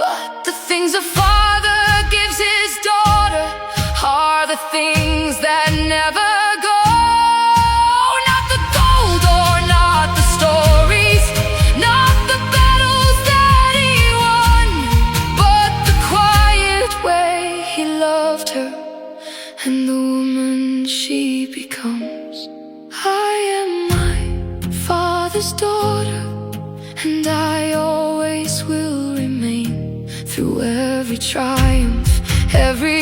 but the things a father gives his daughter are the things that never go. Not the gold or not the stories, not the battles that he won, but the quiet way he loved her and the woman she becomes. I am my Father's daughter, and I always will remain. Through every triumph, every